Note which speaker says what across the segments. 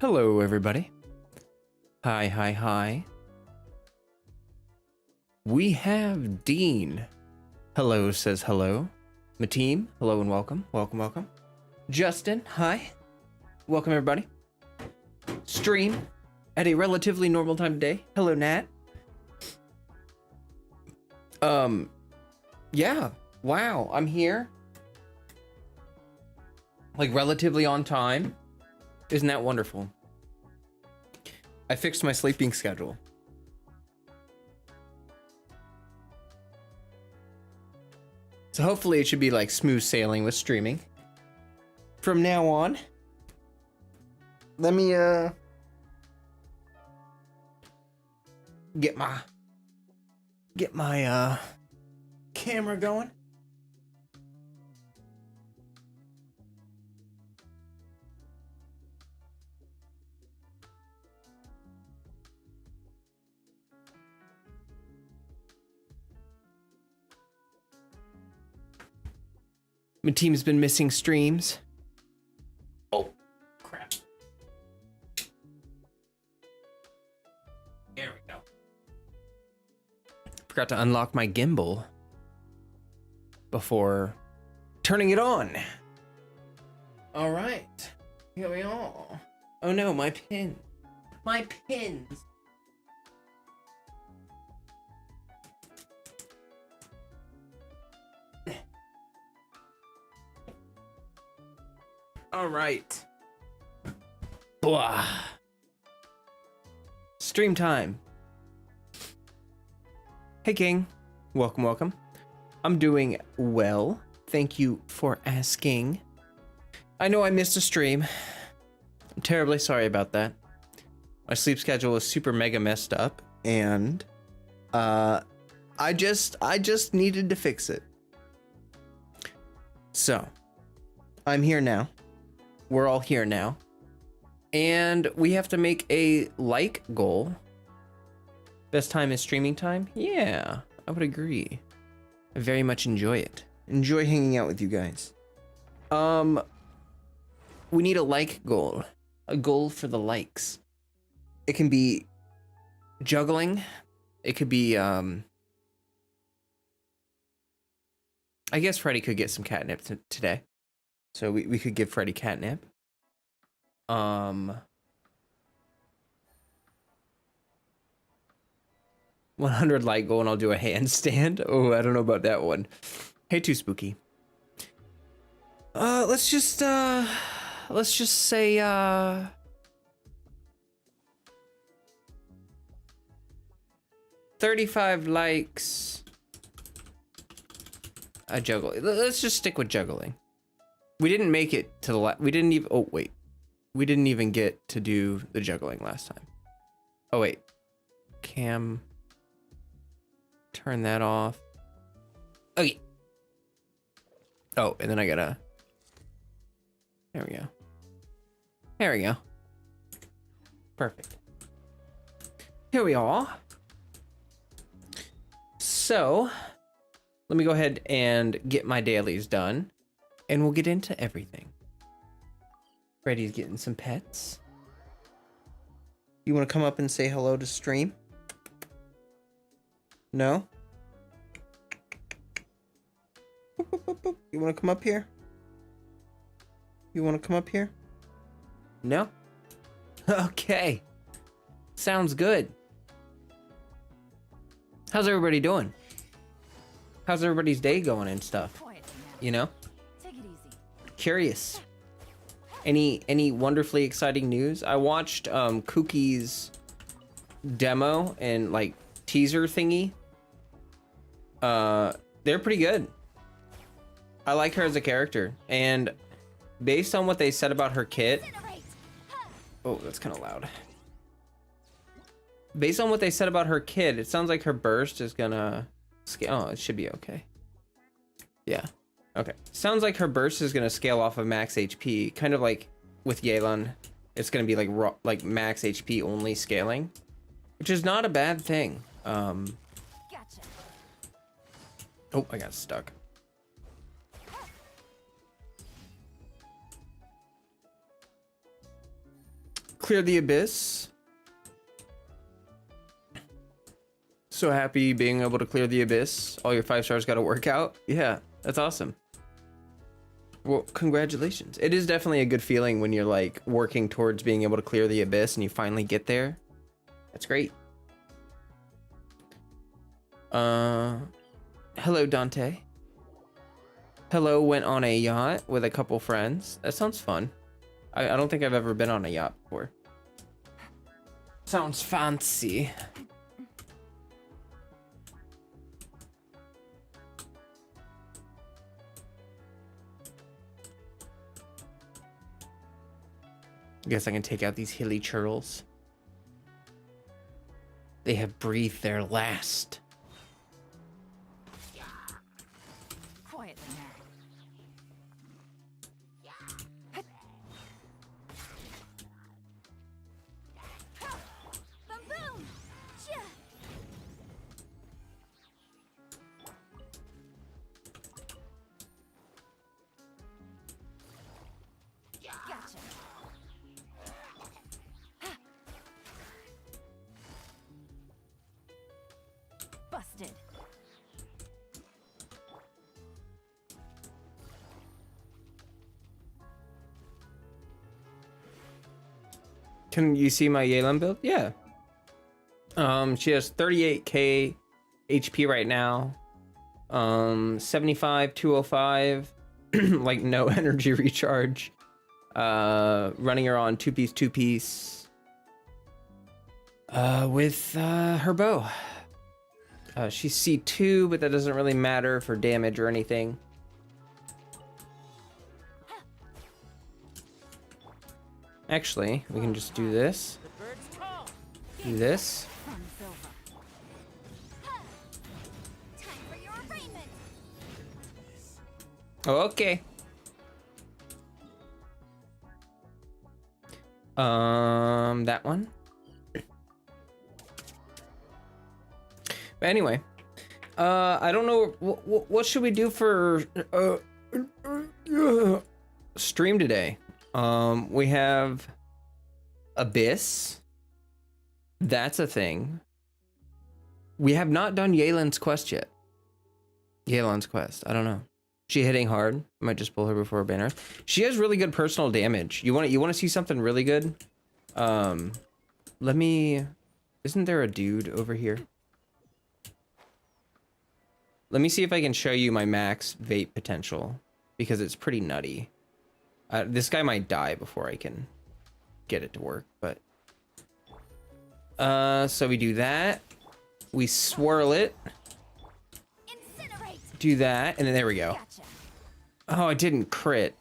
Speaker 1: Hello, everybody. Hi, hi, hi. We have Dean. Hello says hello. Mateem, hello and welcome. Welcome, welcome. Justin, hi. Welcome, everybody. Stream at a relatively normal time of day. Hello, Nat. Yeah. Wow, I'm here. Like, relatively on time. Isn't that wonderful? I fixed my sleeping schedule. So hopefully it should be like smooth sailing with streaming from now on. Let me get my camera going. My team's been missing streams. Oh, crap. There we go. Forgot to unlock my gimbal before turning it on. All right, here we are. Oh no, my pin. My pins. All right. Blah. Stream time. Hey, King. Welcome, welcome. I'm doing well. Thank you for asking. I know I missed a stream. I'm terribly sorry about that. My sleep schedule is super mega messed up, and I just needed to fix it. So, I'm here now. We're all here now. And we have to make a like goal. Best time is streaming time? Yeah, I would agree. I very much enjoy it. Enjoy hanging out with you guys. We need a like goal. A goal for the likes. It can be juggling. It could be, I guess Freddy could get some catnip today. So we could give Freddy catnip. 100 like goal and I'll do a handstand. Oh, I don't know about that one. Hey, too spooky. Let's just say 35 likes. A juggle. Let's just stick with juggling. We didn't make it to the we didn't even, oh wait. We didn't even get to do the juggling last time. Oh wait. Cam. Turn that off. Okay. Oh, and then I gotta. There we go. There we go. Perfect. Here we are. So, let me go ahead and get my dailies done, and we'll get into everything. Freddy's getting some pets. You want to come up and say hello to stream? No? You want to come up here? You want to come up here? No? Okay. Sounds good. How's everybody doing? How's everybody's day going and stuff? You know?
Speaker 2: Take it easy.
Speaker 1: Curious. Any wonderfully exciting news? I watched Kookie's demo and like teaser thingy. They're pretty good. I like her as a character, and based on what they said about her kit. Oh, that's kind of loud. Based on what they said about her kit, it sounds like her burst is gonna scale. Oh, it should be okay. Yeah. Okay. Sounds like her burst is gonna scale off of max HP, kind of like with Yelan. It's gonna be like max HP only scaling, which is not a bad thing.
Speaker 2: Gotcha.
Speaker 1: Oh, I got stuck. Clear the abyss. So happy being able to clear the abyss. All your 5 stars got to work out. Yeah, that's awesome. Well, congratulations. It is definitely a good feeling when you're like working towards being able to clear the abyss and you finally get there. That's great. Hello, Dante. Hello, went on a yacht with a couple friends. That sounds fun. I don't think I've ever been on a yacht before. Sounds fancy. I guess I can take out these hilly churls. They have breathed their last.
Speaker 2: Quietly now. Boom! Gotcha. Busted.
Speaker 1: Can you see my Yelan build? Yeah. She has 38k HP right now. 75, 205, like no energy recharge. Running her on 2-piece with her bow. She's C2, but that doesn't really matter for damage or anything. Actually, we can just do this. Do this. Oh, okay. That one. But anyway, I don't know what should we do for stream today. We have Abyss. That's a thing. We have not done Yelan's quest yet. Yelan's quest. I don't know. She hitting hard. Might just pull her before a banner. She has really good personal damage. You want to see something really good? Let me. Isn't there a dude over here? Let me see if I can show you my max vape potential because it's pretty nutty. This guy might die before I can get it to work, but so we do that. We swirl it.
Speaker 2: Incinerate.
Speaker 1: Do that, and then there we go.
Speaker 2: Gotcha.
Speaker 1: Oh, I didn't crit.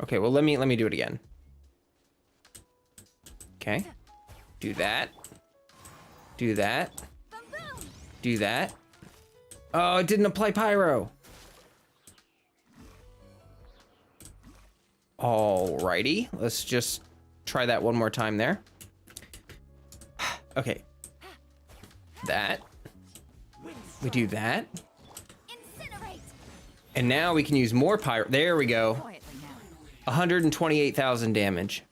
Speaker 1: Okay, well let me do it again. Okay. Do that. Do that.
Speaker 2: Boom.
Speaker 1: Do that. Oh, it didn't apply pyro. Alrighty, let's just try that one more time there. Okay. That. We do that.
Speaker 2: Incinerate.
Speaker 1: And now we can use more pyro. There we go.
Speaker 2: Quietly now.
Speaker 1: 128,000 damage.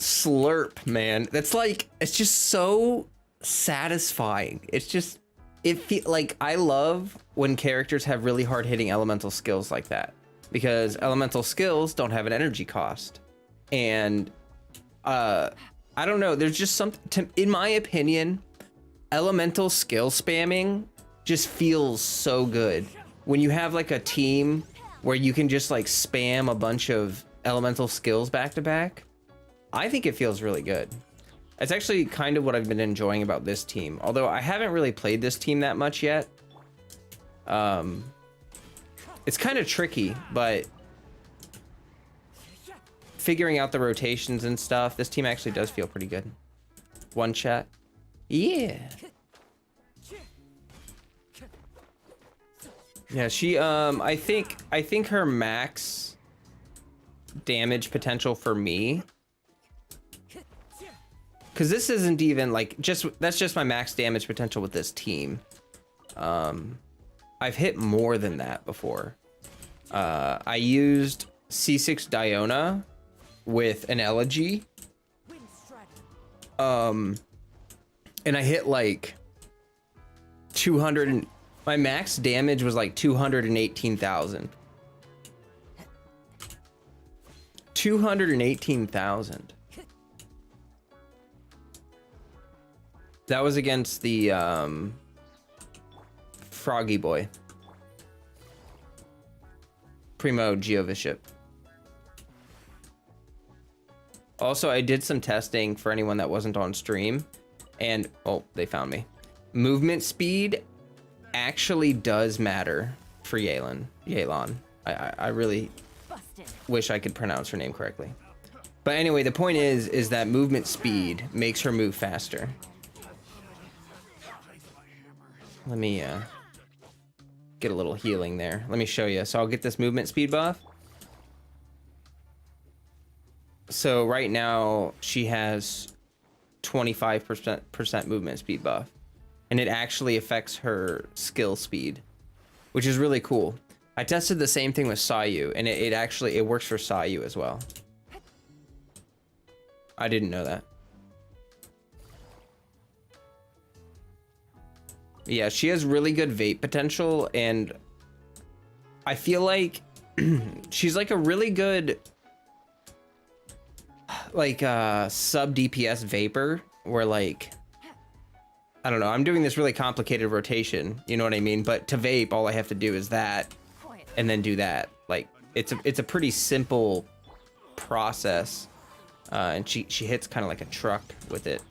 Speaker 1: Slurp, man. That's like, it's just so satisfying. It's just, like, I love when characters have really hard hitting elemental skills like that, because elemental skills don't have an energy cost. And I don't know, there's just something, in my opinion, elemental skill spamming just feels so good. When you have like a team where you can just like spam a bunch of elemental skills back to back, I think it feels really good. It's actually kind of what I've been enjoying about this team. Although I haven't really played this team that much yet. It's kind of tricky, but figuring out the rotations and stuff, this team actually does feel pretty good. One shot. Yeah. Yeah, she, I think her max damage potential for me, because this isn't even like that's just my max damage potential with this team. I've hit more than that before. I used C6 Diona with an Elegy. And I hit like 200 and my max damage was like 218,000. 218,000. That was against the Froggy Boy. Primo Geoviship. Also, I did some testing for anyone that wasn't on stream, and oh, they found me. Movement speed actually does matter for Yelan. I really wish I could pronounce her name correctly. But anyway, the point is that movement speed makes her move faster. Let me get a little healing there. Let me show you. So I'll get this movement speed buff. So right now she has 25% movement speed buff, and it actually affects her skill speed, which is really cool. I tested the same thing with Sayu, and it actually works for Sayu as well. I didn't know that. Yeah, she has really good vape potential, and I feel like she's like a really good like sub DPS vapor, where like, I don't know, I'm doing this really complicated rotation, you know what I mean? But to vape, all I have to do is that and then do that. Like it's a pretty simple process, and she hits kind of like a truck with it.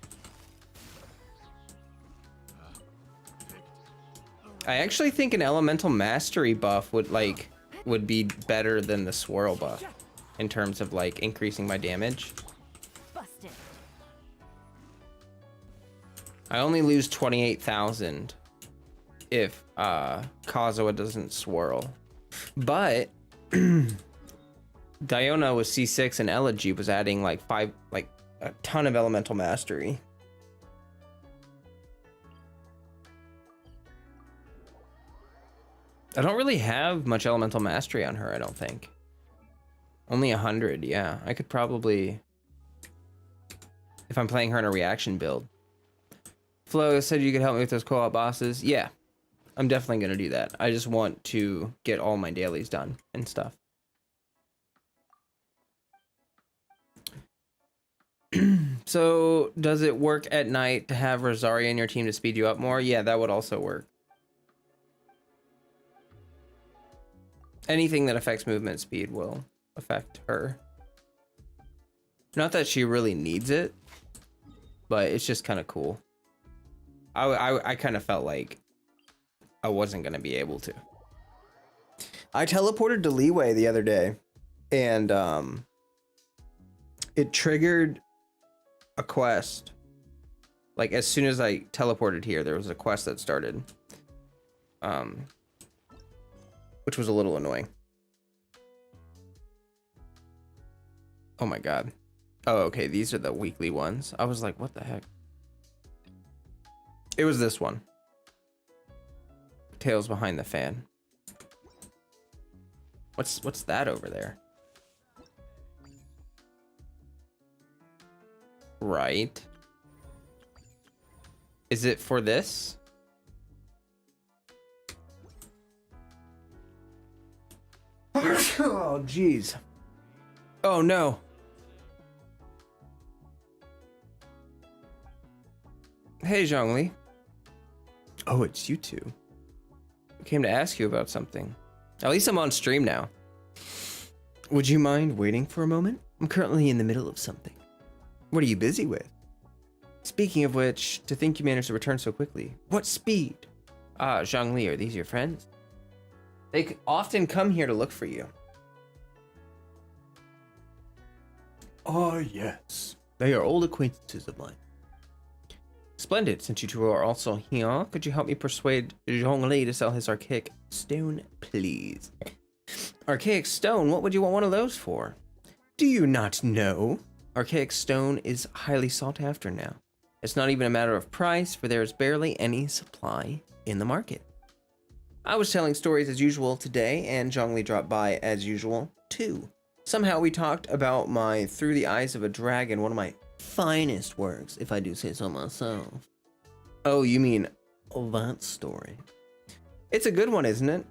Speaker 1: I actually think an elemental mastery buff would be better than the swirl buff in terms of like increasing my damage. I only lose 28,000 if Kazuha doesn't swirl. But Diona with C6 and Elegy was adding like a ton of elemental mastery. I don't really have much elemental mastery on her, I don't think. Only 100, yeah. I could probably, if I'm playing her in a reaction build. Flo said you could help me with those co-op bosses. Yeah, I'm definitely gonna do that. I just want to get all my dailies done and stuff. So, does it work at night to have Rosaria in your team to speed you up more? Yeah, that would also work. Anything that affects movement speed will affect her. Not that she really needs it, but it's just kind of cool. I kind of felt like I wasn't going to be able to. I teleported to Leeway the other day, and it triggered a quest. Like, as soon as I teleported here, there was a quest that started. Which was a little annoying. Oh my god. Oh, okay, these are the weekly ones. I was like, what the heck? It was this one. Tails behind the fan. What's that over there? Right. Is it for this? Oh, jeez. Oh, no. Hey, Zhongli. Oh, it's you two. I came to ask you about something. At least I'm on stream now. Would you mind waiting for a moment? I'm currently in the middle of something. What are you busy with? Speaking of which, to think you managed to return so quickly. What speed? Ah, Zhongli, are these your friends? They often come here to look for you. Oh, yes. They are old acquaintances of mine. Splendid. Since you two are also here, could you help me persuade Zhongli to sell his archaic stone, please? Archaic stone? What would you want one of those for? Do you not know? Archaic stone is highly sought after now. It's not even a matter of price, for there is barely any supply in the market. I was telling stories as usual today, and Zhongli dropped by as usual, too. Somehow we talked about my Through the Eyes of a Dragon, one of my finest works, if I do say so myself. Oh, you mean that story? It's a good one, isn't it?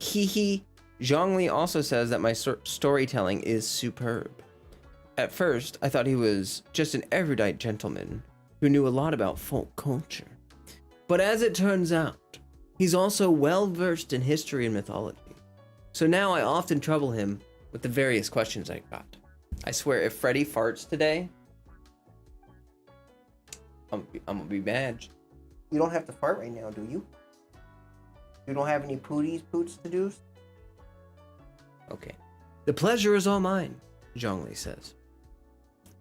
Speaker 1: Hee hee. Zhongli also says that my storytelling is superb. At first, I thought he was just an erudite gentleman who knew a lot about folk culture. But as it turns out, he's also well versed in history and mythology. So now I often trouble him with the various questions I got. I swear, if Freddy farts today, I'm gonna be mad. You don't have to fart right now, do you? You don't have any poots to do? Okay. The pleasure is all mine, Zhongli says.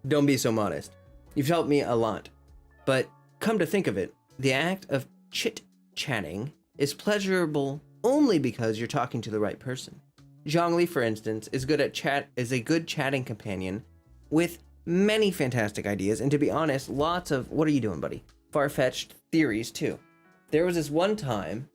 Speaker 1: Don't be so modest. You've helped me a lot. But come to think of it, the act of chit-chatting is pleasurable only because you're talking to the right person. Zhongli, for instance, is a good chatting companion with many fantastic ideas, and to be honest, lots of, what are you doing, buddy? Far-fetched theories, too. There was this one time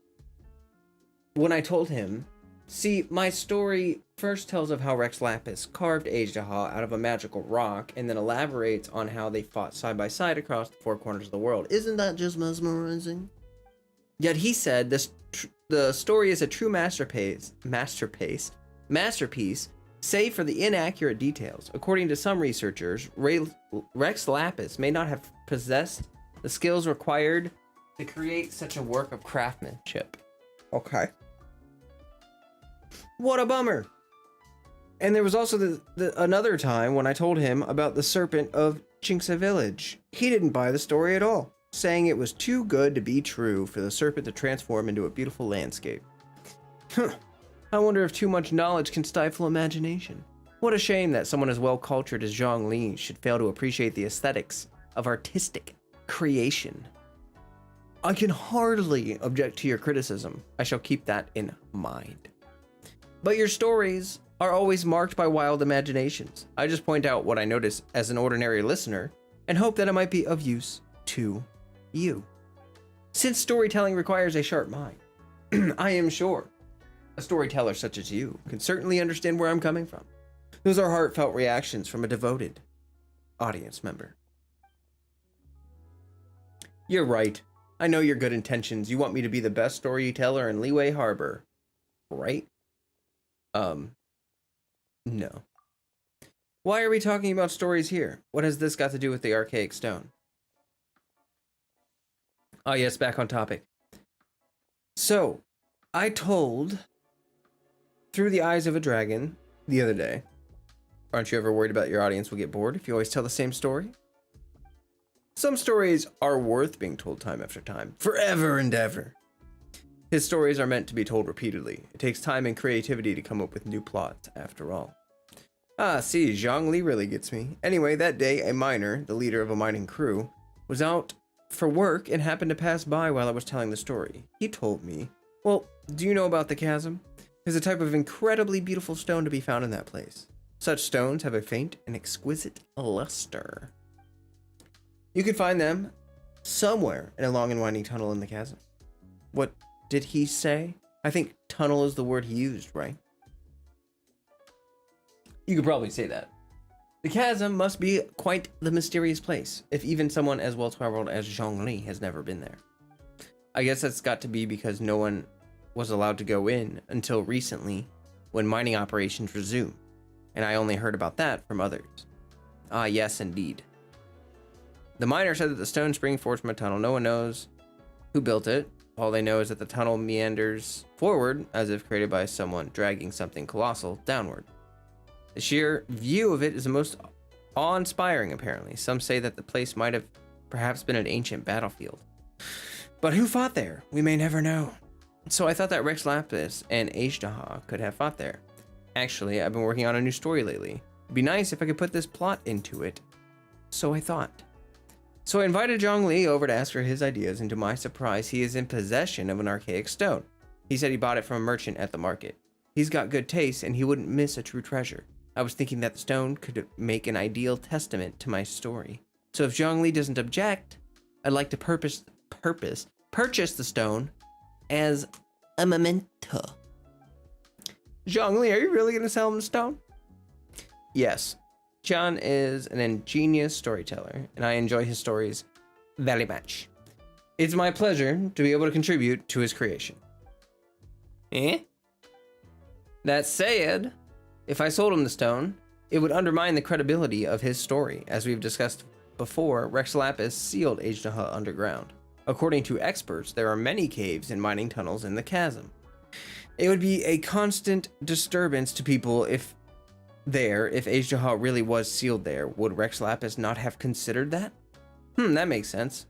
Speaker 1: when I told him, see, my story first tells of how Rex Lapis carved Ajdaha out of a magical rock, and then elaborates on how they fought side by side across the four corners of the world. Isn't that just mesmerizing? Yet he said the story is a true masterpiece, save for the inaccurate details. According to some researchers, Rex Lapis may not have possessed the skills required to create such a work of craftsmanship. Okay. What a bummer. And there was also another time when I told him about the serpent of Chinksa village. He didn't buy the story at all, saying it was too good to be true for the serpent to transform into a beautiful landscape. I wonder if too much knowledge can stifle imagination. What a shame that someone as well cultured as Zhongli should fail to appreciate the aesthetics of artistic creation. I can hardly object to your criticism. I shall keep that in mind. But your stories are always marked by wild imaginations. I just point out what I notice as an ordinary listener and hope that it might be of use to you. Since storytelling requires a sharp mind, I am sure a storyteller such as you can certainly understand where I'm coming from. Those are heartfelt reactions from a devoted audience member. You're right. I know your good intentions. You want me to be the best storyteller in Leeway Harbor, right? No. Why are we talking about stories here? What has this got to do with the archaic stone? Ah, yes, back on topic. So, I told Through the Eyes of a Dragon the other day. Aren't you ever worried about your audience will get bored if you always tell the same story? Some stories are worth being told time after time, forever and ever. His stories are meant to be told repeatedly. It takes time and creativity to come up with new plots, after all. Ah, see, Zhongli really gets me. Anyway, that day, a miner, the leader of a mining crew, was out for work and happened to pass by while I was telling the story. He told me, well, do you know about the chasm? There's a type of incredibly beautiful stone to be found in that place. Such stones have a faint and exquisite luster. You could find them somewhere in a long and winding tunnel in the chasm. What did he say? I think tunnel is the word he used, right? You could probably say that. The chasm must be quite the mysterious place, if even someone as well-traveled as Zhongli has never been there. I guess that's got to be because no one was allowed to go in until recently when mining operations resumed, and I only heard about that from others. Ah, yes, indeed. The miner said that the stone spring forth from a tunnel. No one knows who built it. All they know is that the tunnel meanders forward as if created by someone dragging something colossal downward. The sheer view of it is the most awe-inspiring, apparently. Some say that the place might have perhaps been an ancient battlefield. But who fought there? We may never know. So I thought that Rex Lapis and Ajdaha could have fought there. Actually, I've been working on a new story lately. It'd be nice if I could put this plot into it. So I thought. So I invited Zhongli over to ask for his ideas, and to my surprise, he is in possession of an archaic stone. He said he bought it from a merchant at the market. He's got good taste, and he wouldn't miss a true treasure. I was thinking that the stone could make an ideal testament to my story. So if Zhongli doesn't object, I'd like to purchase the stone as A memento. Zhongli, are you really gonna sell him the stone? Yes. John is an ingenious storyteller, and I enjoy his stories very much. It's my pleasure to be able to contribute to his creation. Eh? That said, if I sold him the stone, it would undermine the credibility of his story. As we've discussed before, Rex Lapis sealed Ajnaha underground. According to experts, there are many caves and mining tunnels in the chasm. It would be a constant disturbance to people if Ajnaha really was sealed there. Would Rex Lapis not have considered that? That makes sense.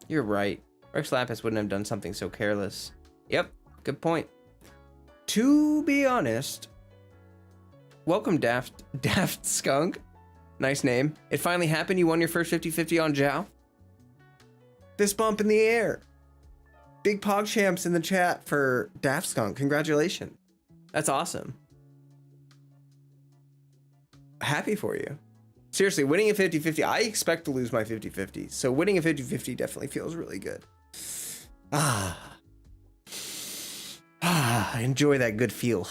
Speaker 1: You're right. Rex Lapis wouldn't have done something so careless. Yep, good point. To be honest, welcome Daft Skunk. Nice name. It finally happened. You won your first 50-50 on Zhao. Fist bump in the air. Big Pog Champs in the chat for Daft Skunk. Congratulations. That's awesome. Happy for you. Seriously, winning a 50-50. I expect to lose my 50-50. So winning a 50-50 definitely feels really good. Enjoy that good feel.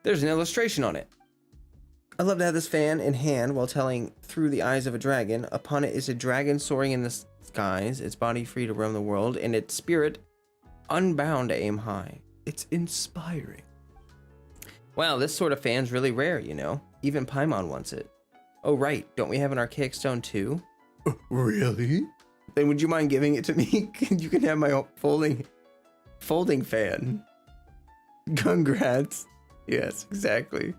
Speaker 1: There's an illustration on it. I love to have this fan in hand while telling through the eyes of a dragon. Upon it is a dragon soaring in the skies, its body free to roam the world, and its spirit unbound to aim high. It's inspiring. Wow, this sort of fan's really rare, you know. Even Paimon wants it. Oh, right. Don't we have an archaic stone too? Really? Then would you mind giving it to me? You can have my own folding fan. Congrats. Yes, exactly.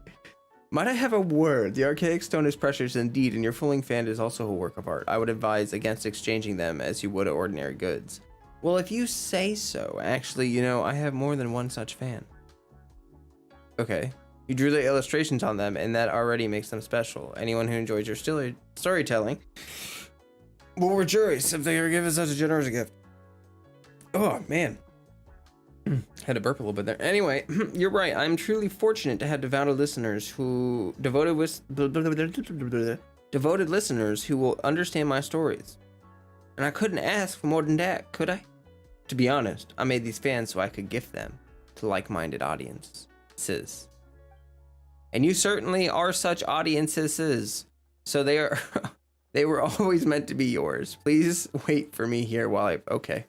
Speaker 1: Might I have a word? The archaic stone is precious indeed, and your folding fan is also a work of art. I would advise against exchanging them as you would ordinary goods. Well, if you say so. Actually, you know, I have more than one such fan. Okay. You drew the illustrations on them, and that already makes them special. Anyone who enjoys your storytelling will rejoice if they are given such a generous gift. Oh, man. Had to burp a little bit there. Anyway, you're right. I'm truly fortunate to have devoted listeners who will understand my stories. And I couldn't ask for more than that, could I? To be honest, I made these fans so I could gift them to like-minded audiences. And you certainly are such audiences. So they were always meant to be yours. Please wait for me here while I... Okay.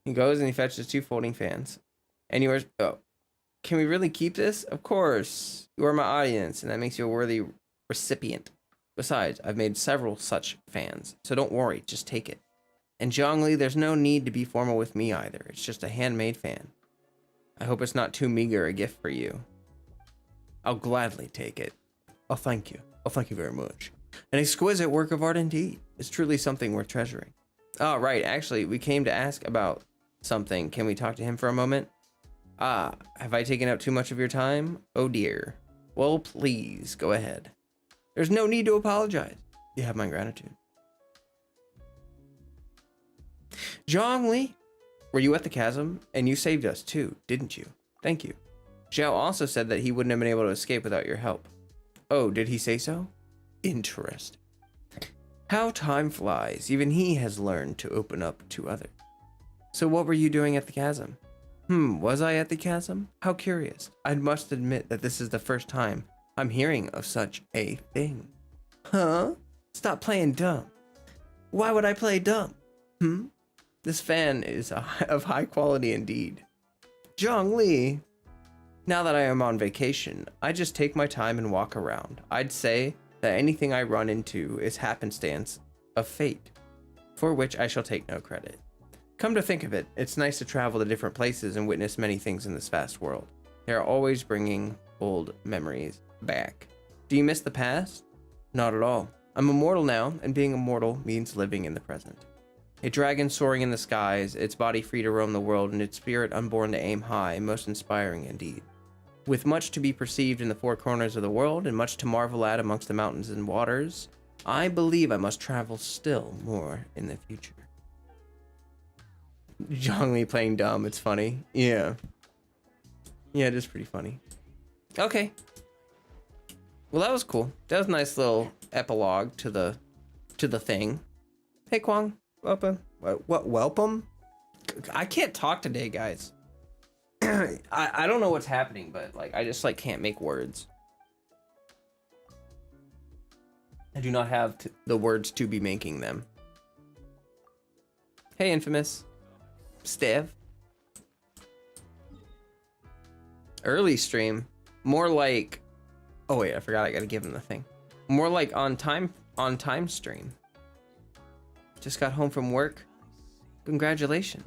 Speaker 1: He goes and he fetches 2 folding fans. And yours... Oh. Can we really keep this? Of course. You are my audience, and that makes you a worthy recipient. Besides, I've made several such fans. So don't worry, just take it. And Zhongli, there's no need to be formal with me either. It's just a handmade fan. I hope it's not too meager a gift for you. I'll gladly take it. Oh, thank you. Oh, thank you very much. An exquisite work of art indeed. It's truly something worth treasuring. Oh, right. Actually, we came to ask about something. Can we talk to him for a moment? Have I taken up too much of your time? Oh, dear. Well, please, go ahead. There's no need to apologize. You have my gratitude. Zhongli, were you at the chasm? And you saved us too, didn't you? Thank you. Zhao also said that he wouldn't have been able to escape without your help. Oh, did he say so? Interesting. How time flies. Even he has learned to open up to others. So what were you doing at the chasm? Was I at the chasm? How curious. I must admit that this is the first time I'm hearing of such a thing. Huh? Stop playing dumb. Why would I play dumb? This fan is of high quality indeed. Zhongli. Now that I am on vacation, I just take my time and walk around. I'd say that anything I run into is happenstance of fate, for which I shall take no credit. Come to think of it, it's nice to travel to different places and witness many things in this vast world. They are always bringing old memories back. Do you miss the past? Not at all. I'm immortal now, and being immortal means living in the present. A dragon soaring in the skies, its body free to roam the world, and its spirit unborn to aim high, most inspiring indeed. With much to be perceived in the 4 corners of the world, and much to marvel at amongst the mountains and waters, I believe I must travel still more in the future. Zhongli playing dumb, it's funny. Yeah. Yeah, it is pretty funny. Okay. Well, that was cool. That was a nice little epilogue to the thing. Hey, Kwang. What welcome? I can't talk today, guys. I don't know what's happening, but like I just like can't make words. I do not have the words to be making them. Hey, Infamous. Steve. Early stream. More like... Oh, wait, I forgot I gotta give him the thing. More like on time stream. Just got home from work. Congratulations.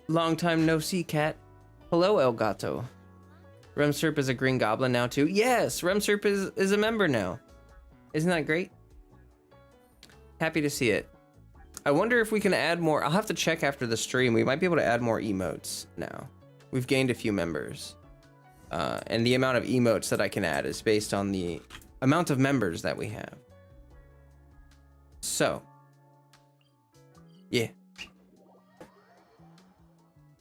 Speaker 1: Long time no see, cat. Hello, El Gato. Remserp is a green goblin now too. Yes, Remserp is a member now. Isn't that great? Happy to see it. I wonder if we can add more. I'll have to check after the stream. We might be able to add more emotes now. We've gained a few members. And the amount of emotes that I can add is based on the amount of members that we have. So. Yeah.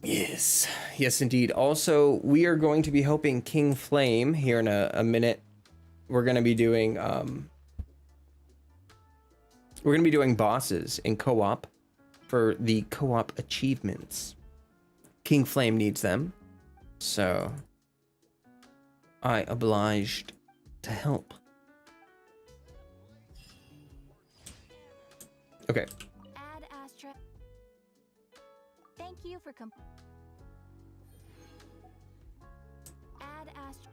Speaker 1: Yes, yes indeed. Also, we are going to be helping King Flame here in a minute. We're gonna be doing bosses in co-op for the co-op achievements. King Flame needs them, so I obliged to help. Okay.
Speaker 2: Add Astra. Thank you for Add Astra.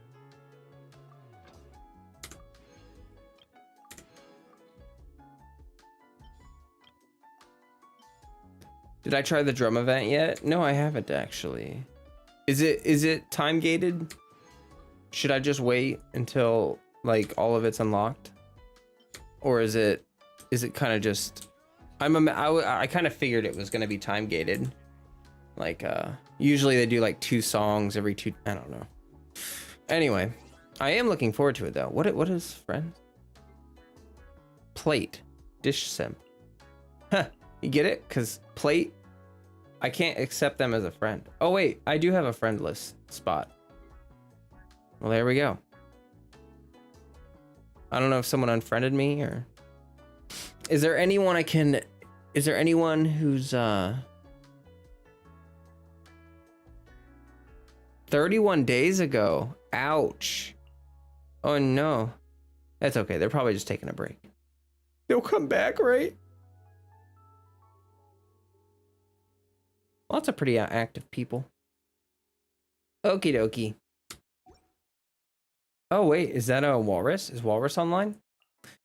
Speaker 1: Did I try the drum event yet? No, I haven't actually. Is it time gated? Should I just wait until like all of it's unlocked? Or is it kind of just I kind of figured it was going to be time gated. Like usually they do like 2 songs every 2, I don't know. Anyway, I am looking forward to it though. What is friend? Plate. Dish simp. Huh. You get it? Cuz plate, I can't accept them as a friend. Oh wait, I do have a friend list spot. Well, there we go. I don't know if someone unfriended me or... Is there anyone who's 31 days ago? Ouch. Oh no. That's okay. They're probably just taking a break. They'll come back, right? Lots of pretty active people. Okie dokie. Oh wait, is that a Walrus? Is Walrus online?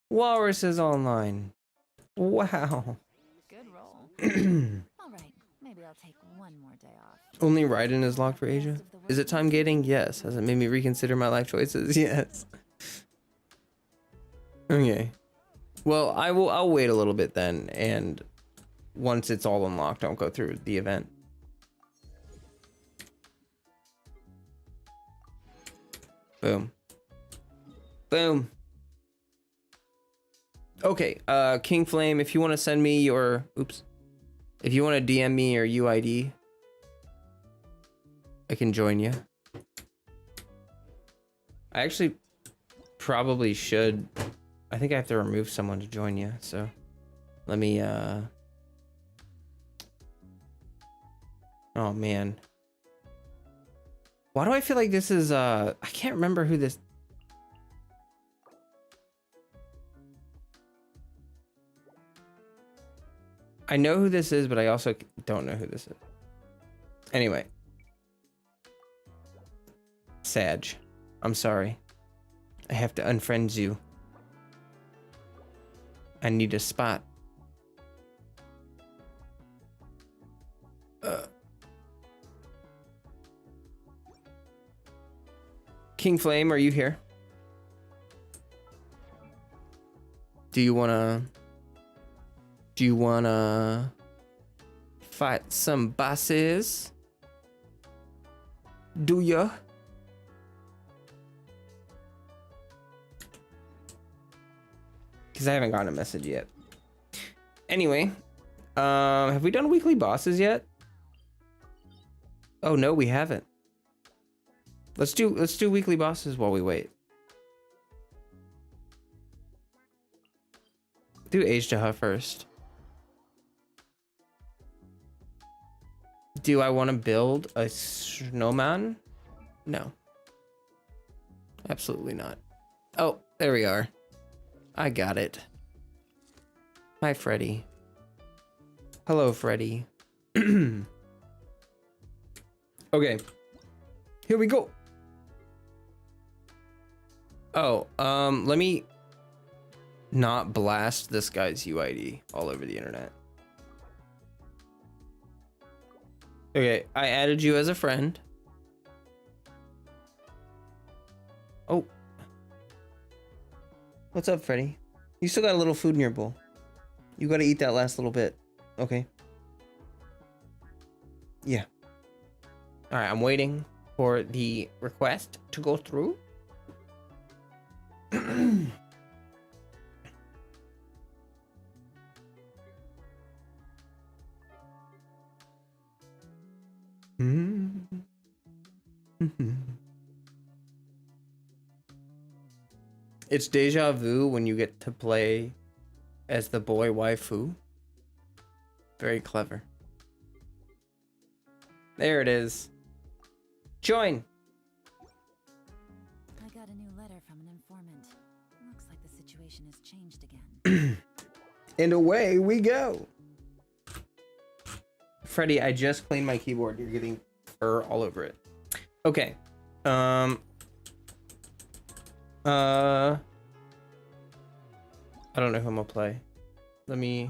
Speaker 1: Walrus is online. Wow.
Speaker 2: Good roll. All right, maybe I'll take one more day off.
Speaker 1: Only Raiden is locked for Asia? Is it time gating? Yes. Has it made me reconsider my life choices? Yes. Okay. Well, I'll wait a little bit then, and once it's all unlocked, I'll go through the event. Boom. Boom. Okay, King Flame, if you want to send me your... Oops. If you want to DM me your UID, I can join you. I actually probably should... I think I have to remove someone to join you, so... Let me, Oh, man. Why do I feel like this is, I can't remember who this... I know who this is, but I also don't know who this is. Anyway. Sag. I'm sorry. I have to unfriend you. I need a spot. King Flame, are you here? Do you wanna fight some bosses? Do ya? Because I haven't gotten a message yet. Anyway, have we done weekly bosses yet? Oh no, we haven't. Let's do weekly bosses while we wait. Do Asia first. Do I want to build a snowman? No. Absolutely not. Oh, there we are. I got it. Hi, Freddy. Hello, Freddy. Okay. Here we go. Oh, let me not blast this guy's UID all over the internet. Okay, I added you as a friend. Oh. What's up, Freddy? You still got a little food in your bowl. You gotta eat that last little bit. Okay. Yeah. Alright, I'm waiting for the request to go through. It's deja vu when you get to play as the boy waifu. Very clever. There it is. Join.
Speaker 2: I got a new letter from an informant. Looks like the situation has changed again.
Speaker 1: And away we go. Freddy, I just cleaned my keyboard. You're getting fur all over it. Okay. I don't know who I'm gonna play. Let me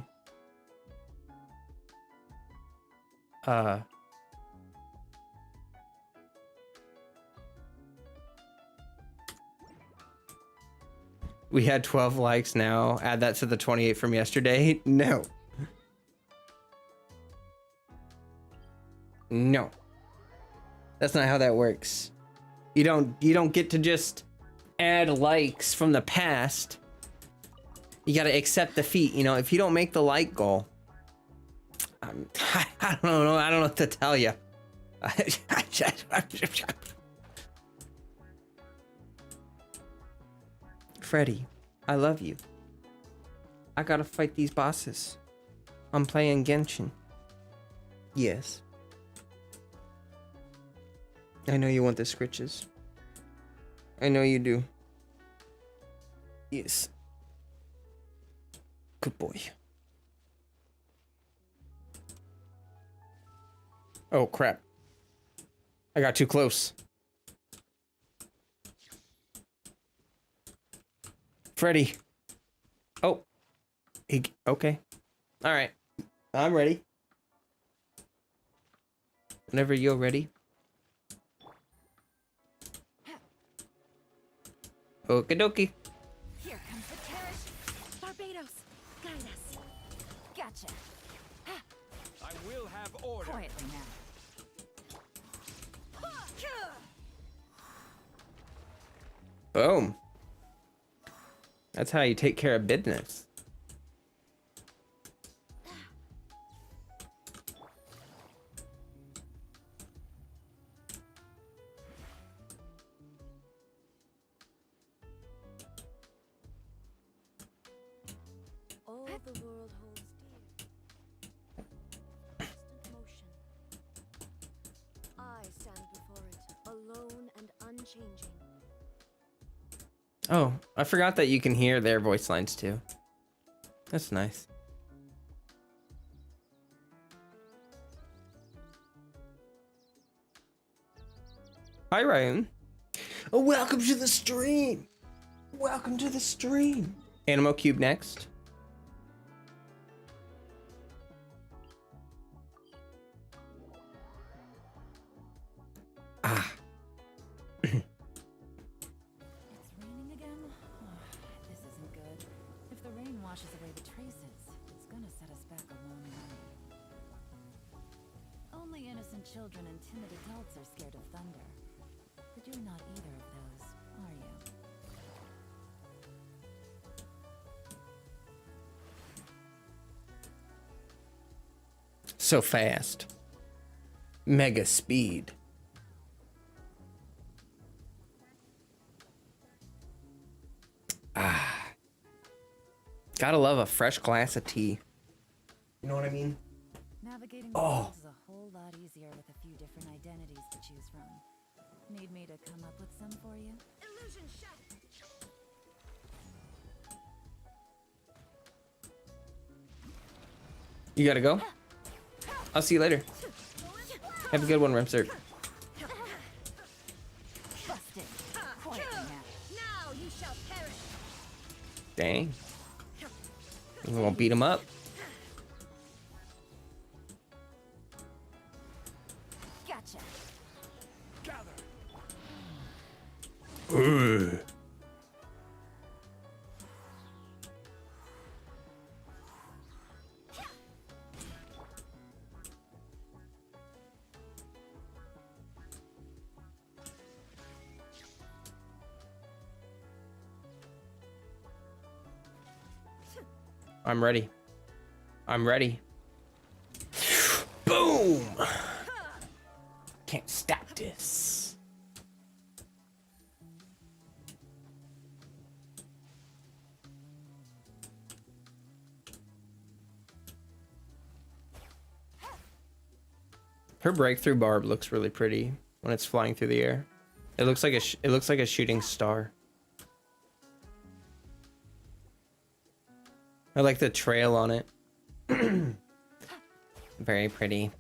Speaker 1: we had 12 likes now. Add that to the 28 from yesterday. No. No. That's not how that works. You don't get to just add likes from the past. You gotta accept defeat. You know, if you don't make the like goal, I don't know. I don't know what to tell you. Freddy, I love you. I gotta fight these bosses. I'm playing Genshin. Yes. I know you want the scritches. I know you do. Yes. Good boy. Oh, crap. I got too close. Freddy. Oh. Okay. All right. I'm ready. Whenever you're ready. Okie dokie.
Speaker 2: Here comes the carriage. Barbados, guide us. Gotcha.
Speaker 3: I will have order.
Speaker 2: Quietly now.
Speaker 1: Boom. That's how you take care of business.
Speaker 4: All the world holds dear. Constant motion. I stand before it, alone and unchanging.
Speaker 1: Oh, I forgot that you can hear their voice lines too. That's nice. Hi, Ryan. Oh, welcome to the stream. Welcome to the stream. Animo Cube next. Ah.
Speaker 2: It's raining again? This isn't good. If the rain washes away the traces, it's gonna set us back a long way. Only innocent children and timid adults are scared of thunder. But you're not either of those, are you?
Speaker 1: So fast. Mega speed. Gotta love a fresh glass of tea. You know what I mean?
Speaker 2: Navigating the world is a whole lot easier with a few different identities to choose from. Need me to come up with some for you?
Speaker 4: Illusion shattered.
Speaker 1: You gotta go? I'll see you later. Have a good one, Remser.
Speaker 2: Busted. Quiet now.
Speaker 4: Now you shall perish.
Speaker 1: Dang. We won't beat him up.
Speaker 2: Gotcha.
Speaker 3: Gather.
Speaker 1: I'm ready. I'm ready. Boom! Can't stop this. Her breakthrough barb looks really pretty when it's flying through the air. It looks like a shooting star. I like the trail on it. Very pretty.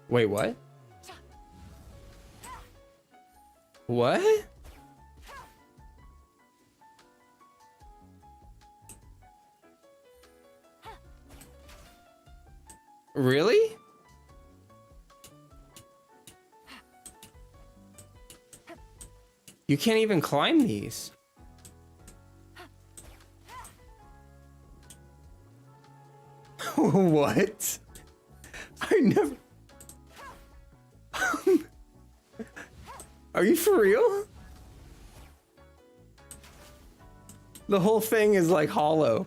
Speaker 1: Wait, what? What? Really? You can't even climb these. What? I never... Are you for real? The whole thing is like hollow.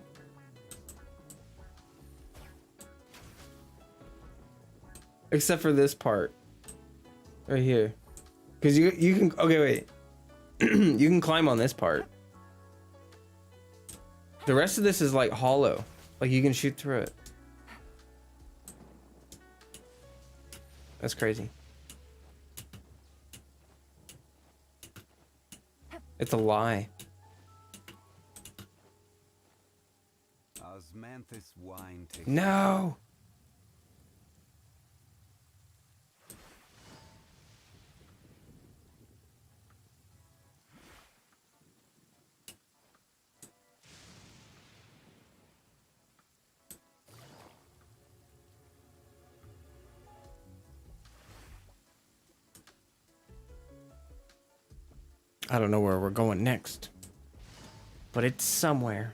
Speaker 1: Except for this part. Right here. Because you can... Okay, wait. You can climb on this part. The rest of this is like hollow. Like you can shoot through it. That's crazy. It's a lie.
Speaker 3: Osmanthus wine takes
Speaker 1: No. I don't know where we're going next, but it's somewhere.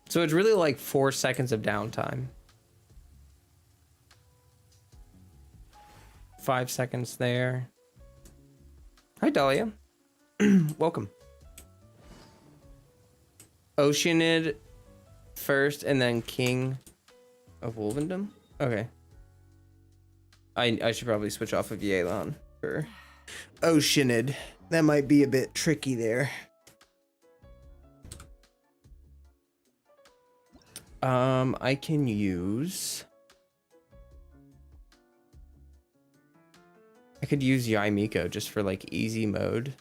Speaker 1: So it's really like 4 seconds of downtime. 5 seconds there. Hi, Dahlia. Welcome. Oceanid first and then King of Wolvendom? Okay. I should probably switch off of Yelan for Oceanid. That might be a bit tricky there. I can use... I could use Yaimiko just for like easy mode.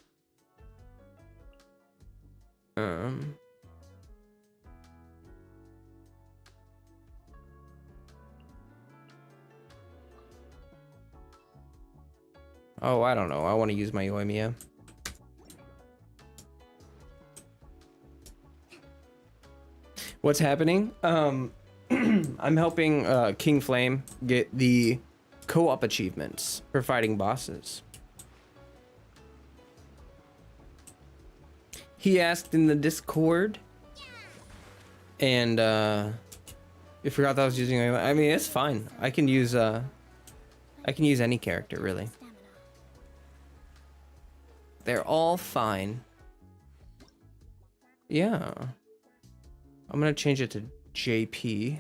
Speaker 1: Oh, I don't know. I want to use my Yoimiya. What's happening? I'm helping King Flame get the co-op achievements for fighting bosses. He asked in the Discord, and you forgot that I was using. I mean, it's fine. I can use any character really. They're all fine. Yeah. I'm gonna change it to JP.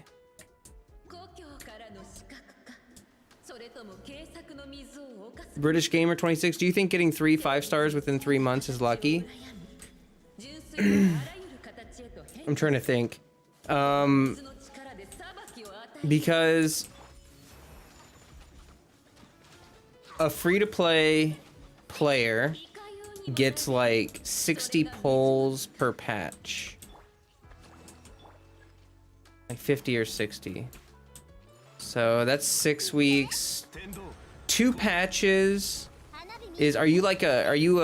Speaker 1: British Gamer 26, do you think getting 3 5-stars within 3 months is lucky? I'm trying to think. Because a free-to-play player gets like 60 pulls per patch. Like 50 or 60. So that's 6 weeks. 2 patches is, are you a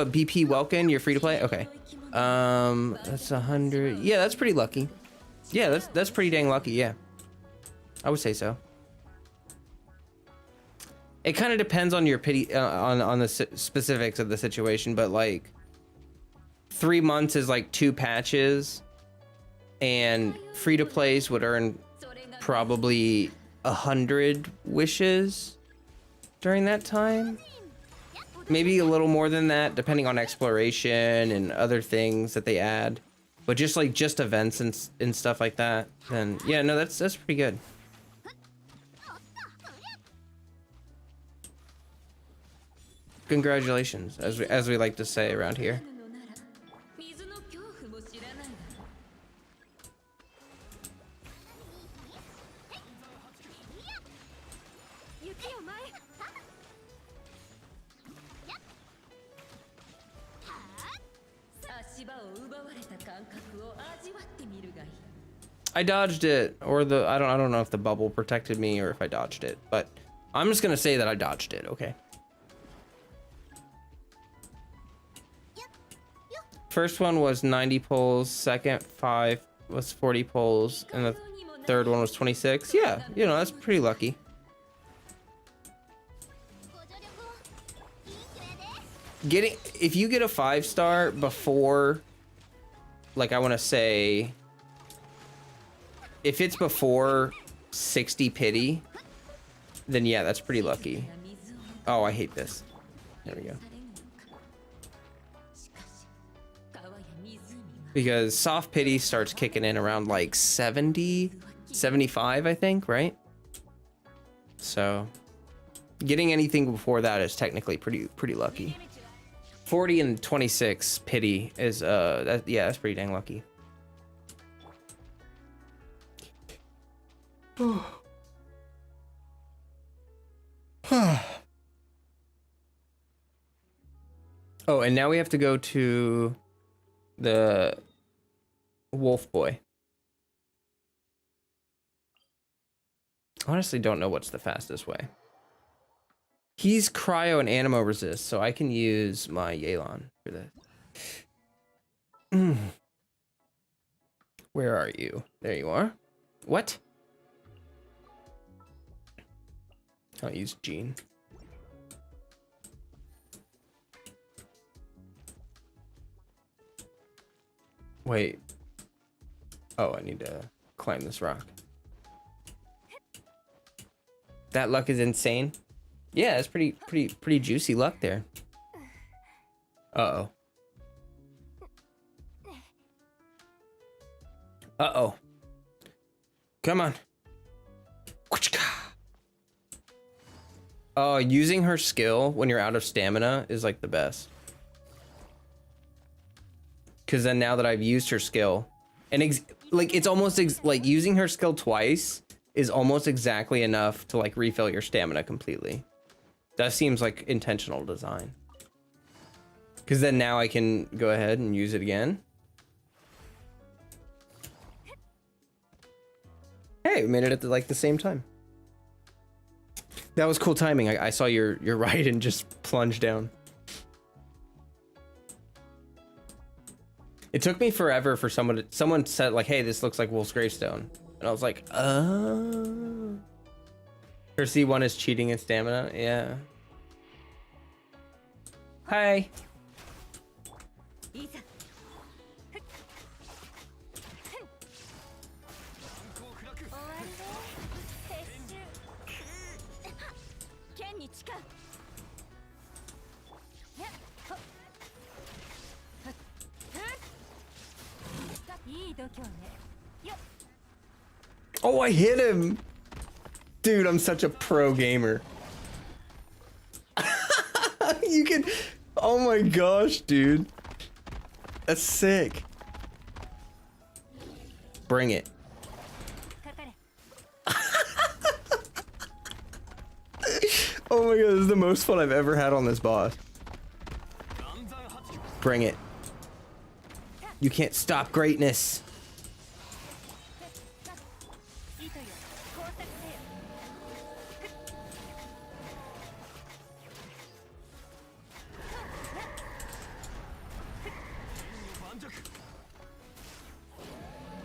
Speaker 1: BP Welkin? You're free to play? Okay. That's 100. Yeah, that's pretty lucky. Yeah, that's pretty dang lucky, yeah. I would say so. It kind of depends on your pity on the specifics of the situation, but like 3 months is like 2 patches, and free to plays would earn probably 100 wishes during that time. Maybe a little more than that, depending on exploration and other things that they add. But just events and stuff like that, then yeah, no, that's pretty good. Congratulations, as we like to say around here. I dodged it, or I don't know if the bubble protected me or if I dodged it, but I'm just gonna say that I dodged it. Okay. First one was 90 pulls, second 5 was 40 pulls, and the third one was 26. Yeah, you know, that's pretty lucky. If you get a 5-star before, like, I want to say, if it's before 60 pity, then yeah, that's pretty lucky. Oh, I hate this. There we go. Because soft pity starts kicking in around like 70, 75, I think, right? So getting anything before that is technically pretty lucky. 40 and 26 pity is yeah, that's pretty dang lucky. Oh, and now we have to go to the wolf boy. Honestly, don't know what's the fastest way. He's cryo and animo resist, so I can use my Yelan for this. Where are you? There you are. What? I'll use Jean. Wait. Oh, I need to climb this rock. That luck is insane. Yeah, it's pretty juicy luck there. Uh-oh. Uh-oh. Come on. Oh, using her skill when you're out of stamina is like the best. Because then now that I've used her skill, and like it's almost like using her skill twice is almost exactly enough to like refill your stamina completely. That seems like intentional design. Because then now I can go ahead and use it again. Hey, we made it at like the same time. That was cool timing. I saw your right and just plunged down. It took me forever for someone said like, hey, this looks like Wolf's Gravestone. And I was like, oh. Her C1 is cheating in stamina, yeah. Hi. Oh, I hit him. Dude, I'm such a pro gamer. You can... Oh my gosh, dude. That's sick. Bring it. Oh my god, this is the most fun I've ever had on this boss. Bring it. You can't stop greatness.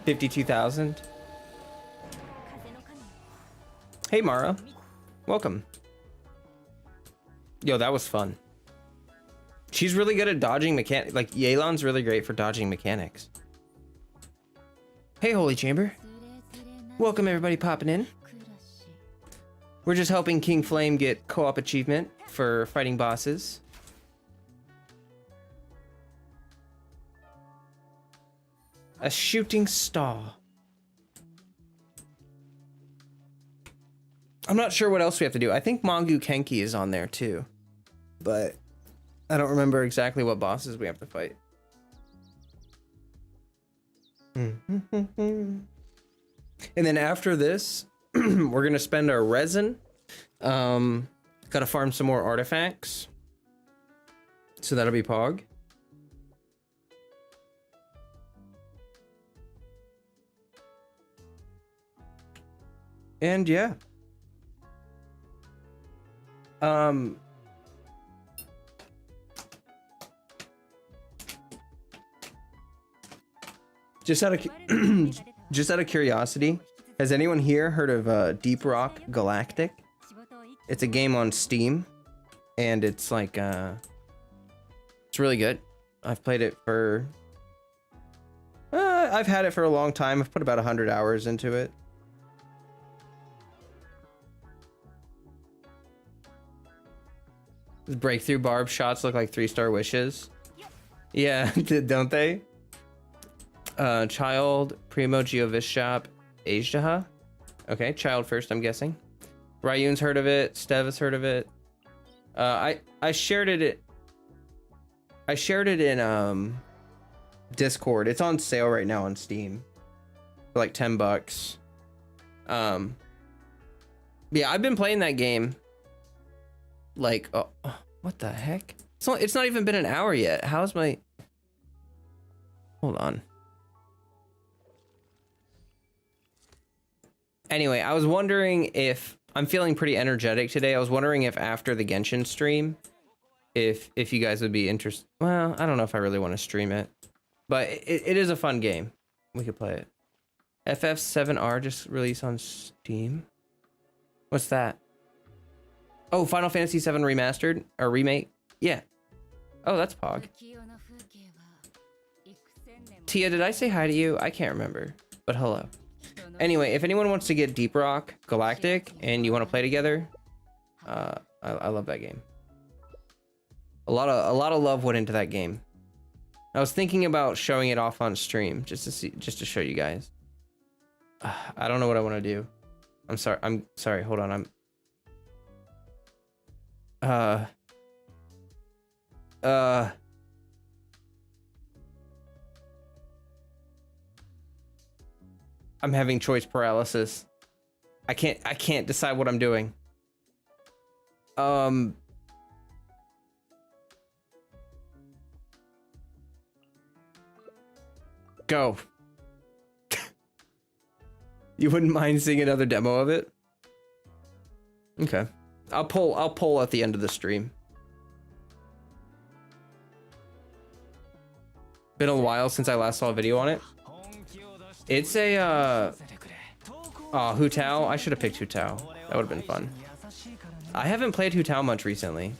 Speaker 1: $52,000. Hey Mara, welcome. Yo, that was fun. She's really good at dodging mechanics. Like Yelan's really great for dodging mechanics. Hey Holy Chamber, welcome everybody popping in. We're just helping King Flame get co-op achievement for fighting bosses. A shooting star. I'm not sure what else we have to do. I think Mongu Kenki is on there too, but I don't remember exactly what bosses we have to fight. And then after this, we're gonna spend our resin. Gotta farm some more artifacts. So that'll be Pog. And yeah. Just out of curiosity, has anyone here heard of Deep Rock Galactic? It's a game on Steam, and it's like it's really good. I've played it for I've had it for a long time. I've put about 100 hours into it. Breakthrough barb shots look like 3-star wishes. Yeah, don't they? Child, Primo, Geovis Shop, Asia. Okay, child first, I'm guessing. Ryun's heard of it. Stev has heard of it. I shared it. I shared it in Discord. It's on sale right now on Steam for like $10. Yeah, I've been playing that game. Like, oh, what the heck? It's not even been an hour yet. How's my... Hold on. Anyway, I was wondering if... I'm feeling pretty energetic today. I was wondering if after the Genshin stream, if you guys would be interested... Well, I don't know if I really want to stream it. But it is a fun game. We could play it. FF7R just released on Steam. What's that? Oh, Final Fantasy VII Remastered or remake? Yeah. Oh, that's Pog. Tia, did I say hi to you? I can't remember, but hello. Anyway, if anyone wants to get Deep Rock Galactic and you want to play together, I love that game. A lot of love went into that game. I was thinking about showing it off on stream just to show you guys. I don't know what I want to do. I'm sorry. Hold on. I'm having choice paralysis. I can't decide what I'm doing. Go. You wouldn't mind seeing another demo of it? Okay. I'll poll at the end of the stream. Been a while since I last saw a video on it. It's a Hu Tao. I should have picked Hu Tao. That would have been fun. I haven't played Hu Tao much recently.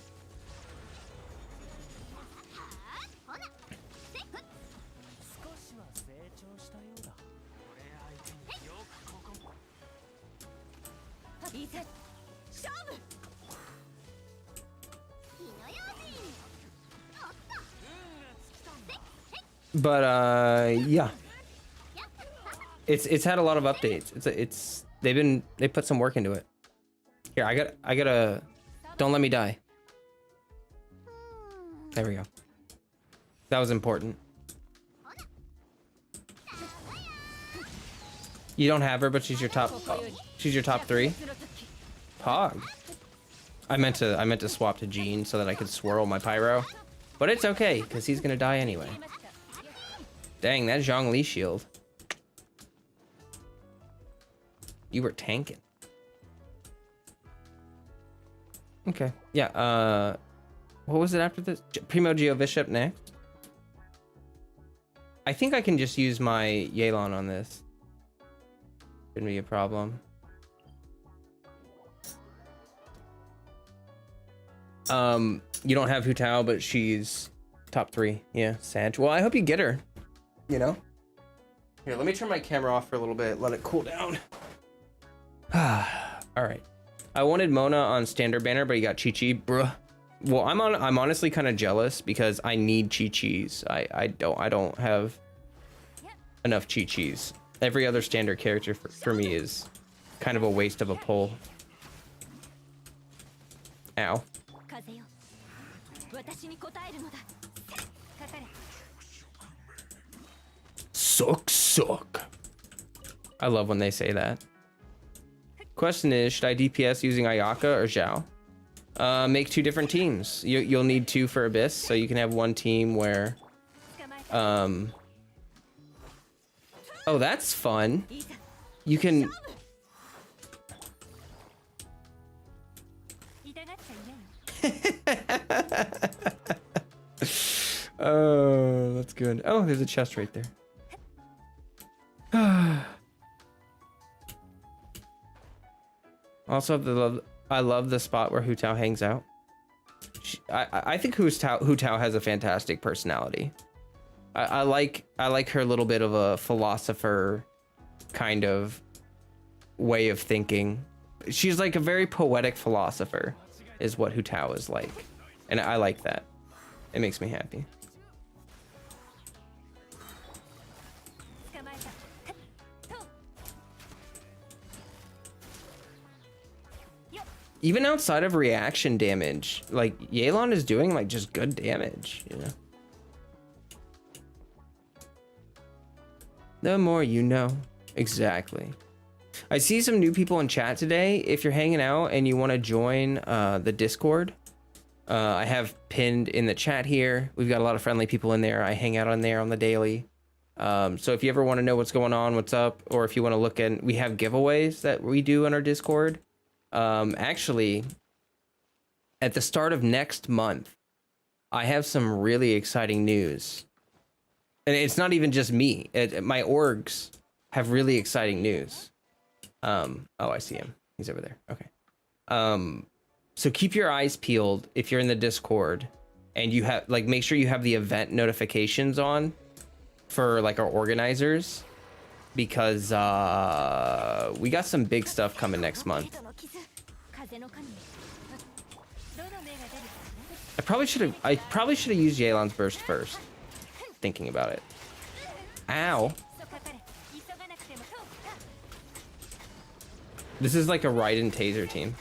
Speaker 1: But yeah. It's had a lot of updates. They put some work into it. Here, I gotta don't let me die. There we go. That was important. You don't have her, but she's your top. She's your top 3. Pog. I meant to swap to Jean so that I could swirl my pyro, but it's okay because he's gonna die anyway. Dang, that Zhongli shield. You were tanking. Okay. Yeah. What was it after this? Primo Geo Bishop next. I think I can just use my Yelan on this. Shouldn't be a problem. You don't have Hu Tao, but she's top 3. Yeah, Sag. Well, I hope you get her. You know? Here, let me turn my camera off for a little bit. Let it cool down. All right. I wanted Mona on standard banner, but you got Chi-Chi, bruh. Well, I'm honestly kind of jealous because I need Chi-Chis. I don't have enough Chi-Chis. Every other standard character for me is kind of a waste of a pull. Ow. Suck. I love when they say that. Question is, should I DPS using Ayaka or Zhao? Make 2 different teams. You'll need 2 for Abyss, so you can have one team where... Oh, that's fun. You can... Oh, that's good. Oh, there's a chest right there. Also, I love the spot where Hu Tao hangs out. I think Hu Tao has a fantastic personality. I like her little bit of a philosopher kind of way of thinking. She's like a very poetic philosopher, is what Hu Tao is like, and I like that. It makes me happy. Even outside of reaction damage, like Yelan is doing like just good damage, you know. The more you know. Exactly. I see some new people in chat today. If you're hanging out and you want to join the Discord, I have pinned in the chat here. We've got a lot of friendly people in there. I hang out on there on the daily. So if you ever want to know what's going on, what's up, or if you want to look in, we have giveaways that we do on our Discord. Actually, at the start of next month, I have some really exciting news. And it's not even just me. My orgs have really exciting news. Oh, I see him. He's over there. Okay. So keep your eyes peeled if you're in the Discord and you have, like, make sure you have the event notifications on for, like, our organizers, because we got some big stuff coming next month. I probably should have used Yelan's burst first, thinking about it. Ow. This is like a Raiden taser team.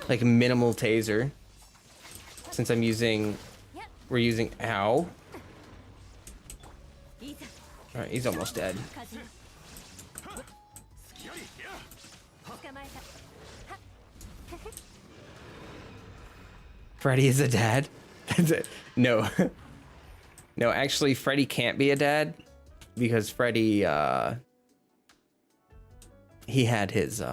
Speaker 1: Like minimal taser. Since we're using, ow. Alright, he's almost dead. Freddy is a dad? No. No, actually, Freddy can't be a dad because Freddy, he had his,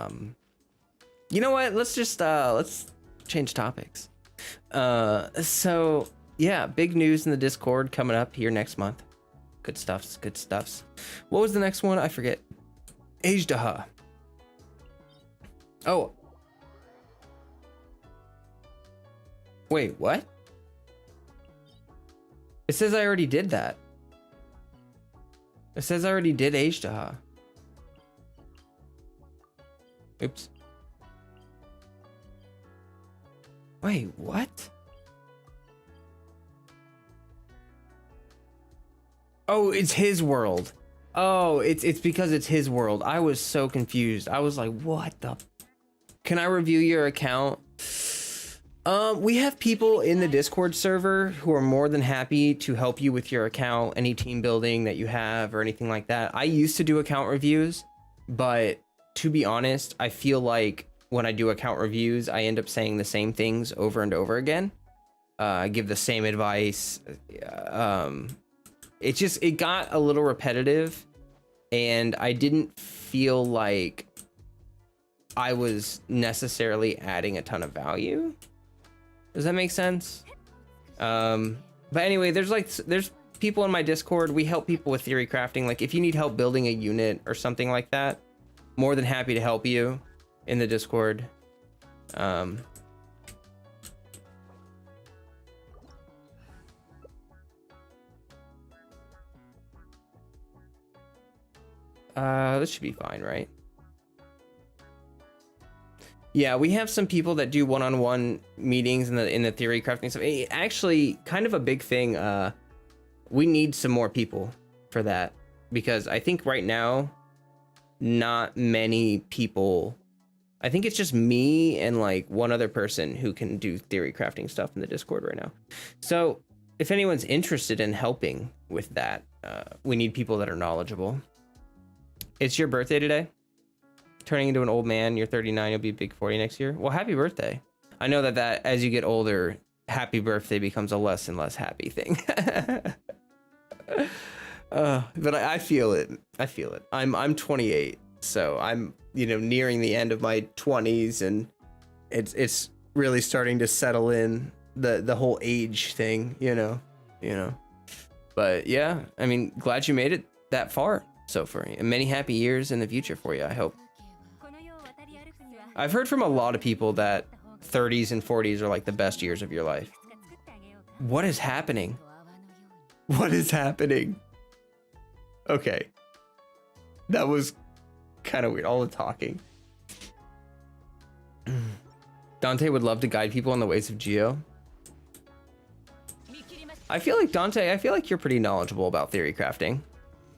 Speaker 1: you know what? Let's just, let's change topics. So, yeah, big news in the Discord coming up here next month. Good stuffs, good stuffs. What was the next one? I forget. Ajdaha. Oh. Wait, what? It says I already did that. It says I already did Ajdaha. Oops. Wait, what? Oh, it's his world. Oh, it's because it's his world. I was so confused. I was like, what the? Can I review your account? We have people in the Discord server who are more than happy to help you with your account, any team building that you have or anything like that. I used to do account reviews, but to be honest, I feel like when I do account reviews, I end up saying the same things over and over again. I give the same advice. It got a little repetitive, and I didn't feel like I was necessarily adding a ton of value. Does that make sense? But anyway, there's people in my Discord. We help people with theory crafting. Like if you need help building a unit or something like that, more than happy to help you in the Discord. This should be fine, right? Yeah, we have some people that do one-on-one meetings in the theory crafting stuff. Actually, kind of a big thing. We need some more people for that, because I think right now, not many people. I think it's just me and like one other person who can do theory crafting stuff in the Discord right now. So if anyone's interested in helping with that, we need people that are knowledgeable. It's your birthday today? Turning into an old man, you're 39, you'll be big 40 next year. Well, happy birthday. I know that as you get older, happy birthday becomes a less and less happy thing. But I feel it. I feel it. I'm 28, so I'm, nearing the end of my 20s, and it's really starting to settle in, the whole age thing, But yeah, I mean, glad you made it that far so far, and many happy years in the future for you, I hope. I've heard from a lot of people that 30s and 40s are like the best years of your life. What is happening? What is happening? Okay. That was kind of weird, all the talking. Dante would love to guide people on the ways of Geo. I feel like Dante, you're pretty knowledgeable about theory crafting.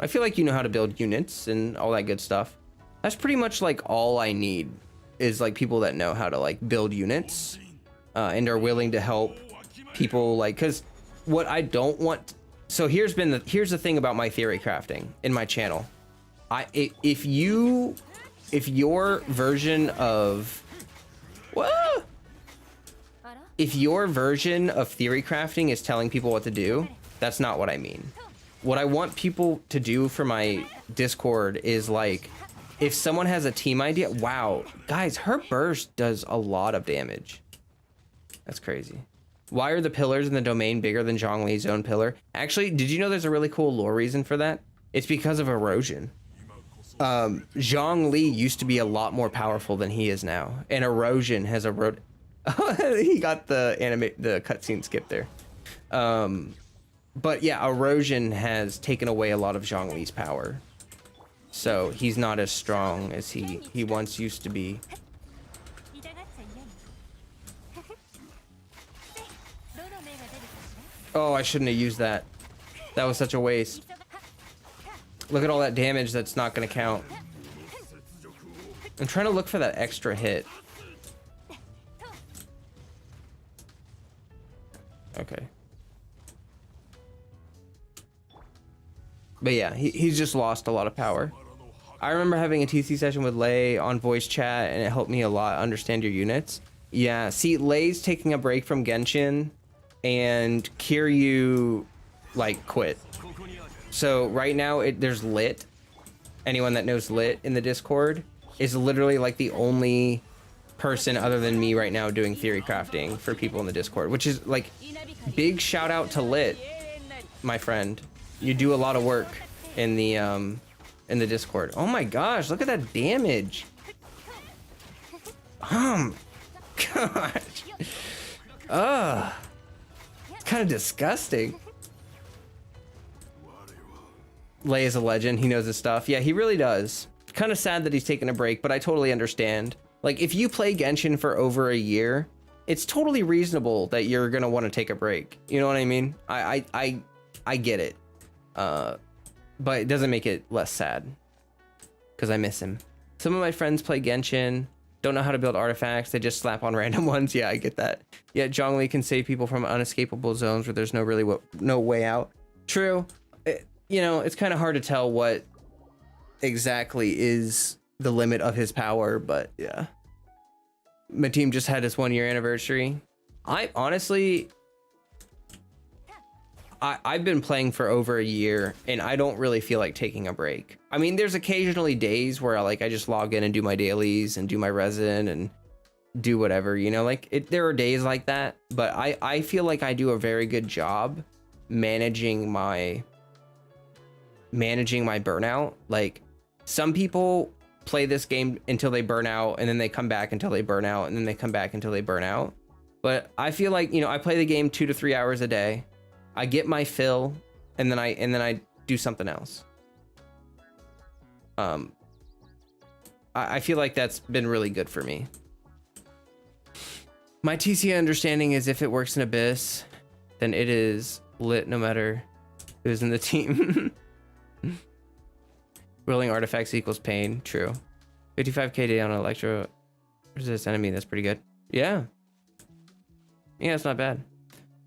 Speaker 1: I feel like you know how to build units and all that good stuff. That's pretty much like all I need, is like people that know how to like build units and are willing to help people, like, because what I don't want. So here's the thing about my theory crafting in my channel. If your version of theory crafting is telling people what to do, that's not what I mean. What I want people to do for my Discord is like, if someone has a team idea, wow, guys, her burst does a lot of damage. That's crazy. Why are the pillars in the domain bigger than Zhongli's own pillar? Actually, did you know there's a really cool lore reason for that? It's because of erosion. Zhongli used to be a lot more powerful than he is now, and erosion has eroded. He got the cutscene skip there. But yeah, erosion has taken away a lot of Zhongli's power. So he's not as strong as he once used to be. Oh, I shouldn't have used that. That was such a waste. Look at all that damage that's not going to count. I'm trying to look for that extra hit. Okay. But yeah, he's just lost a lot of power. I remember having a TC session with Lei on voice chat, and it helped me a lot understand your units. Yeah, see, Lei's taking a break from Genshin, and Kiryu, like, quit. So right now, there's Lit. Anyone that knows Lit in the Discord is literally like the only person other than me right now doing theory crafting for people in the Discord, which is like, big shout out to Lit, my friend. You do a lot of work in the Discord. Oh my gosh, look at that damage. Gosh. It's kind of disgusting. Lei is a legend. He knows his stuff. Yeah, he really does. Kind of sad that he's taking a break, but I totally understand. Like, if you play Genshin for over a year, it's totally reasonable that you're gonna want to take a break. You know what I mean? I get it. But it doesn't make it less sad because I miss him. Some of my friends play Genshin, don't know how to build artifacts. They just slap on random ones. Yeah, I get that. Yet Zhongli can save people from unescapable zones where there's no way out. True. You know, it's kind of hard to tell what exactly is the limit of his power, but yeah. My team just had its 1-year anniversary. I honestly, I've been playing for over a year and I don't really feel like taking a break. I mean, there's occasionally days where I just log in and do my dailies and do my resin and do whatever, you know, there are days like that, but I feel like I do a very good job managing my burnout. Like, some people play this game until they burn out and then they come back until they burn out and then they come back until they burn out. But I feel like, you know, I play the game 2 to 3 hours a day. I get my fill and then I do something else. I feel like that's been really good for me. My TC understanding is if it works in Abyss, then it is lit no matter who's in the team. Rolling artifacts equals pain. True. 55k down on electro resist enemy. That's pretty good. Yeah. Yeah, it's not bad.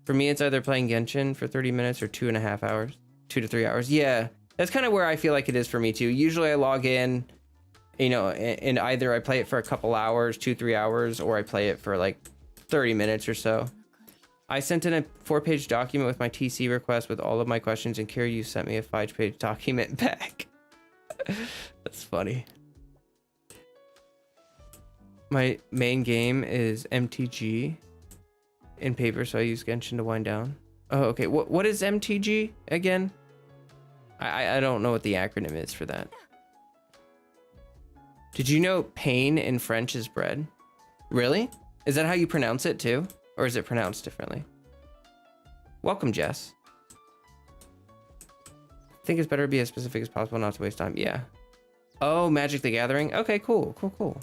Speaker 1: For me, it's either playing Genshin for 30 minutes or 2.5 hours. 2 to 3 hours. Yeah, that's kind of where I feel like it is for me too. Usually I log in, you know, and either I play it for a couple hours, 2-3 hours, or I play it for like 30 minutes or so. I sent in a 4-page document with my TC request with all of my questions, and Kiryu sent me a 5-page document back. That's funny. My main game is MTG in paper, so I use Genshin to wind down. Oh, okay. What is MTG again? I don't know what the acronym is for that. Did you know pain in French is bread? Really? Is that how you pronounce it too? Or is it pronounced differently? Welcome, Jess. I think it's better to be as specific as possible, not to waste time. Yeah. Oh, Magic the Gathering. Okay, cool. Cool.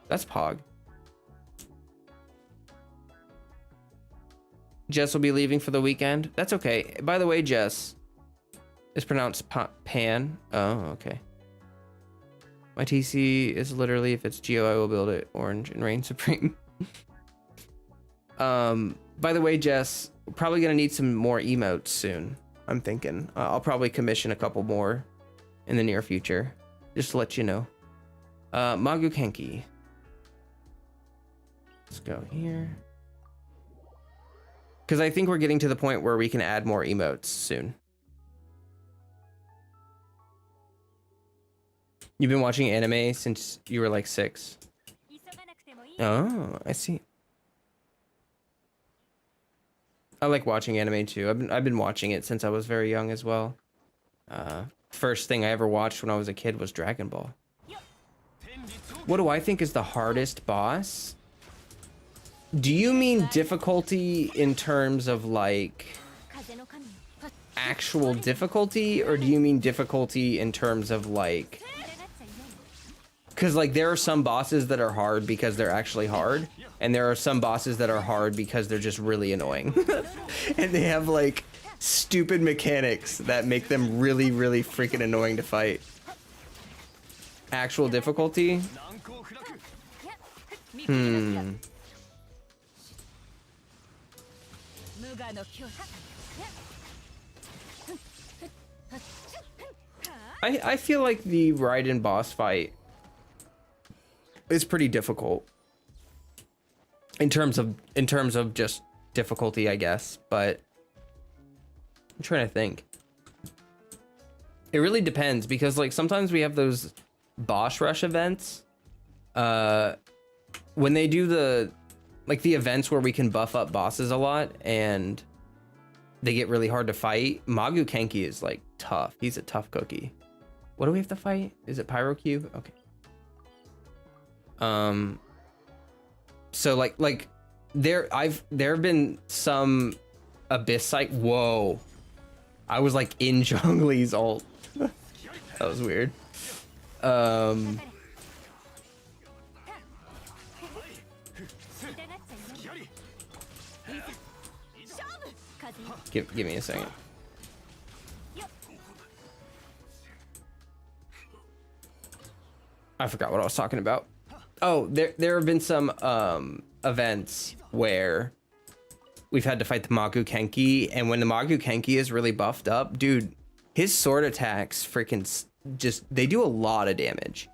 Speaker 1: That's Pog. Jess will be leaving for the weekend. That's okay. By the way, Jess is pronounced Pan. Oh, okay. My TC is literally, if it's Geo, I will build it orange and reign supreme. By the way, Jess, we're probably gonna need some more emotes soon. I'm thinking I'll probably commission a couple more in the near future, just to let you know. Magu Kenki. Let's go here. Because I think we're getting to the point where we can add more emotes soon. You've been watching anime since you were like 6. Oh, I see. I like watching anime too. I've been watching it since I was very young as well. First thing I ever watched when I was a kid was Dragon Ball. What do I think is the hardest boss? Do you mean difficulty in terms of like actual difficulty, or do you mean difficulty in terms of like, because like there are some bosses that are hard because they're actually hard, and there are some bosses that are hard because they're just really annoying. And they have like stupid mechanics that make them really freaking annoying to fight. Actual difficulty? I feel like the Raiden boss fight is pretty difficult in terms of just difficulty, I guess, but I'm trying to think. It really depends, because like sometimes we have those boss rush events when they do the events where we can buff up bosses a lot and they get really hard to fight. Magu Kenki is like tough. He's a tough cookie. What do we have to fight? Is it Pyro Cube? Okay. So like there have been some Abyss site. Whoa. I was like in Zhongli's ult. That was weird. Give me a second. I forgot what I was talking about. Oh, there have been some events where we've had to fight the Magu Kenki, and when the Magu Kenki is really buffed up, dude, his sword attacks freaking just, they do a lot of damage.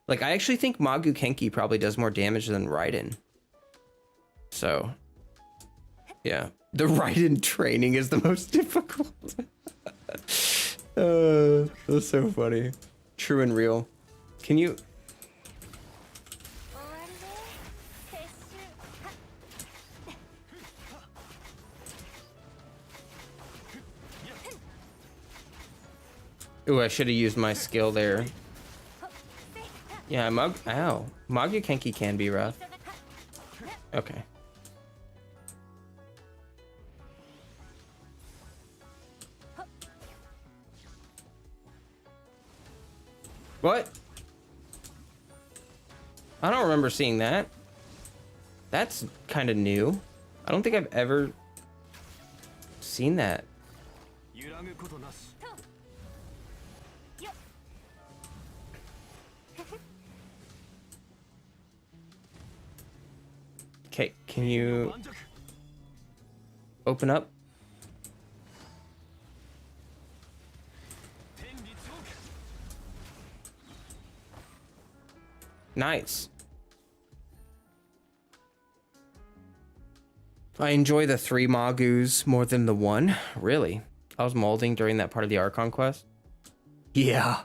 Speaker 1: Like, I actually think Magu Kenki probably does more damage than Raiden. So, yeah. The Raiden training is the most difficult. That's so funny. True and real. Can you... Ooh, I should have used my skill there. Yeah, ow. Magu Kenki can be rough. Okay. What? I don't remember seeing that. That's kind of new. I don't think I've ever seen that. Okay, can you open up? Nice. I enjoy the 3 Magus more than the 1. Really? I was molding during that part of the Archon quest. Yeah.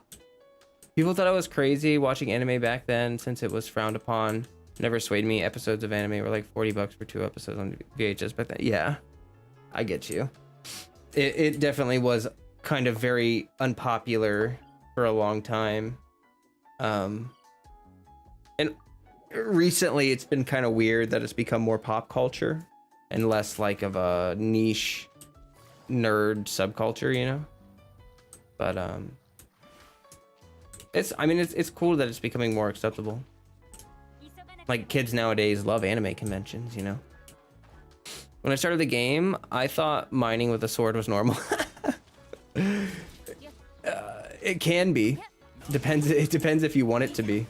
Speaker 1: People thought I was crazy watching anime back then since it was frowned upon. Never swayed me. Episodes of anime were like $40 for 2 episodes on VHS back then. Yeah, I get you. It definitely was kind of very unpopular for a long time. And recently it's been kind of weird that it's become more pop culture and less like of a niche nerd subculture, you know? But it's cool that it's becoming more acceptable. Like, kids nowadays love anime conventions, you know? When I started the game, I thought mining with a sword was normal. It can be. It depends if you want it to be.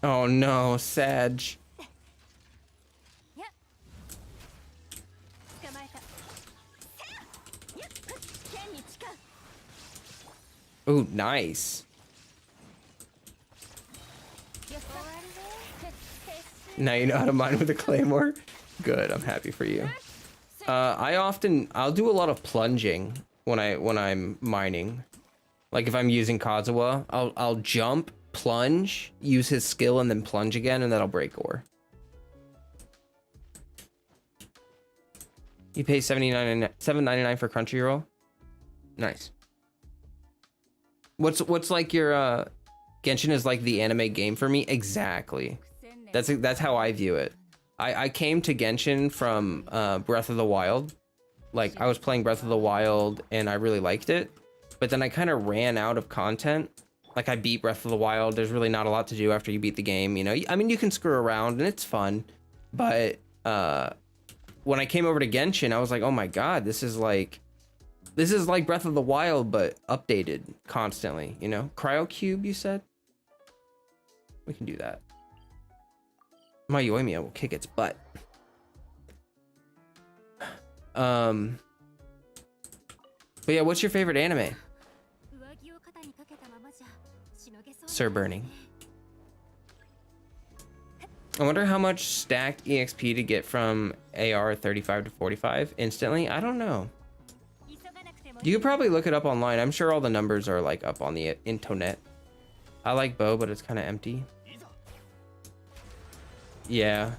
Speaker 1: Oh no, Sag. Ooh, nice. Now you know how to mine with a claymore? Good, I'm happy for you. I'll do a lot of plunging when I'm mining. Like if I'm using Kazuha, I'll jump, plunge, use his skill, and then plunge again, and that'll break ore. You pay $7.99 for Crunchyroll. Nice. What's like your Genshin is like the anime game for me? Exactly. That's how I view it. I came to Genshin from Breath of the Wild. Like I was playing Breath of the Wild and I really liked it, but then I kind of ran out of content. Like I beat Breath of the Wild. There's really not a lot to do after you beat the game, you know? I mean, you can screw around and it's fun, but when I came over to Genshin, I was like, oh my God, this is like Breath of the Wild, but updated constantly, you know? Cryo Cube, you said? We can do that. My Yoimiya will kick its butt. But yeah, what's your favorite anime? Sir Burning. I wonder how much stacked EXP to get from AR 35 to 45 instantly. I don't know. You could probably look it up online. I'm sure all the numbers are like up on the internet. I like Bow, but it's kind of empty. Yeah.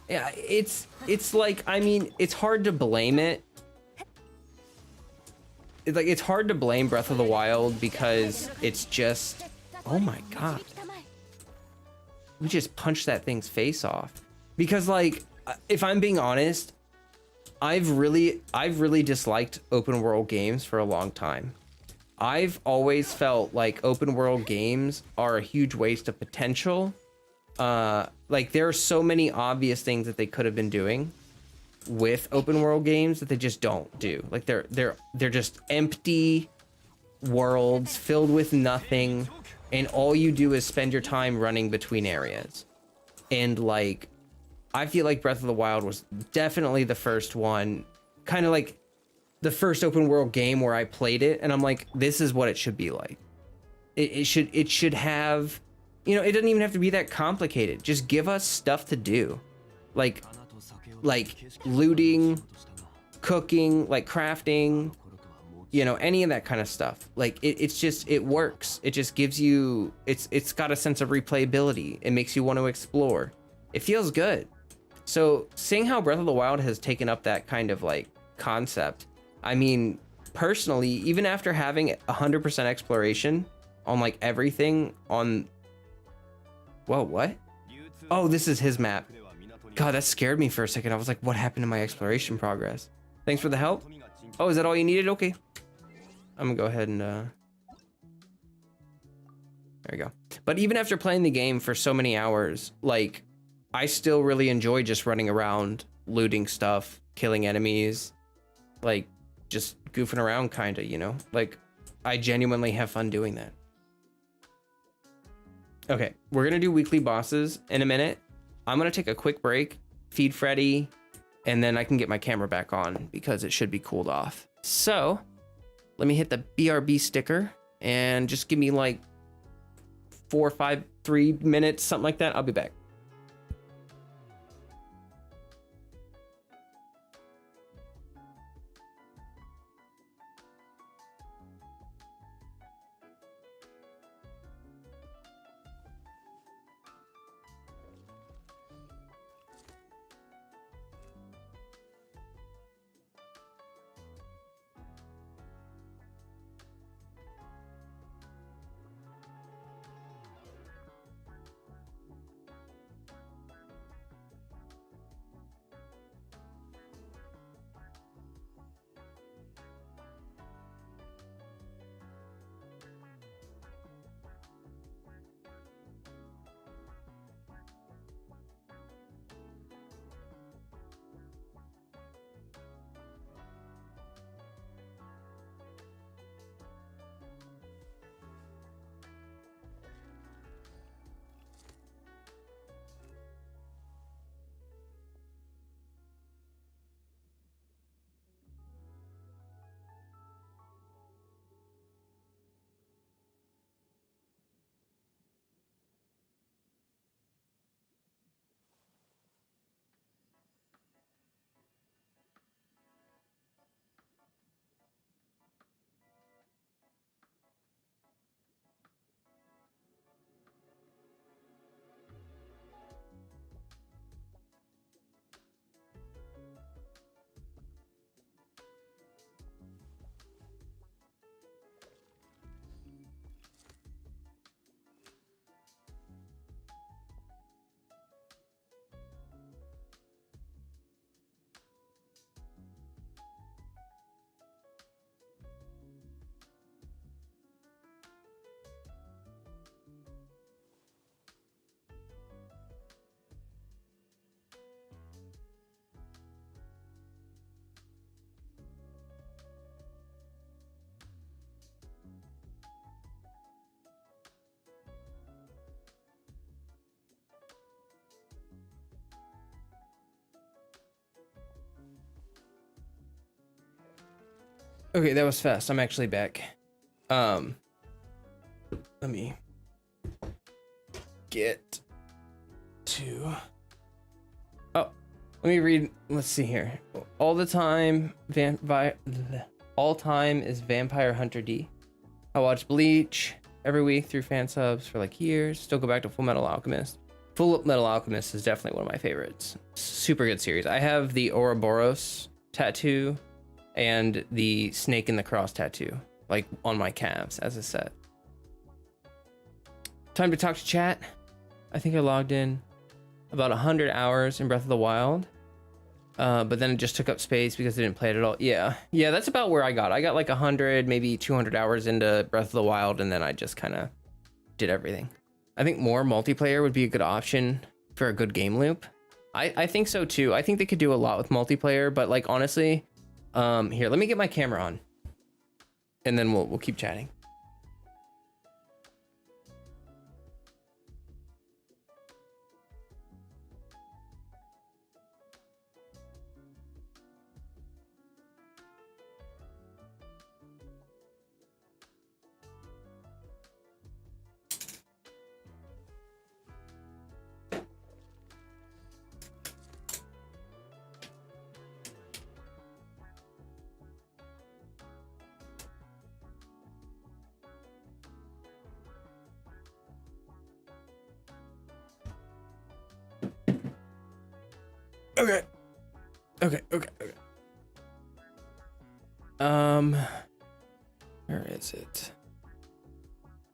Speaker 1: Yeah, it's like, I mean, it's hard to blame it. It's hard to blame Breath of the Wild because it's just Oh my god. We just punched that thing's face off. Because like, if I'm being honest, I've really disliked open world games for a long time. I've always felt like open world games are a huge waste of potential. Like there are so many obvious things that they could have been doing with open world games that they just don't do. Like they're just empty worlds filled with nothing, and all you do is spend your time running between areas. And like, I feel like Breath of the Wild was definitely the first one, kind of like the first open world game where I played it and I'm like, this is what it should be like. It should have, you know, it doesn't even have to be that complicated. Just give us stuff to do. Like looting, cooking, like crafting, you know, any of that kind of stuff. Like it's just, it works. It just gives you, it's got a sense of replayability. It makes you want to explore. It feels good. So seeing how Breath of the Wild has taken up that kind of like concept, I mean, personally, even after having 100% exploration on like everything on, whoa, what? Oh, this is his map. God, that scared me for a second. I was like, what happened to my exploration progress? Thanks for the help. Oh, is that all you needed? Okay. I'm gonna go ahead and, there we go. But even after playing the game for so many hours, like, I still really enjoy just running around, looting stuff, killing enemies, like, just goofing around kinda, you know? Like, I genuinely have fun doing that. Okay, we're gonna do weekly bosses in a minute. I'm gonna take a quick break, feed Freddy, and then I can get my camera back on because it should be cooled off. So, let me hit the BRB sticker and just give me like 4, 5, 3 minutes, something like that. I'll be back. Okay, that was fast. I'm actually back. Let me get to, oh, let me read. Let's see here. All time is Vampire Hunter D. I watch Bleach every week through fan subs for like years. Still go back to Full Metal Alchemist. Full Metal Alchemist is definitely one of my favorites. Super good series. I have the Ouroboros tattoo and the Snake in the Cross tattoo, like on my calves as a set. Time to talk to chat. I think I logged in about 100 hours in Breath of the Wild. But then it just took up space because I didn't play it at all. Yeah, that's about where I got. I got like 100, maybe 200 hours into Breath of the Wild, and then I just kind of did everything. I think more multiplayer would be a good option for a good game loop. I think so too. I think they could do a lot with multiplayer, but like honestly, here, let me get my camera on, and then we'll keep chatting. Okay. Where is it?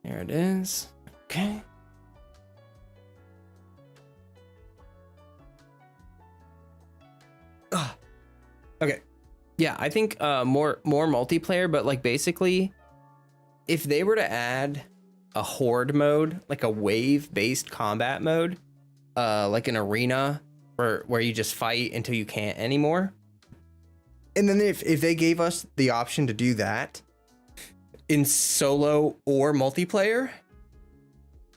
Speaker 1: There it is. Okay. Okay. Yeah, I think more multiplayer, but like basically, if they were to add a horde mode, like a wave-based combat mode, like an arena where you just fight until you can't anymore. And then if they gave us the option to do that in solo or multiplayer,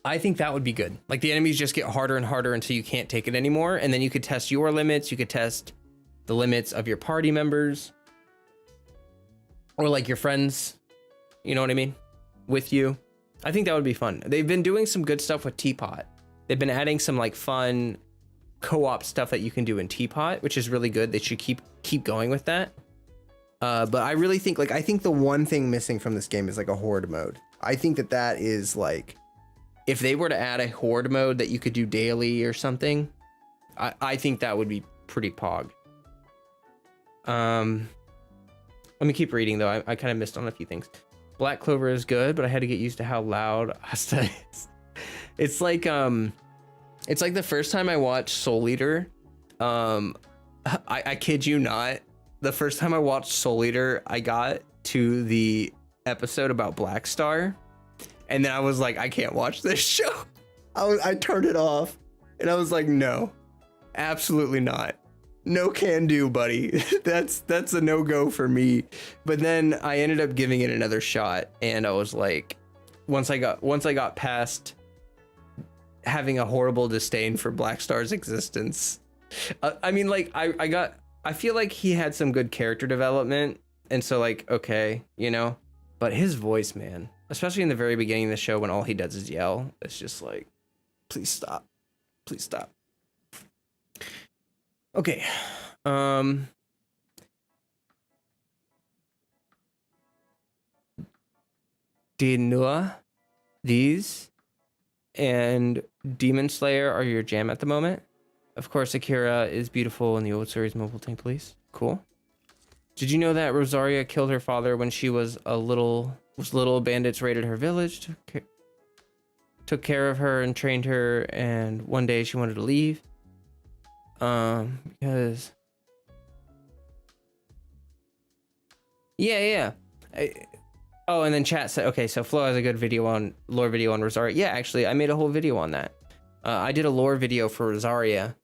Speaker 1: I think that would be good. Like the enemies just get harder and harder until you can't take it anymore. And then you could test your limits. You could test the limits of your party members or like your friends, you know what I mean, with you. I think that would be fun. They've been doing some good stuff with Teapot. They've been adding some like fun co-op stuff that you can do in Teapot, which is really good. They should keep going with that. But I really think I think the one thing missing from this game is like a horde mode. I think that is like, if they were to add a horde mode that you could do daily or something, I think that would be pretty pog. Let me keep reading though. I kind of missed on a few things. Black Clover is good, but I had to get used to how loud Asta is. It's like the first time I watched Soul Eater. I kid you not. The first time I watched Soul Eater, I got to the episode about Black Star, and then I was like, I can't watch this show. I turned it off, and I was like, no, absolutely not. No can do, buddy. That's a no-go for me. But then I ended up giving it another shot, and I was like, once I got past having a horrible disdain for Black Star's existence. I mean, like I feel like he had some good character development, and so like, okay, you know, but his voice, man, especially in the very beginning of the show when all he does is yell, it's just like, please stop. Okay. Dinua, these and Demon Slayer are your jam at the moment. Of course, Akira is beautiful in the old series Mobile Tank Police. Cool. Did you know that Rosaria killed her father when she was little? Bandits raided her village, took care of her and trained her, and one day she wanted to leave. Because yeah. Oh, and then chat said, okay, so Flo has a good lore video on Rosaria. Yeah, actually, I made a whole video on that. I did a lore video for Rosaria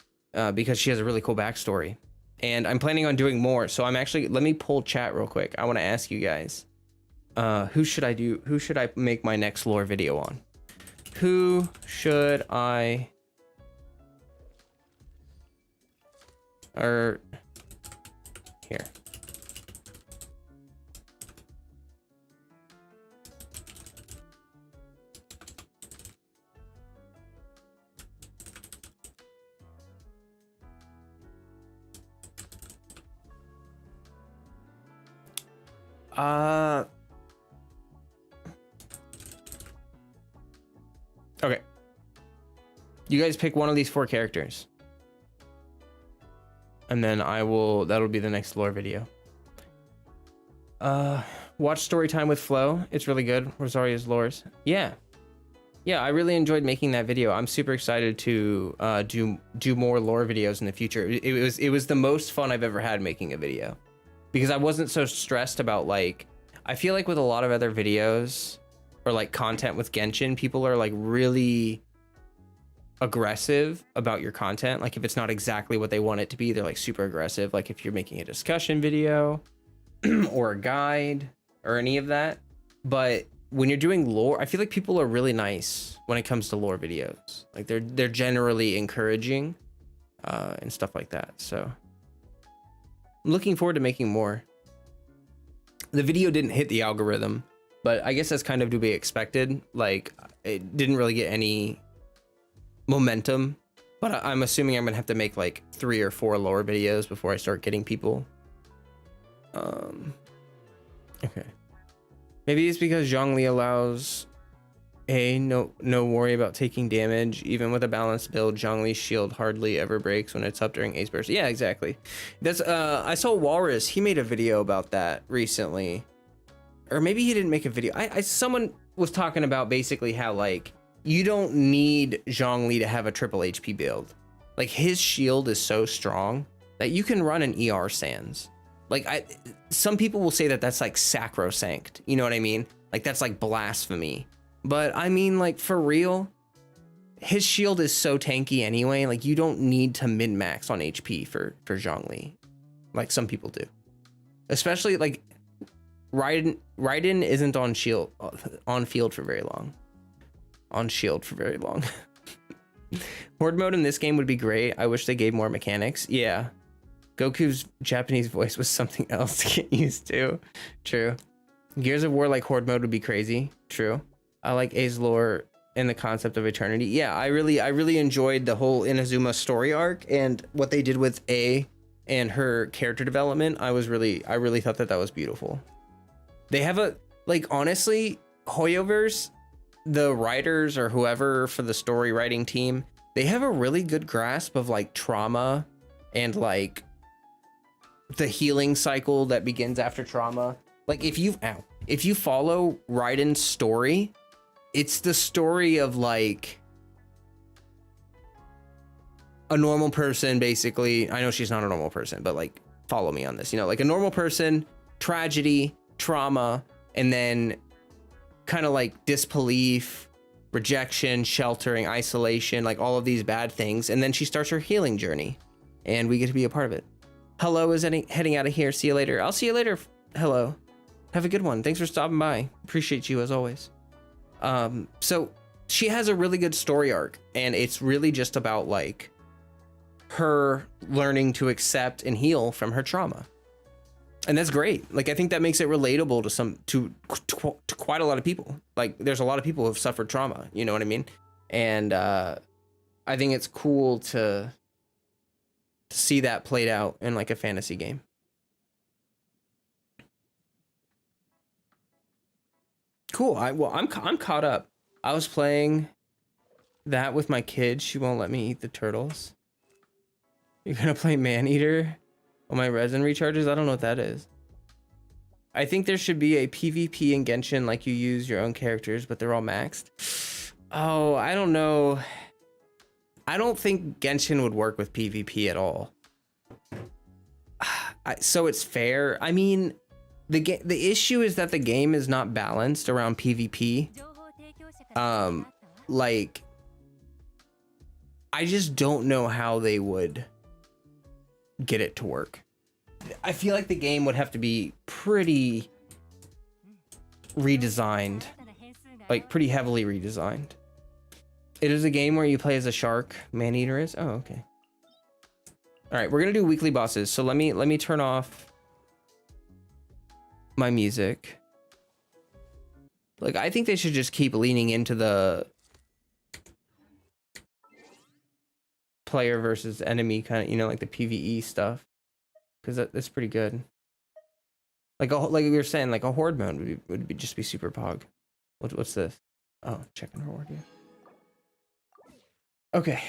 Speaker 1: because she has a really cool backstory, and I'm planning on doing more. So let me pull chat real quick. I want to ask you guys, who should I make my next lore video on? Who should I, or here. Okay. You guys pick one of these 4 characters. And then that'll be the next lore video. Watch Storytime with Flo. It's really good. Rosaria's lores. Yeah, Yeah, I really enjoyed making that video. I'm super excited to do more lore videos in the future. It was the most fun I've ever had making a video, because I wasn't so stressed about, like, I feel like with a lot of other videos or like content with Genshin, people are like really aggressive about your content. Like if it's not exactly what they want it to be, they're like super aggressive. Like if you're making a discussion video or a guide or any of that. But when you're doing lore, I feel like people are really nice when it comes to lore videos. Like they're generally encouraging and stuff like that. So I'm looking forward to making more. The video didn't hit the algorithm, but I guess that's kind of to be expected. Like it didn't really get any momentum, but I'm assuming I'm gonna have to make like 3 or 4 lore videos before I start getting people. Okay. Maybe it's because Zhongli allows no worry about taking damage. Even with a balanced build, Zhongli's shield hardly ever breaks when it's up during Ace burst. Yeah, exactly. That's I saw Walrus, he made a video about that recently. Or maybe he didn't make a video. Someone was talking about basically how like you don't need Zhongli to have a triple HP build. Like his shield is so strong that you can run an ER Sans. Like some people will say that that's like sacrosanct. You know what I mean? Like that's like blasphemy. But I mean, like for real, his shield is so tanky anyway. Like you don't need to min-max on HP for Zhongli, like some people do. Especially like Raiden isn't on field for very long. On shield for very long. Horde mode in this game would be great. I wish they gave more mechanics. Yeah. Goku's Japanese voice was something else to get used to. True. Gears of War like Horde mode would be crazy. True. I like A's lore and the concept of eternity. Yeah, I really enjoyed the whole Inazuma story arc and what they did with A and her character development. I really thought that was beautiful. They have a, like, honestly, Hoyoverse, the writers or whoever for the story writing team, they have a really good grasp of like trauma and like the healing cycle that begins after trauma. Like if you follow Raiden's story, it's the story of like a normal person, basically. I know she's not a normal person, but like follow me on this, you know, like a normal person, tragedy, trauma, and then kind of like disbelief, rejection, sheltering, isolation, like all of these bad things. And then she starts her healing journey and we get to be a part of it. Hello is heading out of here. See you later. I'll see you later. Hello. Have a good one. Thanks for stopping by. Appreciate you as always. So she has a really good story arc and it's really just about like her learning to accept and heal from her trauma. And that's great. Like, I think that makes it relatable to quite a lot of people. Like there's a lot of people who have suffered trauma, you know what I mean? And, I think it's cool to see that played out in like a fantasy game. Cool. I'm caught up. I was playing that with my kid. She won't let me eat the turtles. You're gonna play Maneater on my resin recharges? I don't know what that is. I think there should be a PvP in Genshin, like you use your own characters, but they're all maxed. Oh, I don't know. I don't think Genshin would work with PvP at all. So it's fair. I mean, the issue is that the game is not balanced around PvP. Like, I just don't know how they would get it to work. I feel like the game would have to be pretty redesigned, like pretty heavily redesigned. It is a game where you play as a shark. Maneater is? Oh, okay. All right, we're gonna do weekly bosses. So let me turn off my music. Like, I think they should just keep leaning into the player versus enemy kind of, you know, like the PvE stuff, because that's pretty good. Like we were saying, like a horde mode would just be super pog. What's this? Oh, checking horde. Yeah. Okay.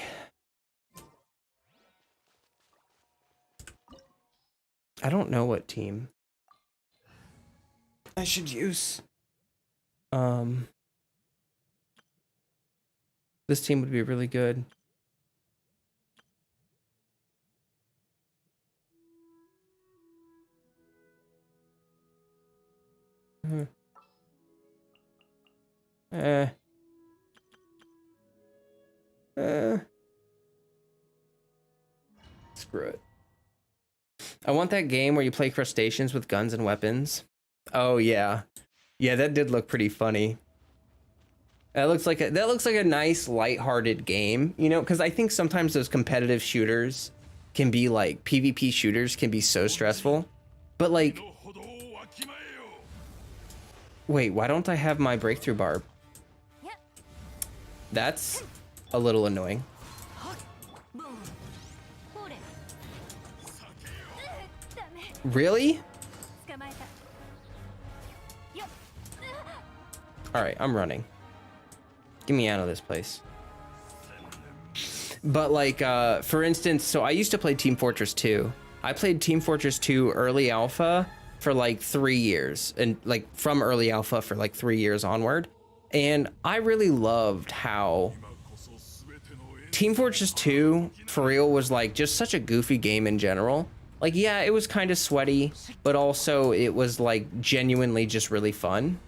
Speaker 1: I don't know what team I should use. This team would be really good. Screw it. I want that game where you play crustaceans with guns and weapons. Oh yeah. Yeah, that did look pretty funny. That looks like a nice lighthearted game, you know, because I think sometimes those competitive shooters can be like PvP shooters can be so stressful. But like, wait, why don't I have my breakthrough barb? That's a little annoying. Really? All right, I'm running. Get me out of this place. But like, for instance, so I used to play Team Fortress 2. I played Team Fortress 2 early alpha for like 3 years, and like from early alpha for like 3 years onward. And I really loved how Team Fortress 2 for real was like just such a goofy game in general. Like, yeah, it was kind of sweaty, but also it was like genuinely just really fun.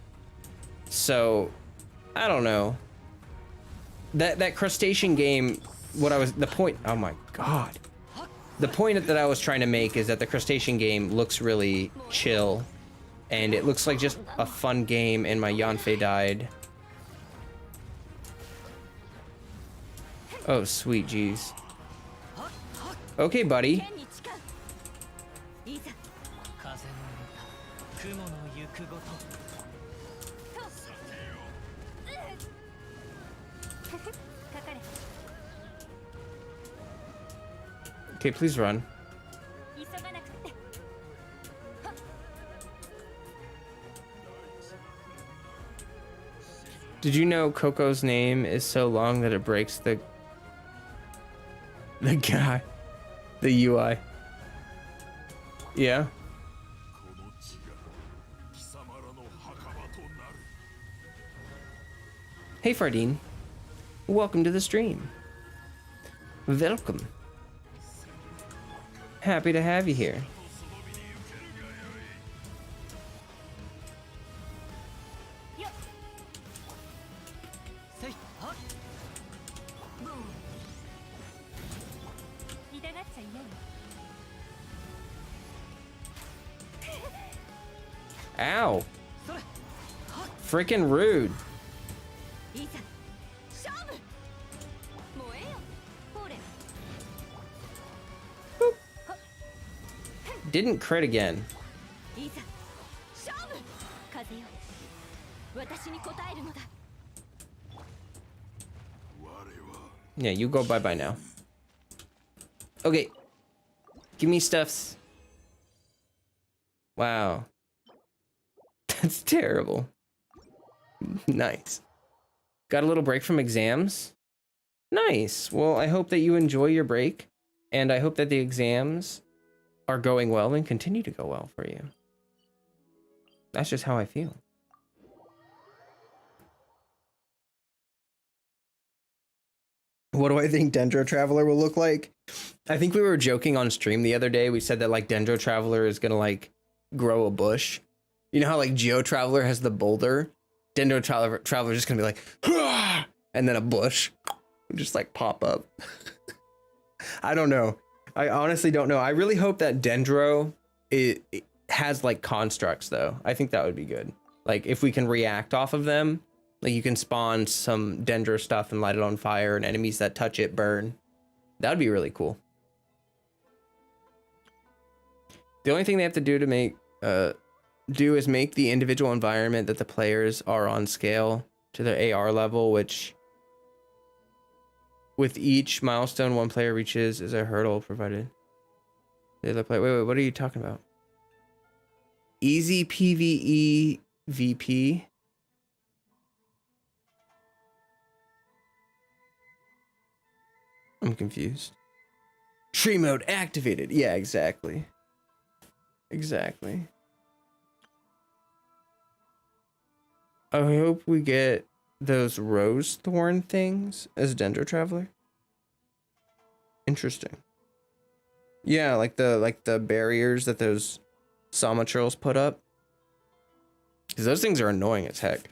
Speaker 1: So I don't know. That crustacean game, the point, oh my God. The point that I was trying to make is that the crustacean game looks really chill, and it looks like just a fun game, and my Yanfei died. Oh, sweet jeez. Okay, buddy. Okay, please run. Did you know Coco's name is so long that it breaks the guy, the UI? Yeah. Hey Fardine, welcome to the stream. Welcome. Happy to have you here. Ow. Freaking rude. Boop. Didn't crit again. Yeah, you go bye-bye now. Okay. Give me stuffs. Wow. That's terrible. Nice. Got a little break from exams? Nice. Well, I hope that you enjoy your break, and I hope that the exams are going well and continue to go well for you. That's just how I feel. What do I think Dendro Traveler will look like? I think we were joking on stream the other day. We said that like Dendro Traveler is gonna like grow a bush. You know how like Geo Traveler has the boulder? Dendro Traveler is just gonna be like, "Hurrah!" And then a bush would just like pop up. I don't know. I honestly don't know. I really hope that Dendro it has like constructs though. I think that would be good. Like if we can react off of them, like you can spawn some Dendro stuff and light it on fire, and enemies that touch it burn. That would be really cool. The only thing they have to do to make is make the individual environment that the players are on scale to their AR level, which with each milestone one player reaches is a hurdle provided the other player. Wait, what are you talking about? Easy PvE VP? I'm confused. Tree mode activated. Yeah, exactly. Exactly. I hope we get those rose thorn things as Dendro Traveler. Interesting. Yeah, like the barriers that those Somatrils put up. Because those things are annoying as heck.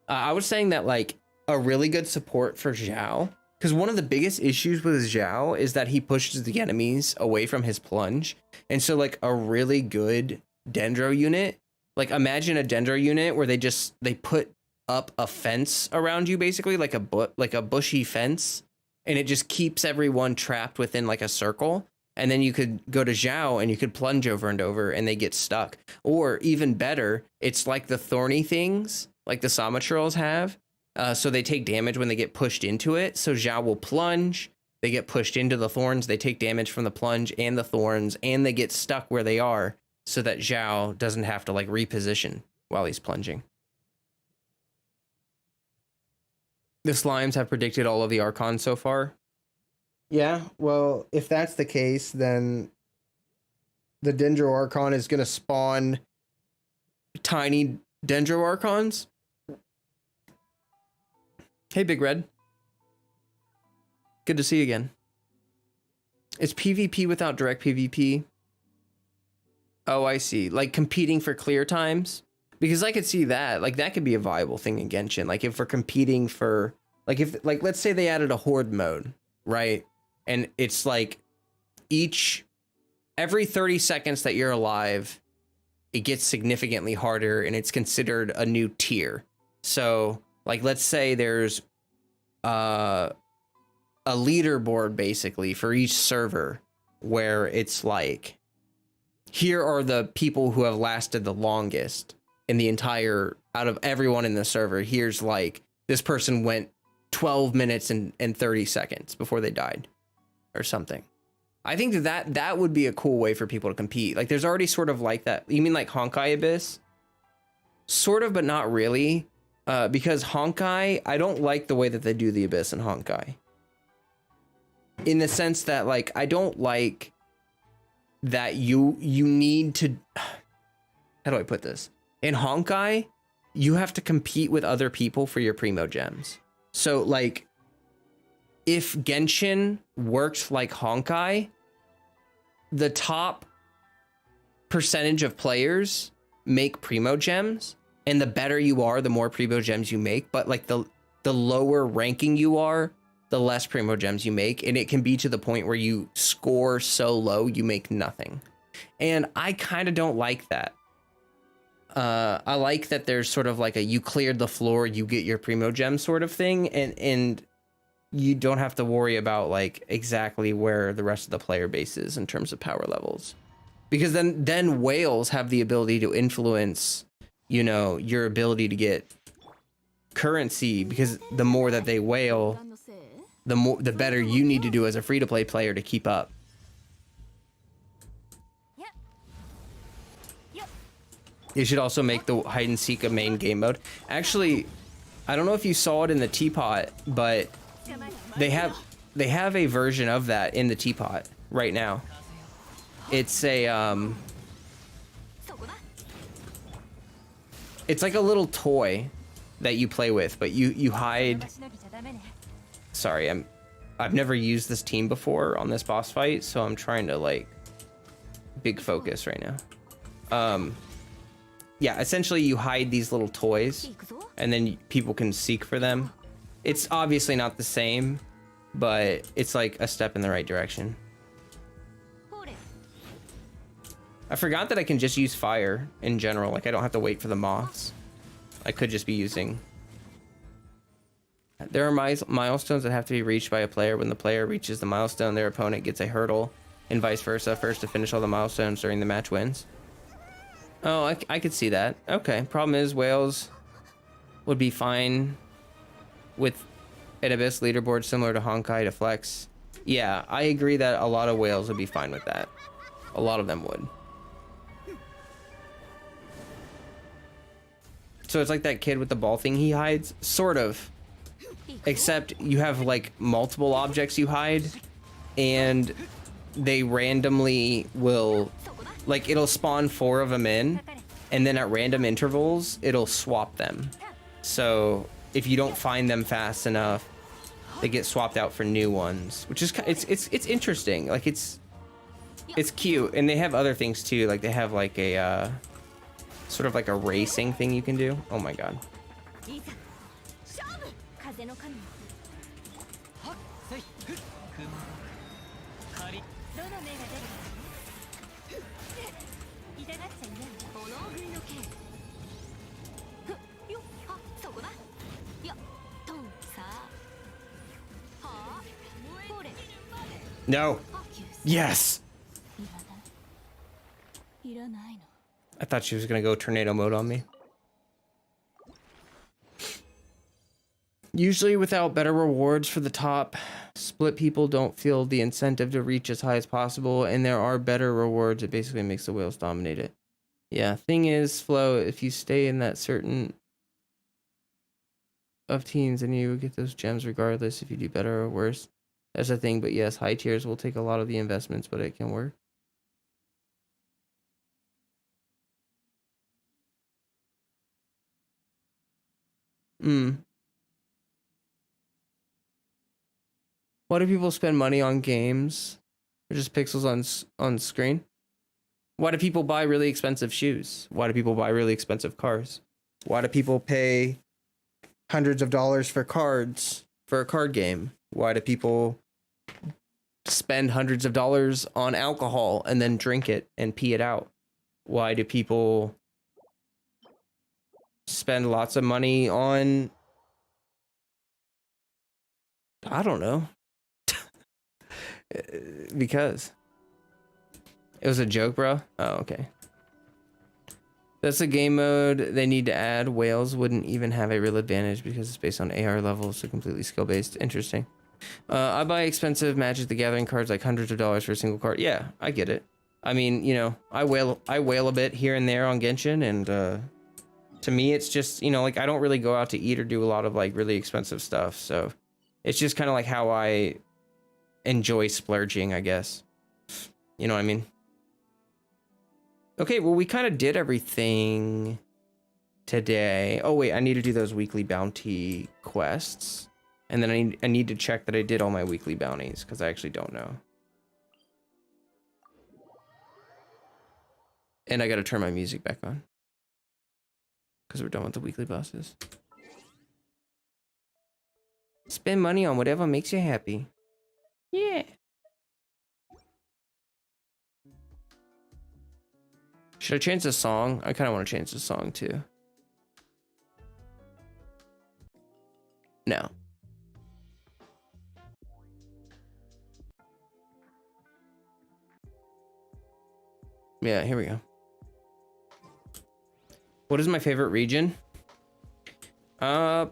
Speaker 1: I was saying that like a really good support for Zhao, because one of the biggest issues with Zhao is that he pushes the enemies away from his plunge. And so like a really good Dendro unit, like imagine a Dendro unit where they put up a fence around you, basically like a bushy fence, and it just keeps everyone trapped within like a circle. And then you could go to Zhao and you could plunge over and over and they get stuck. Or even better, it's like the thorny things like the Somatrils have. So they take damage when they get pushed into it. So Zhao will plunge, they get pushed into the thorns, they take damage from the plunge and the thorns, and they get stuck where they are so that Zhao doesn't have to like reposition while he's plunging. The slimes have predicted all of the Archons so far. Yeah, well, if that's the case, then the Dendro Archon is going to spawn tiny Dendro Archons. Hey, Big Red. Good to see you again. It's PvP without direct PvP. Oh, I see. Like competing for clear times? Because I could see that. Like that could be a viable thing in Genshin. Like if we're competing for... Like let's say they added a horde mode, right? And it's like every 30 seconds that you're alive, it gets significantly harder and it's considered a new tier. So like, let's say there's a leaderboard basically for each server where it's like, here are the people who have lasted the longest in the entire, out of everyone in the server. Here's like, this person went 12 minutes and 30 seconds before they died. Or something. I think that would be a cool way for people to compete. Like there's already sort of like that. You mean like Honkai Abyss? Sort of, but not really. Because Honkai, I don't like the way that they do the Abyss in Honkai. In the sense that like, I don't like that you need to, how do I put this? In Honkai, you have to compete with other people for your Primo Gems. So like, if Genshin worked like Honkai, the top percentage of players make Primo Gems, and the better you are, the more Primo Gems you make. But like the lower ranking you are, the less Primo Gems you make, and it can be to the point where you score so low you make nothing. And I kind of don't like that. I like that there's sort of like a you cleared the floor, you get your Primo Gem sort of thing, and you don't have to worry about like exactly where the rest of the player base is in terms of power levels, because then whales have the ability to influence, you know, your ability to get currency, because the more that they whale, the better you need to do as a free-to-play player to keep up. You should also make the hide and seek a main game mode. Actually, I don't know if you saw it in the teapot, but they have a version of that in the teapot right now. It's a it's like a little toy that you play with, but you hide. Sorry, I've never used this team before on this boss fight, so I'm trying to like big focus right now. Yeah, essentially you hide these little toys and then people can seek for them. It's obviously not the same, but it's like a step in the right direction. I forgot that I can just use fire in general. Like I don't have to wait for the moths. I could just be using. There are milestones that have to be reached by a player. When the player reaches the milestone, their opponent gets a hurdle, and vice versa. First to finish all the milestones during the match wins. Oh, I could see that. Okay, problem is whales would be fine with an Abyss leaderboard similar to Honkai to flex. Yeah, I agree that a lot of whales would be fine with that. A lot of them would. So it's like that kid with the ball thing he hides? Sort of. Except you have like multiple objects you hide, and they randomly will, like it'll spawn 4 of them in, and then at random intervals, it'll swap them. So if you don't find them fast enough, they get swapped out for new ones, which is it's interesting. Like it's cute, and they have other things too. Like they have like a sort of like a racing thing you can do. Oh my god.
Speaker 4: いざ勝負風の神よ
Speaker 5: はっせいふっ雲仮
Speaker 4: どの目が出る痛がっちゃいない炎食いの剣ふっよっはそこだよっトンさあはあこれ
Speaker 1: No.
Speaker 4: はっきゅう
Speaker 1: Yes.
Speaker 4: いらないの
Speaker 1: I thought she was gonna go tornado mode on me. Usually without better rewards for the top split, people don't feel the incentive to reach as high as possible, and there are better rewards. It basically makes the whales dominate it. Yeah, thing is, Flo, if you stay in that certain of teams, then you get those gems regardless if you do better or worse. That's the thing, but yes, high tiers will take a lot of the investments, but it can work. Why do people spend money on games? Or just pixels on screen? Why do people buy really expensive shoes? Why do people buy really expensive cars? Why do people pay hundreds of dollars for cards for a card game? Why do people spend hundreds of dollars on alcohol and then drink it and pee it out? Why do people spend lots of money on, I don't know. Because it was a joke, bro. Oh, okay. That's a game mode they need to add. Whales wouldn't even have a real advantage because it's based on AR levels, so completely skill based. Interesting. I buy expensive Magic the Gathering cards, like hundreds of dollars for a single card. Yeah, I get it. I mean, you know, I whale a bit here and there on Genshin, and to me, it's just, you know, like I don't really go out to eat or do a lot of like really expensive stuff, so it's just kind of like how I enjoy splurging, I guess. You know what I mean? Okay, well, we kind of did everything today. Oh wait, I need to do those weekly bounty quests, and then I need to check that I did all my weekly bounties because I actually don't know. And I got to turn my music back on because we're done with the weekly bosses. Spend money on whatever makes you happy. Yeah. Should I change the song? I kind of want to change the song too. No. Yeah, here we go. What is my favorite region? So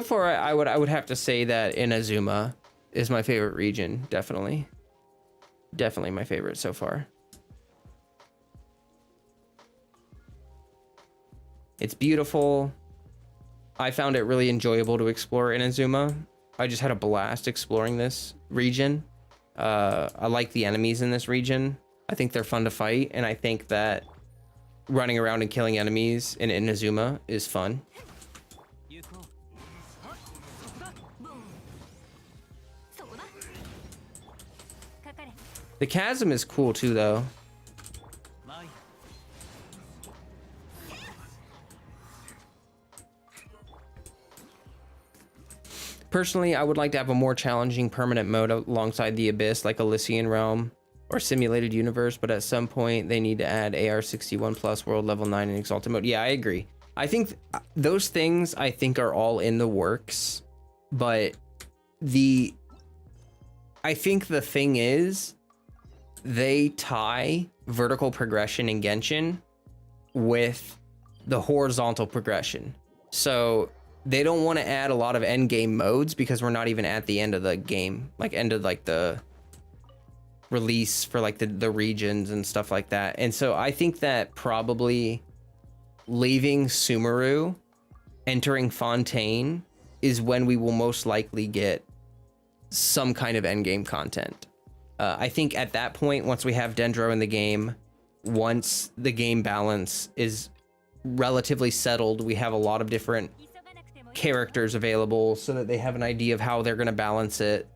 Speaker 1: far, I would have to say that Inazuma is my favorite region. Definitely my favorite so far. It's beautiful. I found it really enjoyable to explore Inazuma. I just had a blast exploring this region. I like the enemies in this region. I think they're fun to fight, and I think that running around and killing enemies in Inazuma is fun. The chasm is cool too, though. Personally, I would like to have a more challenging permanent mode alongside the Abyss, like Elysian Realm or Simulated Universe, but at some point they need to add AR61 plus World Level 9 and Exalted mode. Yeah, I agree. I think those things I think are all in the works, but I think the thing is they tie vertical progression in Genshin with the horizontal progression. So they don't want to add a lot of end game modes because we're not even at the end of the game, like end of like the release for like the regions and stuff like that. And so I think that probably leaving Sumeru, entering Fontaine is when we will most likely get some kind of end game content. I think at that point, once we have Dendro in the game, once the game balance is relatively settled, we have a lot of different characters available so that they have an idea of how they're going to balance it.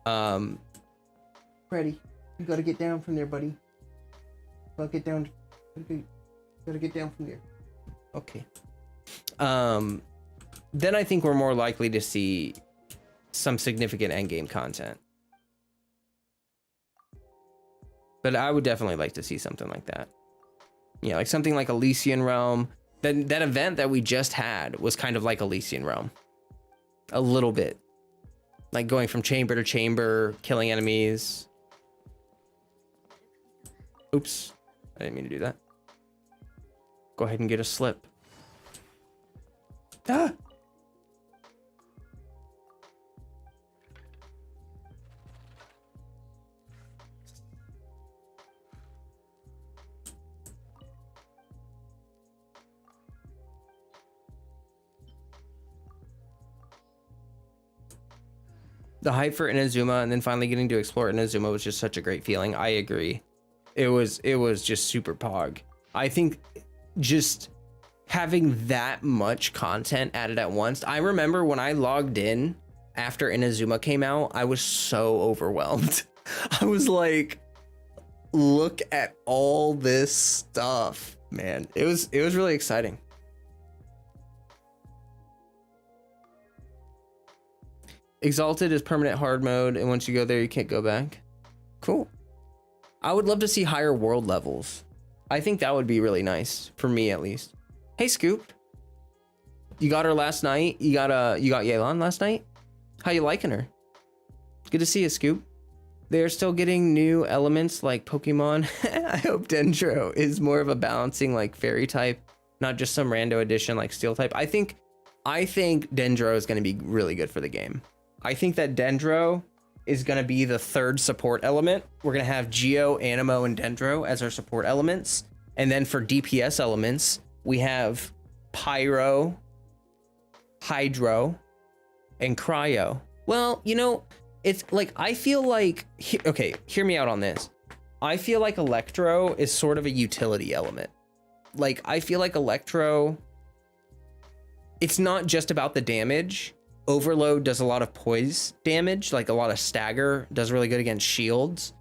Speaker 1: Freddy, you gotta get down from there, buddy. Gotta get down. Gotta get down from there. Okay. Then I think we're more likely to see some significant endgame content. But I would definitely like to see something like that. Yeah, like something like Elysian Realm. That event that we just had was kind of like Elysian Realm. A little bit. Like going from chamber to chamber, killing enemies. Oops. I didn't mean to do that. Go ahead and get a slip. Ah! The hype for Inazuma and then finally getting to explore Inazuma was just such a great feeling. I agree. It was just super pog. I think just having that much content added at once. I remember when I logged in after Inazuma came out, I was so overwhelmed. I was like, look at all this stuff, man. It was really exciting. Exalted is permanent hard mode, and once you go there, you can't go back. Cool. I would love to see higher world levels. I think that would be really nice for me, at least. Hey, Scoop. You got her last night. You got Yelan last night. How you liking her? Good to see you, Scoop. They're still getting new elements like Pokemon. I hope Dendro is more of a balancing like fairy type, not just some rando addition like steel type. I think Dendro is going to be really good for the game. I think that Dendro is going to be the third support element. We're going to have Geo, Animo, and Dendro as our support elements. And then for DPS elements, we have Pyro, Hydro, and Cryo. Well, you know, it's like, I feel like, okay, hear me out on this. I feel like Electro is sort of a utility element. Like, I feel like Electro, it's not just about the damage. Overload does a lot of poise damage, like a lot of stagger, does really good against shields,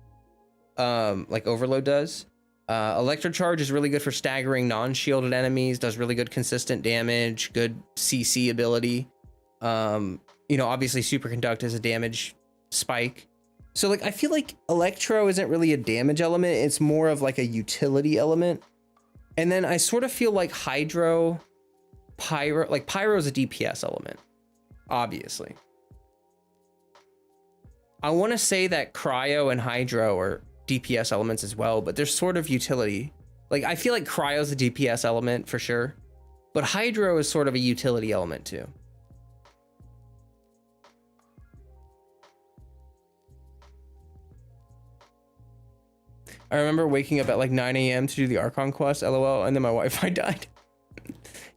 Speaker 1: like Overload does. Electrocharge is really good for staggering non-shielded enemies, does really good consistent damage, good CC ability. You know, obviously Superconduct is a damage spike. So like, I feel like Electro isn't really a damage element, it's more of like a utility element. And then I sort of feel like Hydro, Pyro, like Pyro is a DPS element. Obviously. I want to say that Cryo and Hydro are DPS elements as well, but there's sort of utility. Like, I feel like Cryo's a DPS element for sure, but Hydro is sort of a utility element too. I remember waking up at like 9 a.m. to do the Archon quest, lol, and then my Wi-Fi died.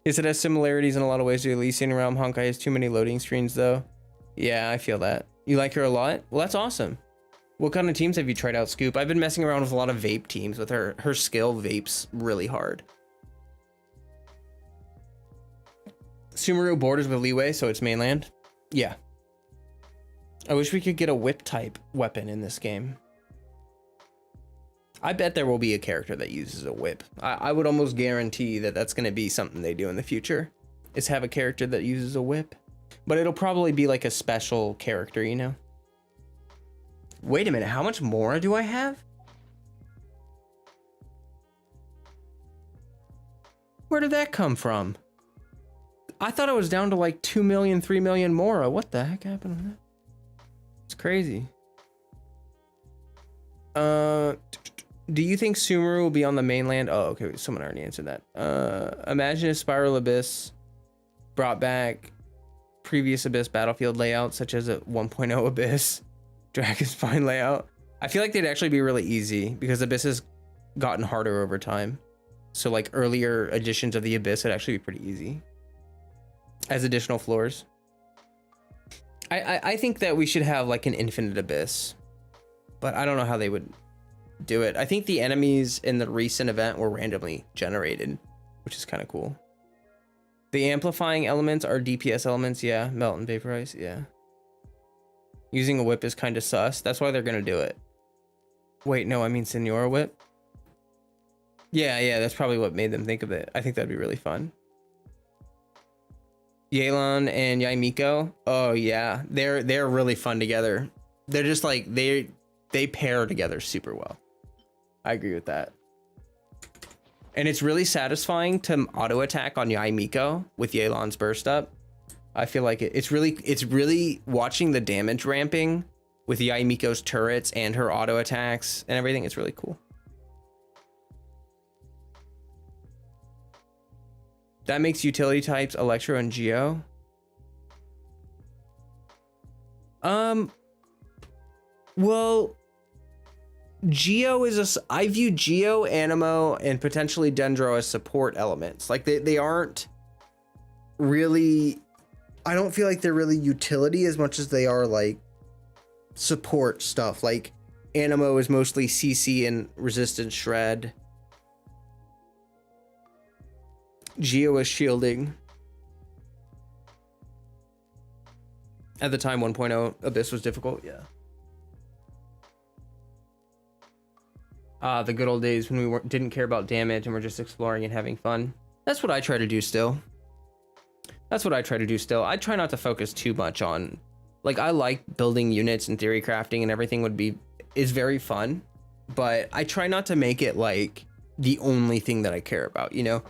Speaker 1: Yes, it has similarities in a lot of ways to Elysian Realm. Honkai has too many loading screens though. Yeah, I feel that. You like her a lot? Well, that's awesome. What kind of teams have you tried out, Scoop? I've been messing around with a lot of vape teams with her. Her skill vapes really hard. Sumeru borders with leeway, so it's mainland. Yeah. I wish we could get a whip type weapon in this game. I bet there will be a character that uses a whip. I would almost guarantee that that's going to be something they do in the future, is have a character that uses a whip. But it'll probably be like a special character, you know? Wait a minute, how much more do I have? Where did that come from? I thought I was down to like 2 million, 3 million more. What the heck happened to that? It's crazy. Do you think Sumeru will be on the mainland? Oh, okay, someone already answered that. Imagine if Spiral Abyss brought back previous Abyss battlefield layout, such as a 1.0 Abyss, Dragon Spine layout. I feel like they'd actually be really easy because Abyss has gotten harder over time. So like earlier editions of the Abyss would actually be pretty easy as additional floors. I think that we should have like an infinite Abyss, but I don't know how they would do it. I think the enemies in the recent event were randomly generated, which is kind of cool. The amplifying elements are DPS elements. Yeah, melt and vaporize. Yeah. Using a whip is kind of sus. That's why they're going to do it. Wait, no, I mean Senora whip. Yeah, that's probably what made them think of it. I think that'd be really fun. Yelan and Yaimiko. Oh yeah, they're really fun together. They're just like they pair together super well. I agree with that. And it's really satisfying to auto attack on Yaimiko with Yelan's burst up. I feel like it's really watching the damage ramping with Yaimiko's turrets and her auto attacks and everything. It's really cool. That makes utility types Electro and Geo. Well, Geo is I view Geo, Anemo, and potentially Dendro as support elements. Like they aren't really, I don't feel like they're really utility as much as they are like support stuff. Like Anemo is mostly CC and resistance shred. Geo is shielding. At the time 1.0 Abyss was difficult, yeah. The good old days when we didn't care about damage and we're just exploring and having fun. That's what I try to do still. I try not to focus too much on, like, I like building units and theory crafting and everything is very fun, but I try not to make it like the only thing that I care about, you know?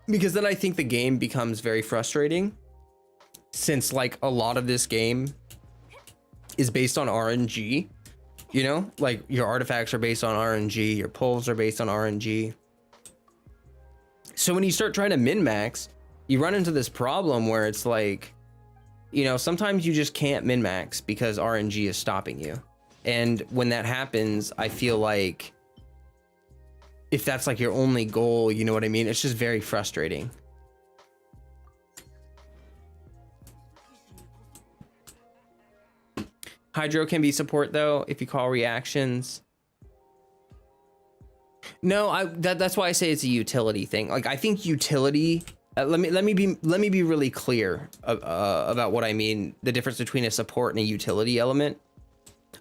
Speaker 1: Because then I think the game becomes very frustrating, since like a lot of this game is based on RNG, you know, like your artifacts are based on RNG, your pulls are based on RNG. So when you start trying to min-max, you run into this problem where it's like, you know, sometimes you just can't min-max because RNG is stopping you. And when that happens, I feel like if that's like your only goal, you know what I mean? It's just very frustrating. Hydro can be support though, if you call reactions. No, that's why I say it's a utility thing. Like I think utility, let me be really clear about what I mean. The difference between a support and a utility element.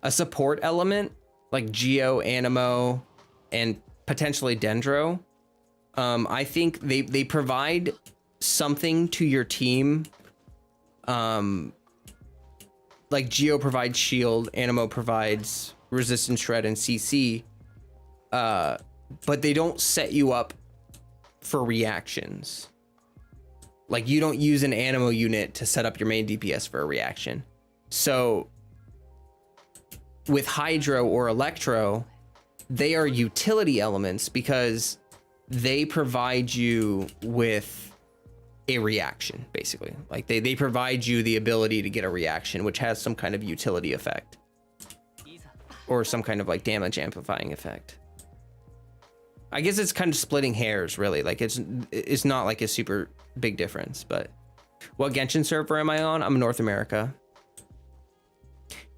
Speaker 1: A support element like Geo, Anemo, and potentially Dendro, I think they provide something to your team. Like Geo provides shield, Anemo provides resistance shred and CC, but they don't set you up for reactions. Like you don't use an Anemo unit to set up your main DPS for a reaction. So with Hydro or Electro, they are utility elements because they provide you with a reaction, basically. Like they provide you the ability to get a reaction, which has some kind of utility effect or some kind of like damage amplifying effect. I guess it's kind of splitting hairs, really. Like it's not like a super big difference. But what Genshin server am I on? I'm North America.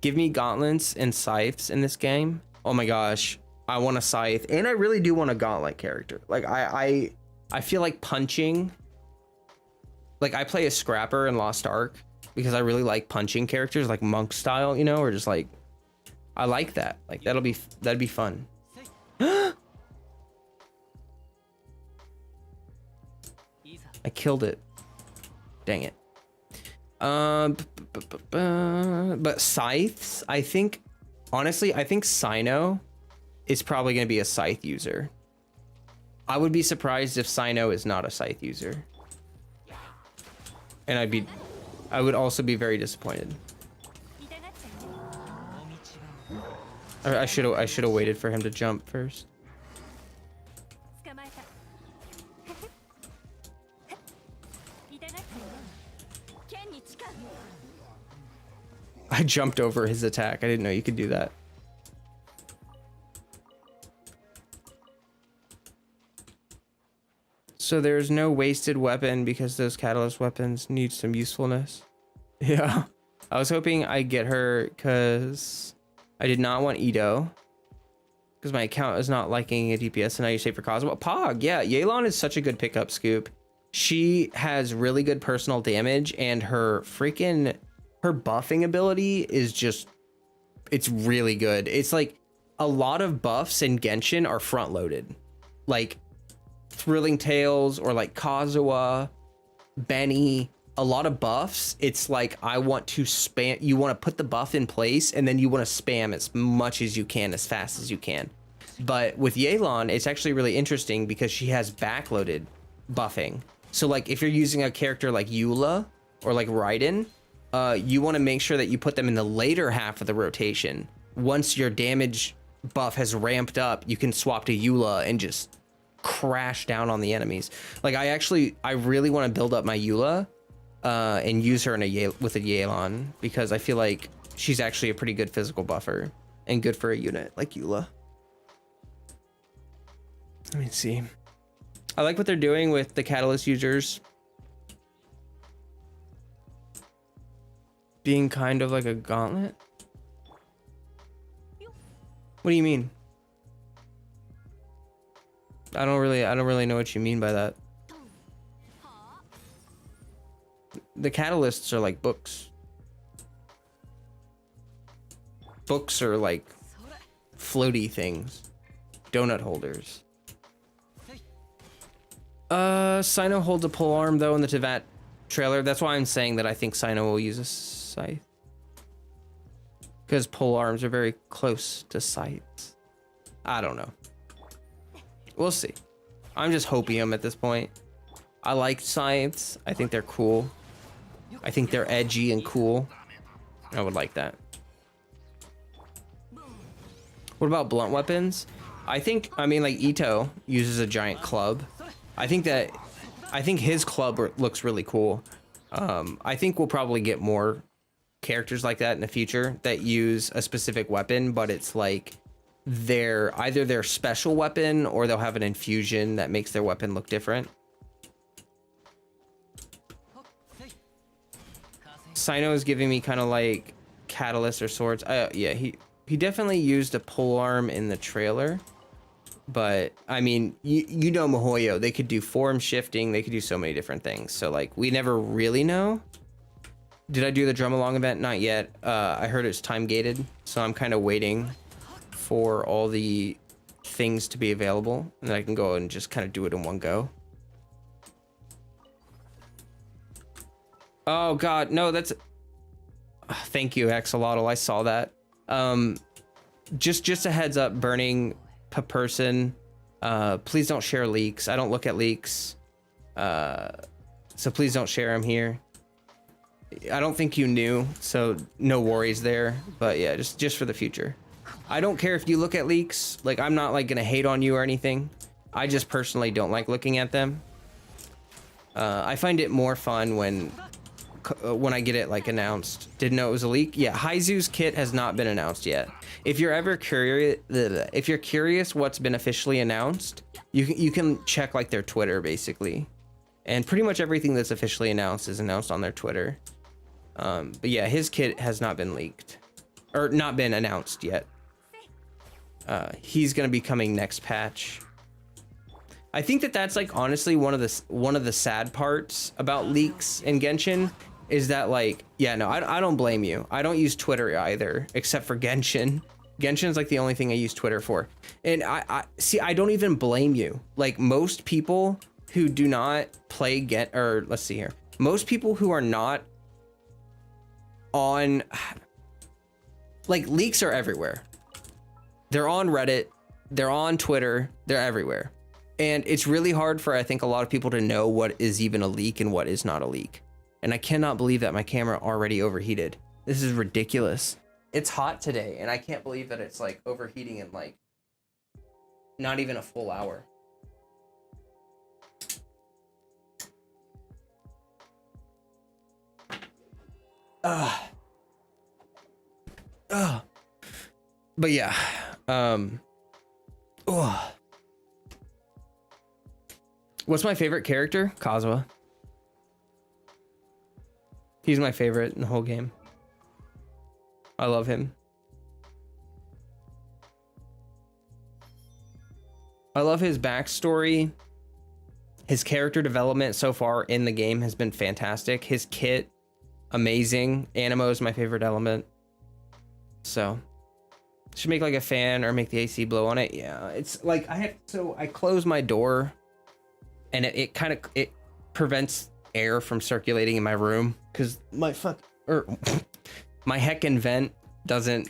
Speaker 1: Give me gauntlets and scythes in this game. Oh my gosh, I want a scythe, and I really do want a gauntlet character. Like I feel like punching. Like I play a scrapper in Lost Ark because I really like punching characters, like monk style, you know, or just like I like that. Like that'd be fun. I killed it. Dang it. But scythes, I think, honestly, I think Sino is probably going to be a scythe user. I would be surprised if Sino is not a scythe user. And I would also be very disappointed. I should have waited for him to jump first. I jumped over his attack. I didn't know you could do that. So there's no wasted weapon because those catalyst weapons need some usefulness. Yeah. I was hoping I'd get her because I did not want Ito. because my account is not liking a DPS, and now you say for Kazuha. Pog, yeah, Yelan is such a good pickup, Scoop. She has really good personal damage, and her buffing ability is just, it's really good. It's like a lot of buffs in Genshin are front loaded, like Thrilling Tales or like Kazuha, Benny. A lot of buffs, it's like I want to spam, you want to put the buff in place and then you want to spam as much as you can, as fast as you can. But with Yelan, it's actually really interesting because she has backloaded buffing. So like if you're using a character like Eula or like Raiden, you want to make sure that you put them in the later half of the rotation. Once your damage buff has ramped up, you can swap to Eula and just crash down on the enemies. Like I really want to build up my Eula and use her with a Yelan, because I feel like she's actually a pretty good physical buffer and good for a unit like Eula. Let me see. I like what they're doing with the Catalyst users being kind of like a gauntlet. What do you mean? I don't really know what you mean by that. The catalysts are like books. Books are like floaty things. Donut holders. Sino holds a pole arm though in the Tevat trailer. That's why I'm saying that I think Sino will use a scythe. Because pole arms are very close to scythes. I don't know. We'll see. I'm just hopium at this point. I like scythes. I think they're cool. I think they're edgy and cool. I would like that. What about blunt weapons? I mean, like Ito uses a giant club. I think his club looks really cool. I think we'll probably get more characters like that in the future that use a specific weapon, but it's like either their special weapon or they'll have an infusion that makes their weapon look different. Sino is giving me kind of like catalyst or swords. Yeah, he definitely used a pole arm in the trailer, but I mean, you know Mihoyo, they could do form shifting, they could do so many different things. So like, we never really know. Did I do the drum along event? Not yet. I heard it's time gated, so I'm kind of waiting for all the things to be available, and then I can go and just kind of do it in one go. Oh God, no, that's. Thank you, Axolotl. I saw that. Just a heads up, burning per person. Please don't share leaks. I don't look at leaks. So please don't share them here. I don't think you knew, so no worries there. But yeah, just for the future. I don't care if you look at leaks. Like, I'm not like gonna hate on you or anything. I just personally don't like looking at them. I find it more fun when I get it like announced. Didn't know it was a leak. Yeah, Haizu's kit has not been announced yet. If you're ever curious what's been officially announced, you can check like their Twitter basically, and pretty much everything that's officially announced is announced on their Twitter. But yeah, his kit has not been leaked or not been announced yet. He's gonna be coming next patch. I think that's like honestly one of the sad parts about leaks in Genshin is that like, yeah, no, I don't blame you. I don't use Twitter either, except for Genshin. Genshin's like the only thing I use Twitter for. And I see, I don't even blame you. Like most people who do not play let's see here. Most people who are not on, like, leaks are everywhere. They're on Reddit, they're on Twitter, they're everywhere. And it's really hard for, I think, a lot of people to know what is even a leak and what is not a leak. And I cannot believe that my camera already overheated. This is ridiculous. It's hot today, and I can't believe that it's like overheating in like not even a full hour. But yeah, what's my favorite character? Kazuha. He's my favorite in the whole game. I love him. I love his backstory. His character development so far in the game has been fantastic. His kit, amazing. Animo is my favorite element. So, should make like a fan or make the AC blow on it. Yeah, it's like I close my door, and it kind of prevents air from circulating in my room because my my heckin' vent doesn't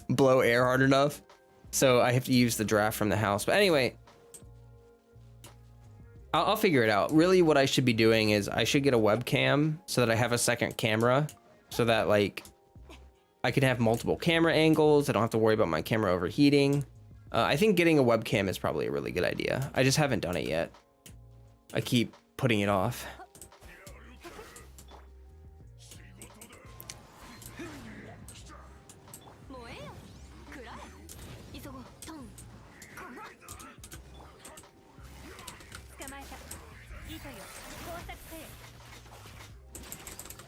Speaker 1: blow air hard enough, so I have to use the draft from the house. But anyway, I'll figure it out. Really, what I should be doing is I should get a webcam so that I have a second camera, so that like I could have multiple camera angles. I don't have to worry about my camera overheating. I think getting a webcam is probably a really good idea. I just haven't done it yet. I keep putting it off.
Speaker 4: 燃えよ食らえ急ごうトン捕まえた糸よ工作せよ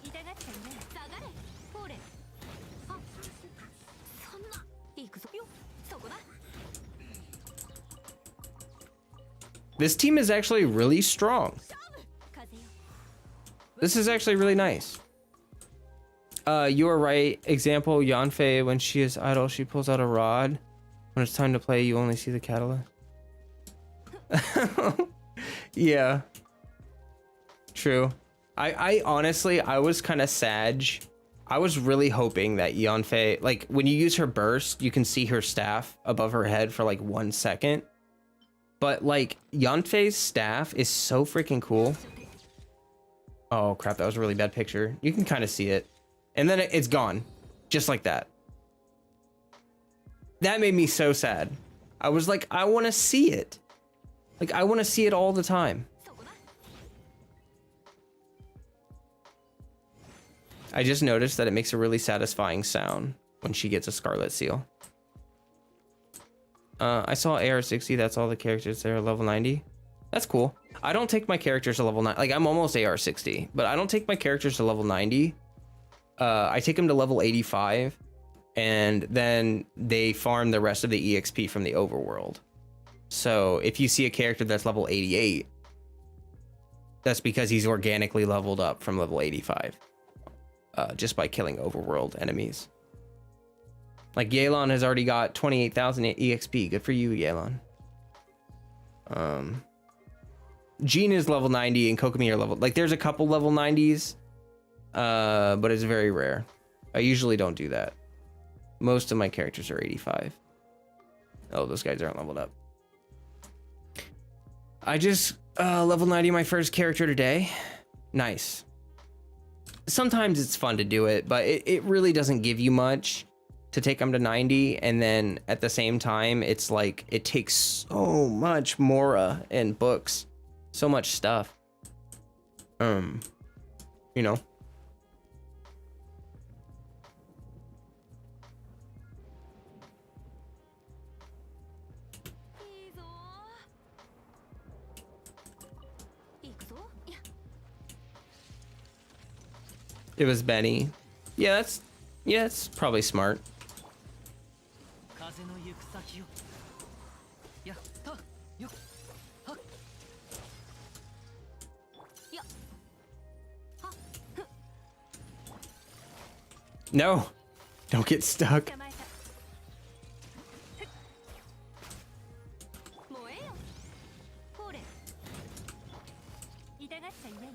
Speaker 4: 痛がっちゃいない下がれほれあそんな行くぞよそこだ
Speaker 1: This team is actually really strong. This is actually really nice. You are right. Example, Yanfei, when she is idle, she pulls out a rod. When it's time to play, you only see the catalyst. Yeah. True. I honestly, I was kind of sad. I was really hoping that Yanfei, like when you use her burst, you can see her staff above her head for like 1 second. But like Yanfei's staff is so freaking cool. Oh crap, that was a really bad picture. You can kind of see it. And then it's gone. Just like that. That made me so sad. I was like, I want to see it. Like, I want to see it all the time. I just noticed that it makes a really satisfying sound when she gets a Scarlet Seal. I saw AR60, that's all the characters there, level 90. That's cool. I don't take my characters to level 9. Like, I'm almost AR60, but I don't take my characters to level 90. I take them to level 85, and then they farm the rest of the EXP from the overworld. So if you see a character that's level 88, that's because he's organically leveled up from level 85, just by killing overworld enemies. Like Yelan has already got 28,000 EXP. Good for you, Yelan. Jean is level 90 and Kokomi are level, like there's a couple level 90s, but it's very rare. I usually don't do that. Most of my characters are 85. Oh, those guys aren't leveled up. I just level 90 my first character today. Nice. Sometimes it's fun to do it, but it really doesn't give you much to take them to 90, and then at the same time it's like it takes so much mora and books, so much stuff, you know. It was Benny. Yeah, it's probably smart.
Speaker 5: 風の行く先よやったよはっ
Speaker 4: や
Speaker 1: No, don't get stuck.
Speaker 4: 捕まえた燃えよほれ痛がっちゃいないよ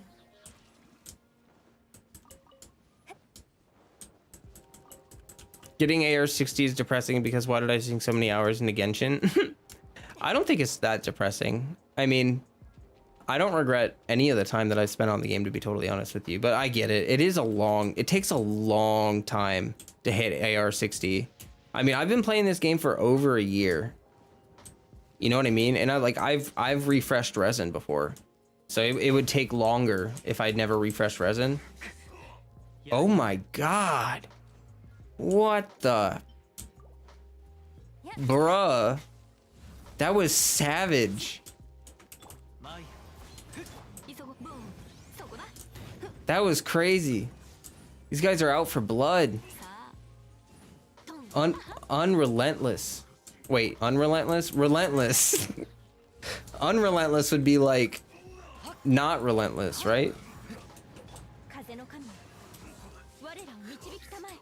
Speaker 1: Getting AR60 is depressing because why did I sink so many hours into Genshin? I don't think it's that depressing. I mean, I don't regret any of the time that I spent on the game, to be totally honest with you, but I get it. It takes a long time to hit AR60. I mean, I've been playing this game for over a year. You know what I mean? And I've refreshed resin before. So it would take longer if I'd never refreshed resin. Oh my God. What the? Bruh. That was savage. That was crazy. These guys are out for blood. Unrelentless. Wait, unrelentless? Relentless. Unrelentless would be like not relentless, right?
Speaker 4: 風の神我らを導きたまえ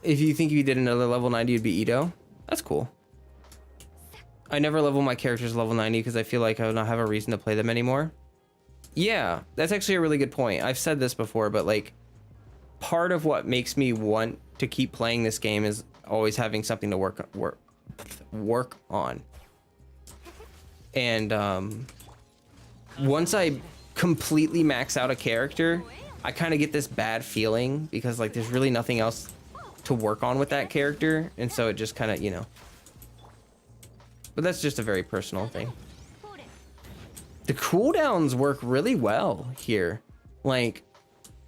Speaker 1: If you think you did another level 90, it'd be Ito. That's cool. I never level my characters level 90 because I feel like I would not have a reason to play them anymore. Yeah, that's actually a really good point. I've said this before, but like part of what makes me want to keep playing this game is always having something to work on. And once I completely max out a character, I kind of get this bad feeling because like there's really nothing else to work on with that character, and so it just kind of, you know. But that's just a very personal thing. The cooldowns work really well here. Like,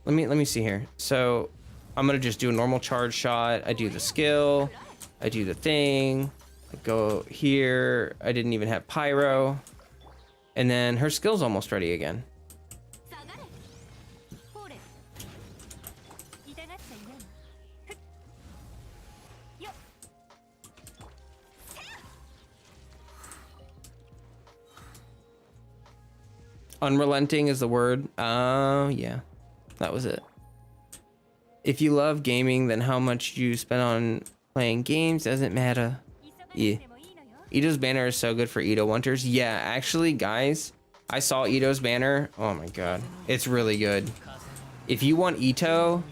Speaker 1: let me see here. So I'm gonna just do a normal charge shot. I do the skill. I do the thing. I go here. I didn't even have pyro. And then her skill's almost ready again.
Speaker 4: 下がれほれ痛がっちゃいないふっよっ
Speaker 1: Unrelenting is the word. Yeah, that was it. If you love gaming, then how much you spend on playing games doesn't matter.
Speaker 4: 急がなくてもいいのよ
Speaker 1: Ito's banner is so good for Ito Hunters. Yeah, actually, guys, I saw Ito's banner. Oh my god, it's really good. If you want Ito,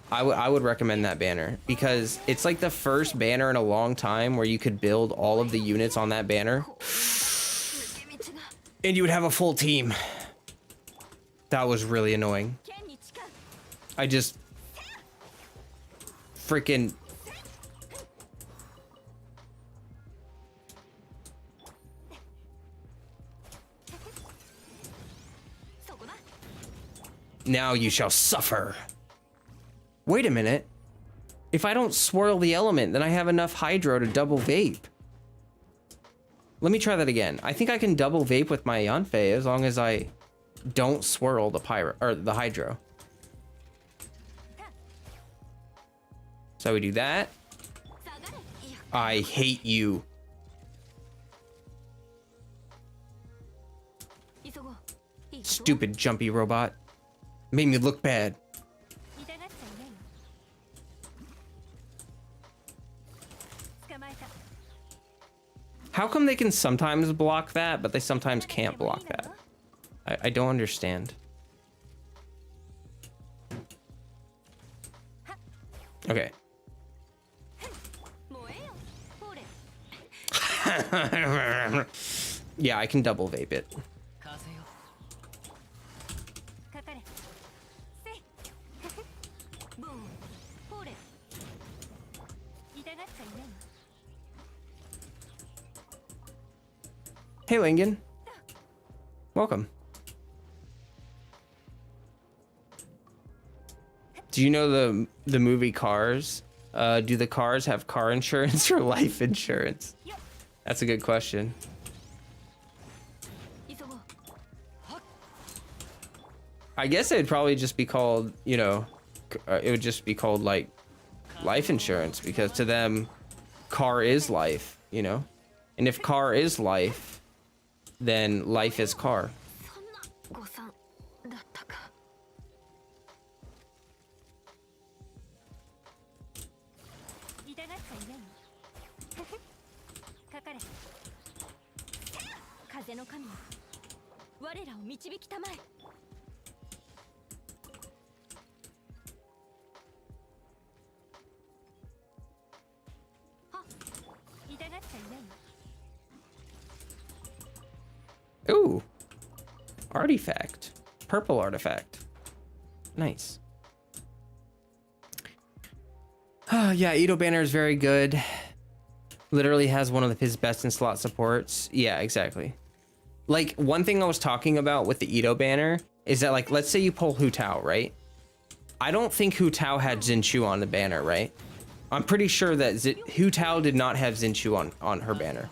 Speaker 1: I would recommend that banner because it's like the first banner in a long time where you could build all of the units on that banner,
Speaker 4: 抜け道が
Speaker 1: and you would have a full team. That was really annoying.
Speaker 4: 剣に誓う
Speaker 1: I just freaking now you shall suffer. Wait a minute. If I don't swirl the element, then I have enough hydro to double vape. Let me try that again. I think I can double vape with my Yanfei as long as I don't swirl the pyro or the hydro. So we do that.
Speaker 4: 下がれいや
Speaker 1: I hate you.
Speaker 4: 急ごういいぞ
Speaker 1: Stupid jumpy robot. Made me look bad.
Speaker 4: 痛がっちゃいないよ捕まえた
Speaker 1: How come they can sometimes block that, but they sometimes can't block that? I don't understand. Okay.
Speaker 4: 燃えよほれ
Speaker 1: Yeah, I can double vape it.
Speaker 5: 風よ
Speaker 4: かかれせいボーンほれ痛がっちゃいないよ
Speaker 1: Hey, Lingen. Welcome. Do you know the movie Cars? Do the cars have car insurance or life insurance? That's a good question.
Speaker 4: 急ごう
Speaker 1: I guess it'd probably just be called, you know, it would just be called like life insurance because to them, car is life, you know? And if car is life, then life is car.
Speaker 4: そんな誤算だったか痛がっちゃいないよかかれ風の神よ我らを導きたまえ は痛がっちゃいないよ
Speaker 1: Ooh. Artifact. Purple artifact. Nice. Yeah, Ito banner is very good. Literally has one of his best in slot supports. Yeah, exactly. Like, one thing I was talking about with the Ito banner is that, like, let's say you pull Hu Tao, right? I don't think Hu Tao had Xinchu on the banner, right? I'm pretty sure that Hu Tao did not have Xinchu on her banner.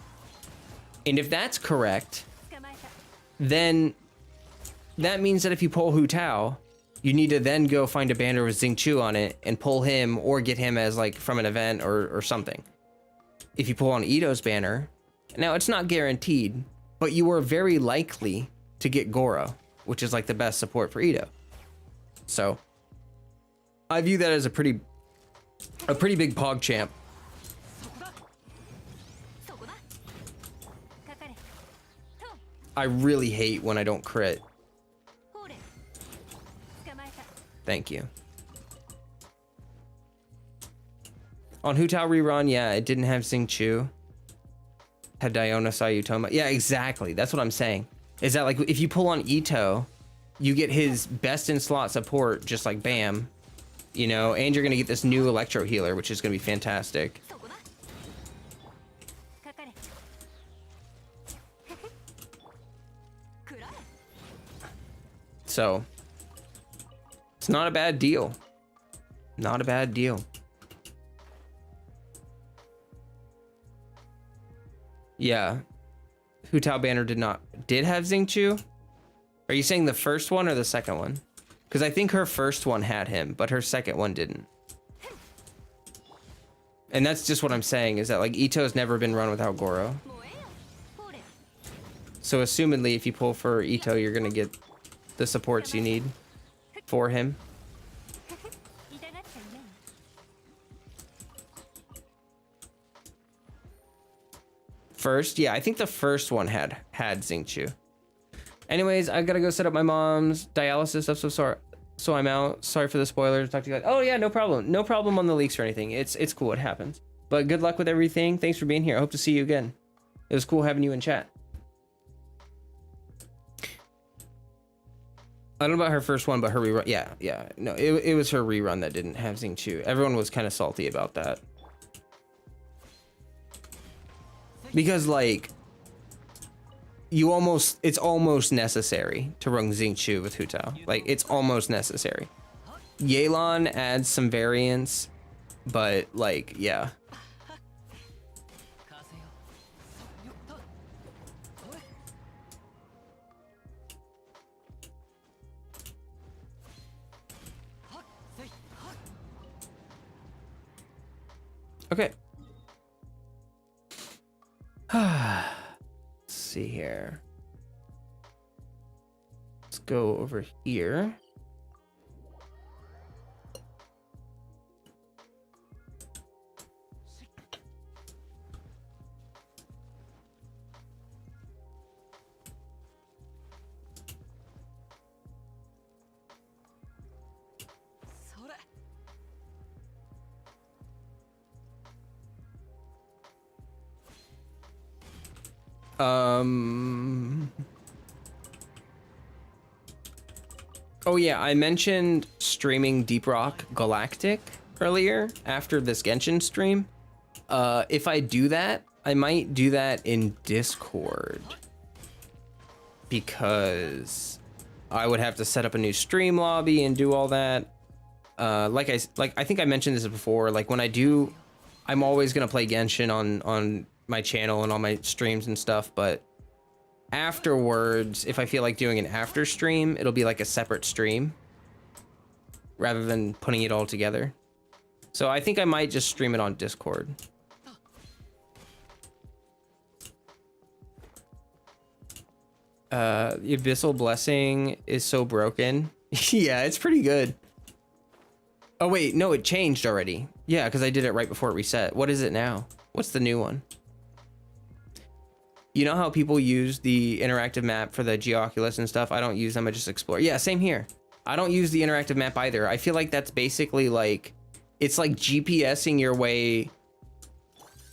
Speaker 1: And if that's correct,
Speaker 4: 捕まえた
Speaker 1: then that means that if you pull Hu Tao, you need to then go find a banner with Xingqiu on it and pull him or get him as like from an event or something. if you pull on Ito's banner, now it's not guaranteed, but you are very likely to get Goro, which is like the best support for Ito. So I view that as a pretty big pog champ.
Speaker 4: そこだかかれと
Speaker 1: I really hate when I don't crit.
Speaker 4: ほれ捕まえた
Speaker 1: Thank you. On Hu Tao rerun, yeah, it didn't have Xing Chu. Had Diona Sayutoma. Yeah, exactly. That's what I'm saying. Is that like if you pull on Ito, you get his best in slot support, just like bam, you know, and you're gonna get this new electro healer, which is gonna be fantastic.
Speaker 4: そこだかかれくらえ
Speaker 1: So it's not a bad deal. Not a bad deal. Yeah. Hu Tao banner did have Xing Chu? Are you saying the first one or the second one? Because I think her first one had him, but her second one didn't. And that's just what I'm saying, is that like Ito's never been run without Goro.
Speaker 4: 燃えよほれ
Speaker 1: So assumedly if you pull for Ito, you're gonna get the supports you need for him.
Speaker 4: 痛がっちゃいない
Speaker 1: First, yeah, I think the first one had Xing Chu. Anyways, I gotta go set up my mom's dialysis stuff, so sorry. So I'm out. Sorry for the spoilers. Talk to you guys. Oh yeah, no problem. No problem on the leaks or anything. It's cool. It happens. But good luck with everything. Thanks for being here. I hope to see you again. It was cool having you in chat. I don't know about her first one, but her rerun. Yeah. No, it was her rerun that didn't have Xing Chu. Everyone was kind of salty about that. Because like it's almost necessary to run Xing Chu with Hu Tao. Like it's almost necessary. Yelan adds some variants, but like yeah.
Speaker 5: 風よよっとほれはっせいはっ
Speaker 1: Okay. Let's see here. Let's go over here. Oh yeah, I mentioned streaming Deep Rock Galactic earlier after this Genshin stream. If I do that, I might do that in Discord because I would have to set up a new stream lobby and do all that. I think I mentioned this before. Like when I do, I'm always gonna play Genshin on my channel and all my streams and stuff, but afterwards, if I feel like doing an after stream, it'll be like a separate stream rather than putting it all together. So I think I might just stream it on Discord. The Abyssal Blessing is so broken. Yeah, it's pretty good. Oh wait, no, it changed already. Yeah, because I did it right before it reset. What is it now? What's the new one? You know how people use the interactive map for the Geoculus and stuff? I don't use them, I just explore. Yeah, same here. I don't use the interactive map either. I feel like that's basically like, it's like GPSing your way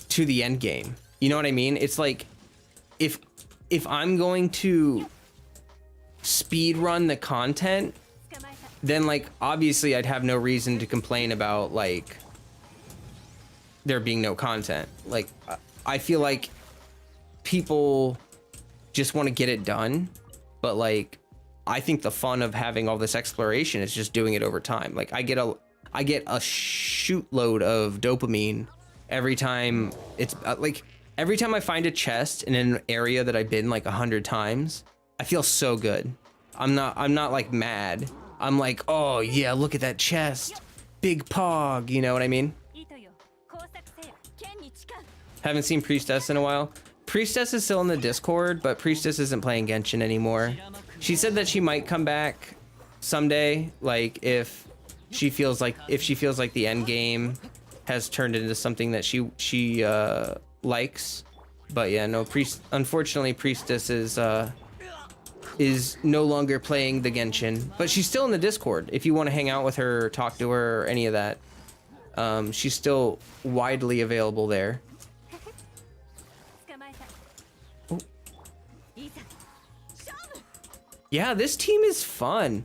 Speaker 1: to the end game. You know what I mean? It's like, if I'm going to speed run the content,
Speaker 4: 捕まえた
Speaker 1: then like, obviously I'd have no reason to complain about like, there being no content. Like, I feel like people just want to get it done, but like I think the fun of having all this exploration is just doing it over time. Like I get a shootload of dopamine every time it's like every time I find a chest in an area that I've been like 100 times, I feel so good. I'm not like mad. I'm like, oh yeah, look at that chest, big pog, you know what I mean?
Speaker 4: 糸よ工作せよ剣に誓う
Speaker 1: Haven't seen Priestess in a while. Priestess is still in the Discord, but Priestess isn't playing Genshin anymore. She said that she might come back someday, like if she feels like the end game has turned into something that she likes. But yeah, no, unfortunately Priestess is no longer playing the Genshin, but she's still in the Discord. If you want to hang out with her, or talk to her, or any of that, she's still widely available there.
Speaker 4: 捕まえた
Speaker 1: Oh.
Speaker 4: いざ勝負
Speaker 1: Yeah, this team is fun.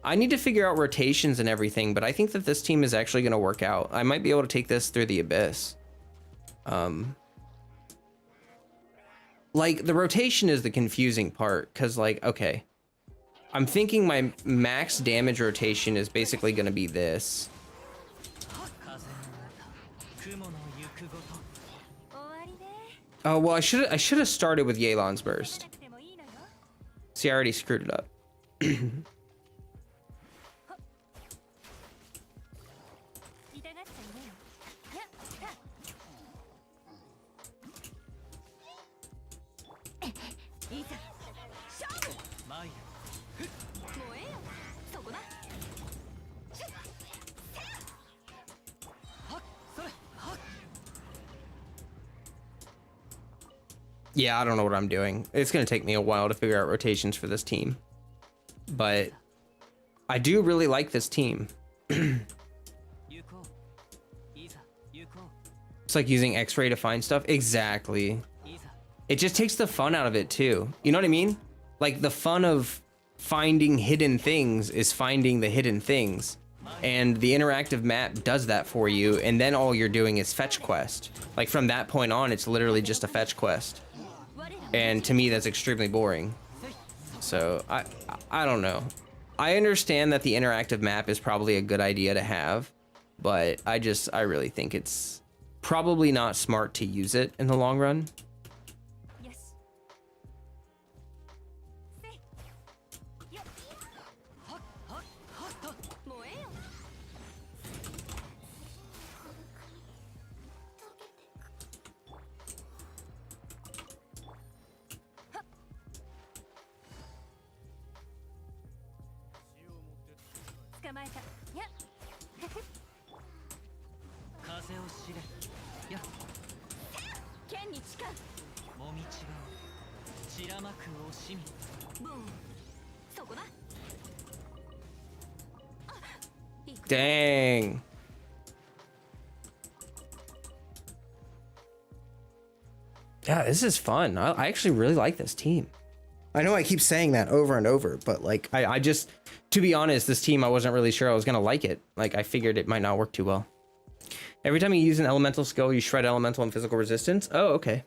Speaker 1: I need to figure out rotations and everything, but I think that this team is actually going to work out. I might be able to take this through the Abyss. Like, the rotation is the confusing part, because, like, okay. I'm thinking my max damage rotation is basically going to be this.
Speaker 5: 風の中雲の行くごと
Speaker 4: 終わりね
Speaker 1: Oh, well, I should have started with Yelan's Burst.
Speaker 4: なくてもいいのよ
Speaker 1: See, I already screwed it up.
Speaker 4: 痛がっちゃいねよやっいざ勝負
Speaker 5: 参る
Speaker 4: 燃えよそこだ
Speaker 5: はっそれはっ
Speaker 1: Yeah, I don't know what I'm doing. It's going to take me a while to figure out rotations for this team. But I do really like this team.
Speaker 5: 行こういざ行こ
Speaker 1: It's like using X-ray to find stuff. Exactly.
Speaker 5: ういざ
Speaker 1: It just takes the fun out of it too. You know what I mean? Like the fun of finding hidden things is finding the hidden things. And the interactive map does that for you. And then all you're doing is fetch quest. Like from that point on, it's literally just a fetch quest. And to me, that's extremely boring. So I don't know. I understand that the interactive map is probably a good idea to have, but I really think it's probably not smart to use it in the long run.
Speaker 4: よしせいよっ
Speaker 5: はっはっはっと
Speaker 4: 燃えよ 捕まえたやっ
Speaker 5: 風を知れや
Speaker 4: 剣に誓う
Speaker 5: もみ違う散らまく惜しみ
Speaker 4: ブーンそこだ
Speaker 1: Dang. Yeah, this is fun. I actually really like this team. I know I keep saying that over and over, but like, I just, to be honest, this team, I wasn't really sure I was going to like it. Like, I figured it might not work too well. Every time you use an elemental skill, you shred elemental and physical resistance. Oh, okay.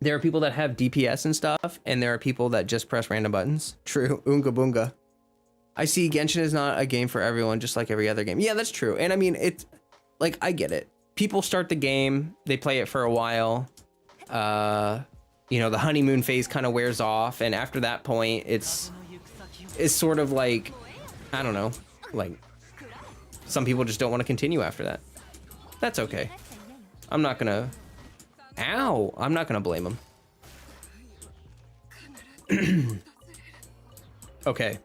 Speaker 1: There are people that have DPS and stuff, and there are people that just press random buttons. True. Oonga boonga. I see Genshin is not a game for everyone, just like every other game. Yeah, that's true. And I mean, it's like, I get it. People start the game, they play it for a while. You know, the honeymoon phase kind of wears off. And after that point, it's sort of like, I don't know, like some people just don't want to continue after that. That's okay. I'm not gonna, ow, I'm not gonna blame them. Okay.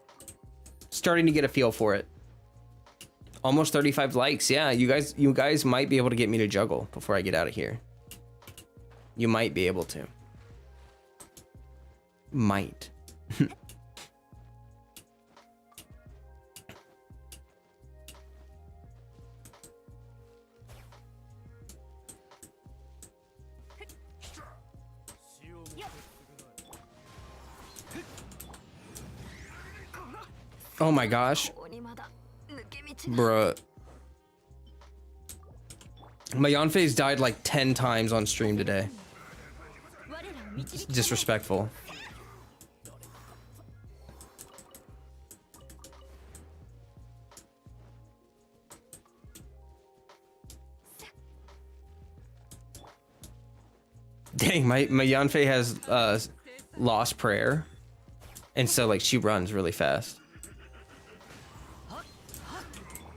Speaker 1: Starting to get a feel for it. Almost 35 likes. Yeah, you guys might be able to get me to juggle before I get out of here. You might be able to. Might. Oh my gosh.
Speaker 4: ここにまだ抜け道
Speaker 1: Bruh. My Yanfei's died like 10 times on stream today.
Speaker 4: 我らを導き
Speaker 1: Disrespectful. Dang, my Yanfei has lost prayer. And so like she runs really fast.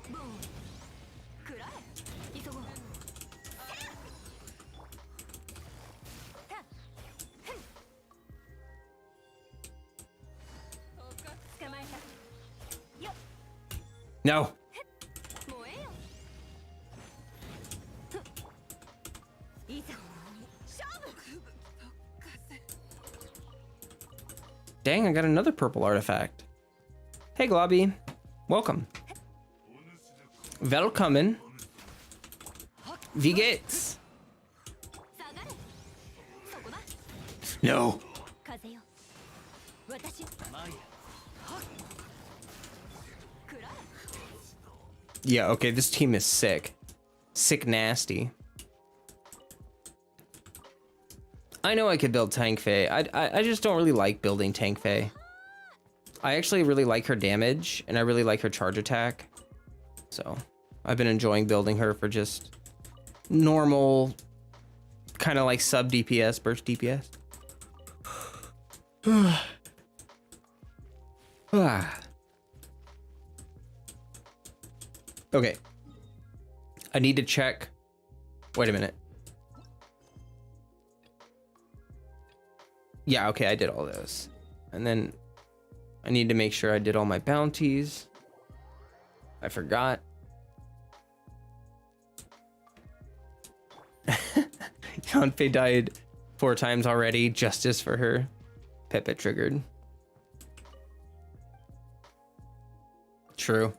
Speaker 4: ブーン食らえ急ごう
Speaker 1: No.
Speaker 4: 燃えよいざ勝負
Speaker 1: Dang, I got another purple artifact. Hey, Globby. Welcome. Willkommen. Wie geht's?
Speaker 4: 下がれそこだ
Speaker 1: No.
Speaker 4: 風よ私
Speaker 5: 前へ
Speaker 4: くらえ
Speaker 1: Yeah, okay, this team is sick. Sick nasty. I know I could build Tank Faye. I just don't really like building Tank Faye. I actually really like her damage, and I really like her charge attack. So, I've been enjoying building her for just normal, kind of like sub DPS, burst DPS. Okay. I need to check. Wait a minute. Yeah, okay, I did all this. And then I need to make sure I did all my bounties. I forgot. Yanfei died 4 times already. Justice for her. Pepe triggered. True.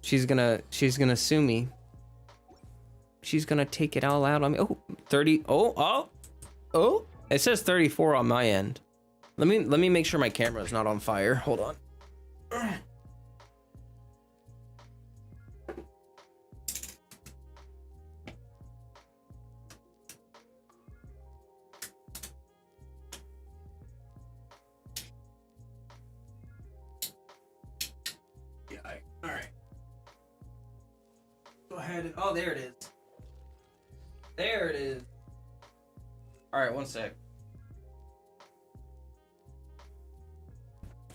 Speaker 1: She's gonna sue me. She's gonna take it all out on me. Oh, 30. Oh. It says 34 on my end. Let me make sure my camera is not on fire. Hold on. Yeah, all right. Go ahead. Oh, there it is. There it is. All right, one sec.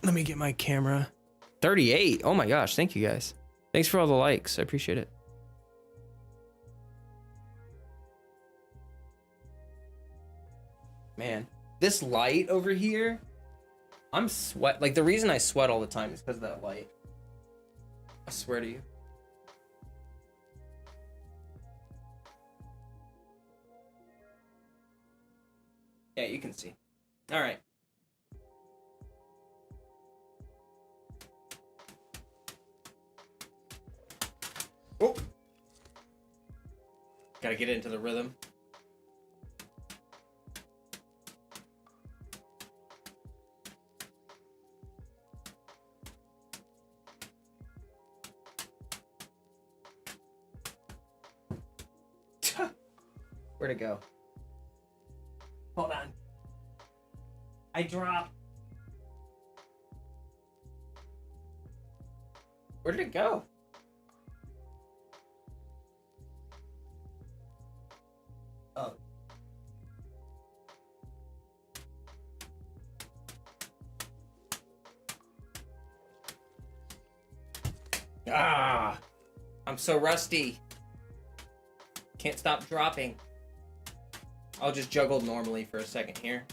Speaker 1: Let me get my camera. 38. Oh my gosh, thank you guys. Thanks for all the likes. I appreciate it. Man, this light over here, I'm sweat. Like the reason I sweat all the time is because of that light. I swear to you. Yeah, you can see. All right. Oh. Gotta get into the rhythm. Where'd it go? Hold on. I dropped. Where did it go? Oh. Ah, I'm so rusty. Can't stop dropping. I'll just juggle normally for a second here.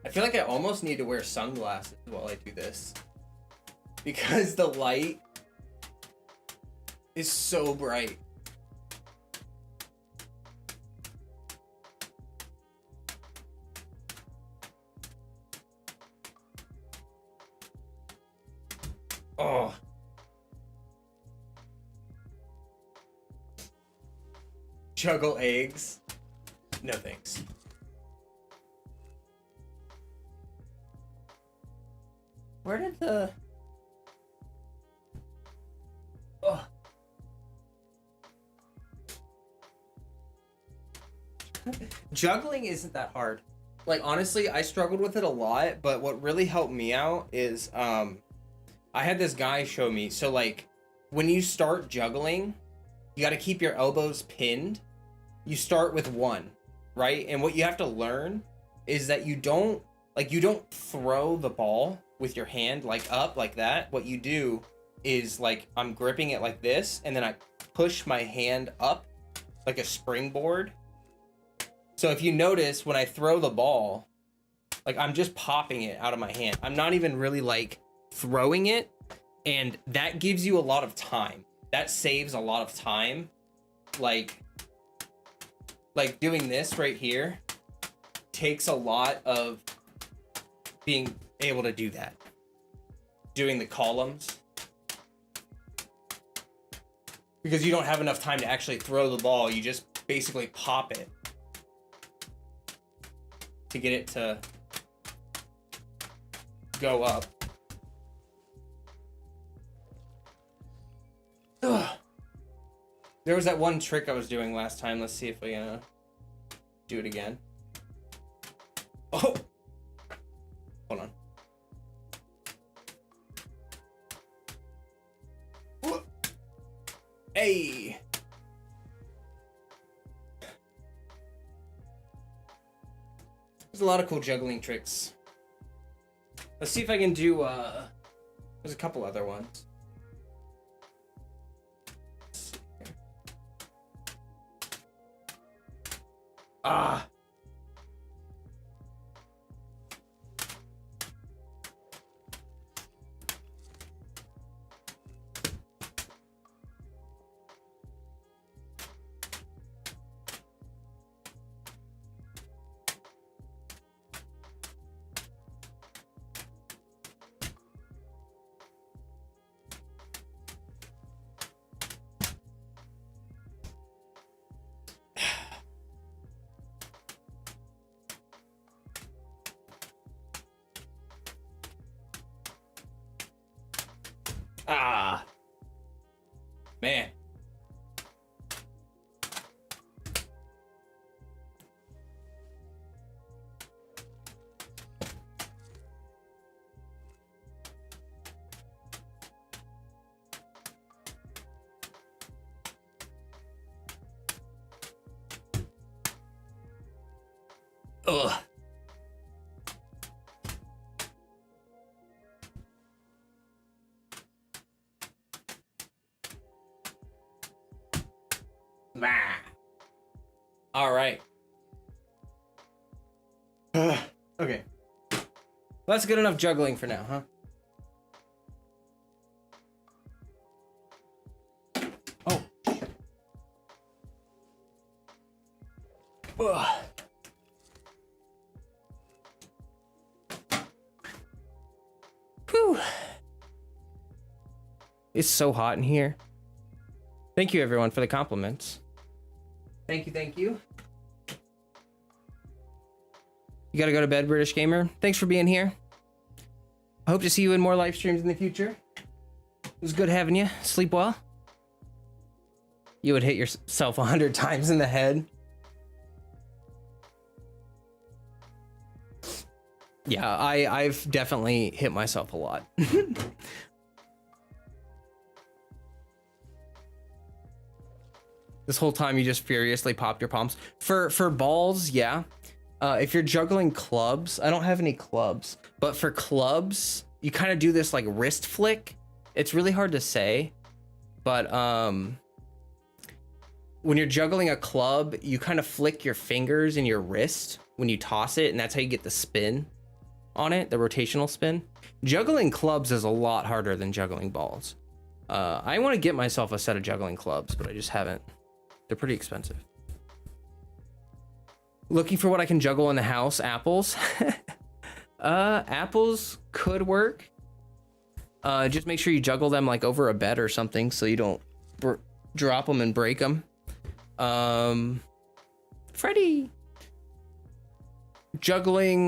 Speaker 1: I feel like I almost need to wear sunglasses while I do this, because the light is so bright. Oh. Juggle eggs? No thanks. Where did the... Oh. Juggling isn't that hard. Like, honestly, I struggled with it a lot, but what really helped me out is, I had this guy show me. So, like, when you start juggling, you got to keep your elbows pinned. You start with 1, right? And what you have to learn is that you don't throw the ball with your hand like up like that. What you do is, like, I'm gripping it like this, and then I push my hand up like a springboard. So if you notice, when I throw the ball, Like I'm just popping it out of my hand. I'm not even really like throwing it, and that gives you a lot of time. That saves a lot of time. Like doing this right here takes a lot of being able to do that. Doing the columns. Because you don't have enough time to actually throw the ball, you just basically pop it to get it to go up. Ugh. There was that one trick I was doing last time. Let's see if we do it again. Oh! Hold on. Hey! There's a lot of cool juggling tricks. Let's see if I can do, there's a couple other ones. Let's see here. Ah! Ah, man. Ugh. All right. Okay. That's good enough juggling for now, huh? Oh. Ugh. Whew. It's so hot in here. Thank you, everyone, for the compliments. Thank you, thank you. You gotta go to bed, British Gamer. Thanks for being here. I hope to see you in more live streams in the future. It was good having you. Sleep well. You would hit yourself 100 times in the head. Yeah, I've definitely hit myself a lot. This whole time you just furiously popped your palms. For balls, yeah. If you're juggling clubs, I don't have any clubs, but for clubs, you kind of do this like wrist flick. It's really hard to say, but when you're juggling a club, you kind of flick your fingers and your wrist when you toss it, and that's how you get the spin on it, the rotational spin. Juggling clubs is a lot harder than juggling balls. I want to get myself a set of juggling clubs, but I just haven't. They're pretty expensive. Looking for what I can juggle in the house. Apples. Apples could work. Just make sure you juggle them like over a bed or something so you don't drop them and break them. Freddy. Juggling.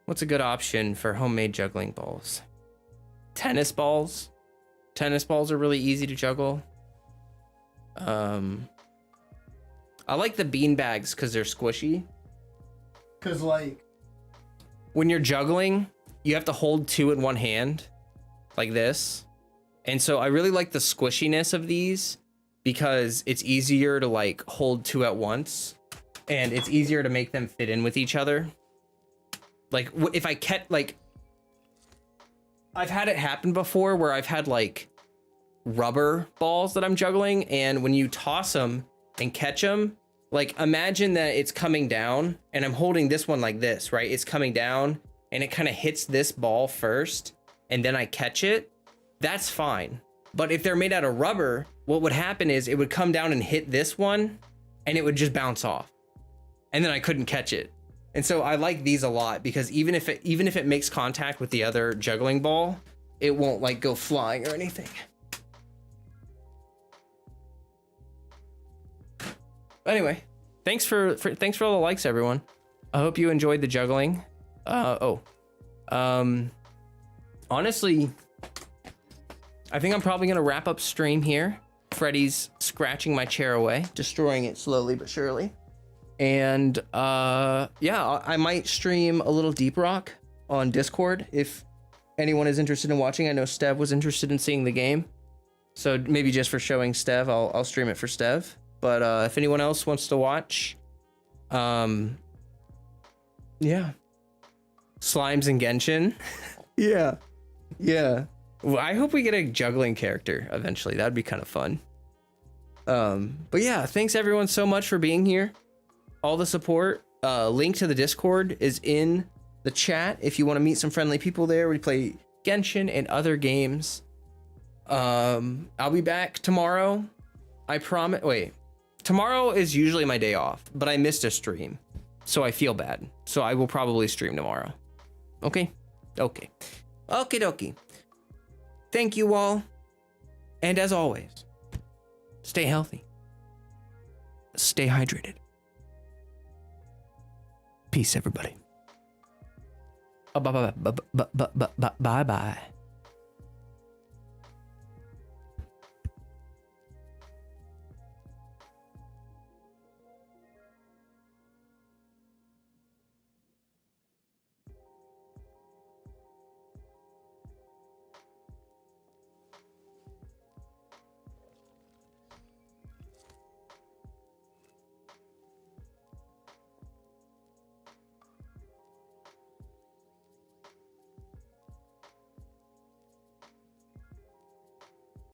Speaker 1: What's a good option for homemade juggling balls? Tennis balls. Tennis balls are really easy to juggle. I like the bean bags because they're squishy. Because like when you're juggling, you have to hold two in one hand like this. And so I really like the squishiness of these because it's easier to like hold two at once and it's easier to make them fit in with each other. Like if I kept like, I've had it happen before where I've had like rubber balls that I'm juggling, and when you toss them and catch them, Like imagine that it's coming down and I'm holding this one like this, right? It's coming down and it kind of hits this ball first and then I catch it. That's fine. But if they're made out of rubber, what would happen is it would come down and hit this one and it would just bounce off. And then I couldn't catch it. And so I like these a lot because even if it makes contact with the other juggling ball, it won't like go flying or anything. Anyway, thanks for all the likes, everyone. I hope you enjoyed the juggling. Honestly, I think I'm probably gonna wrap up stream here. Freddy's scratching my chair away, destroying it slowly but surely. And yeah, I might stream a little Deep Rock on Discord if anyone is interested in watching. I know Stev was interested in seeing the game, so maybe just for showing Stev, I'll stream it for Stev. But if anyone else wants to watch, yeah, Slimes and Genshin. yeah. Well, I hope we get a juggling character eventually. That'd be kind of fun. But yeah, thanks everyone so much for being here. All the support. Link to the Discord is in the chat if you want to meet some friendly people there. We play Genshin and other games. I'll be back tomorrow. I promise. Wait, tomorrow is usually my day off, but I missed a stream, so I feel bad. So I will probably stream tomorrow. Okay. Okie dokie. Thank you all. And as always, stay healthy. Stay hydrated. Peace, everybody. Bye bye.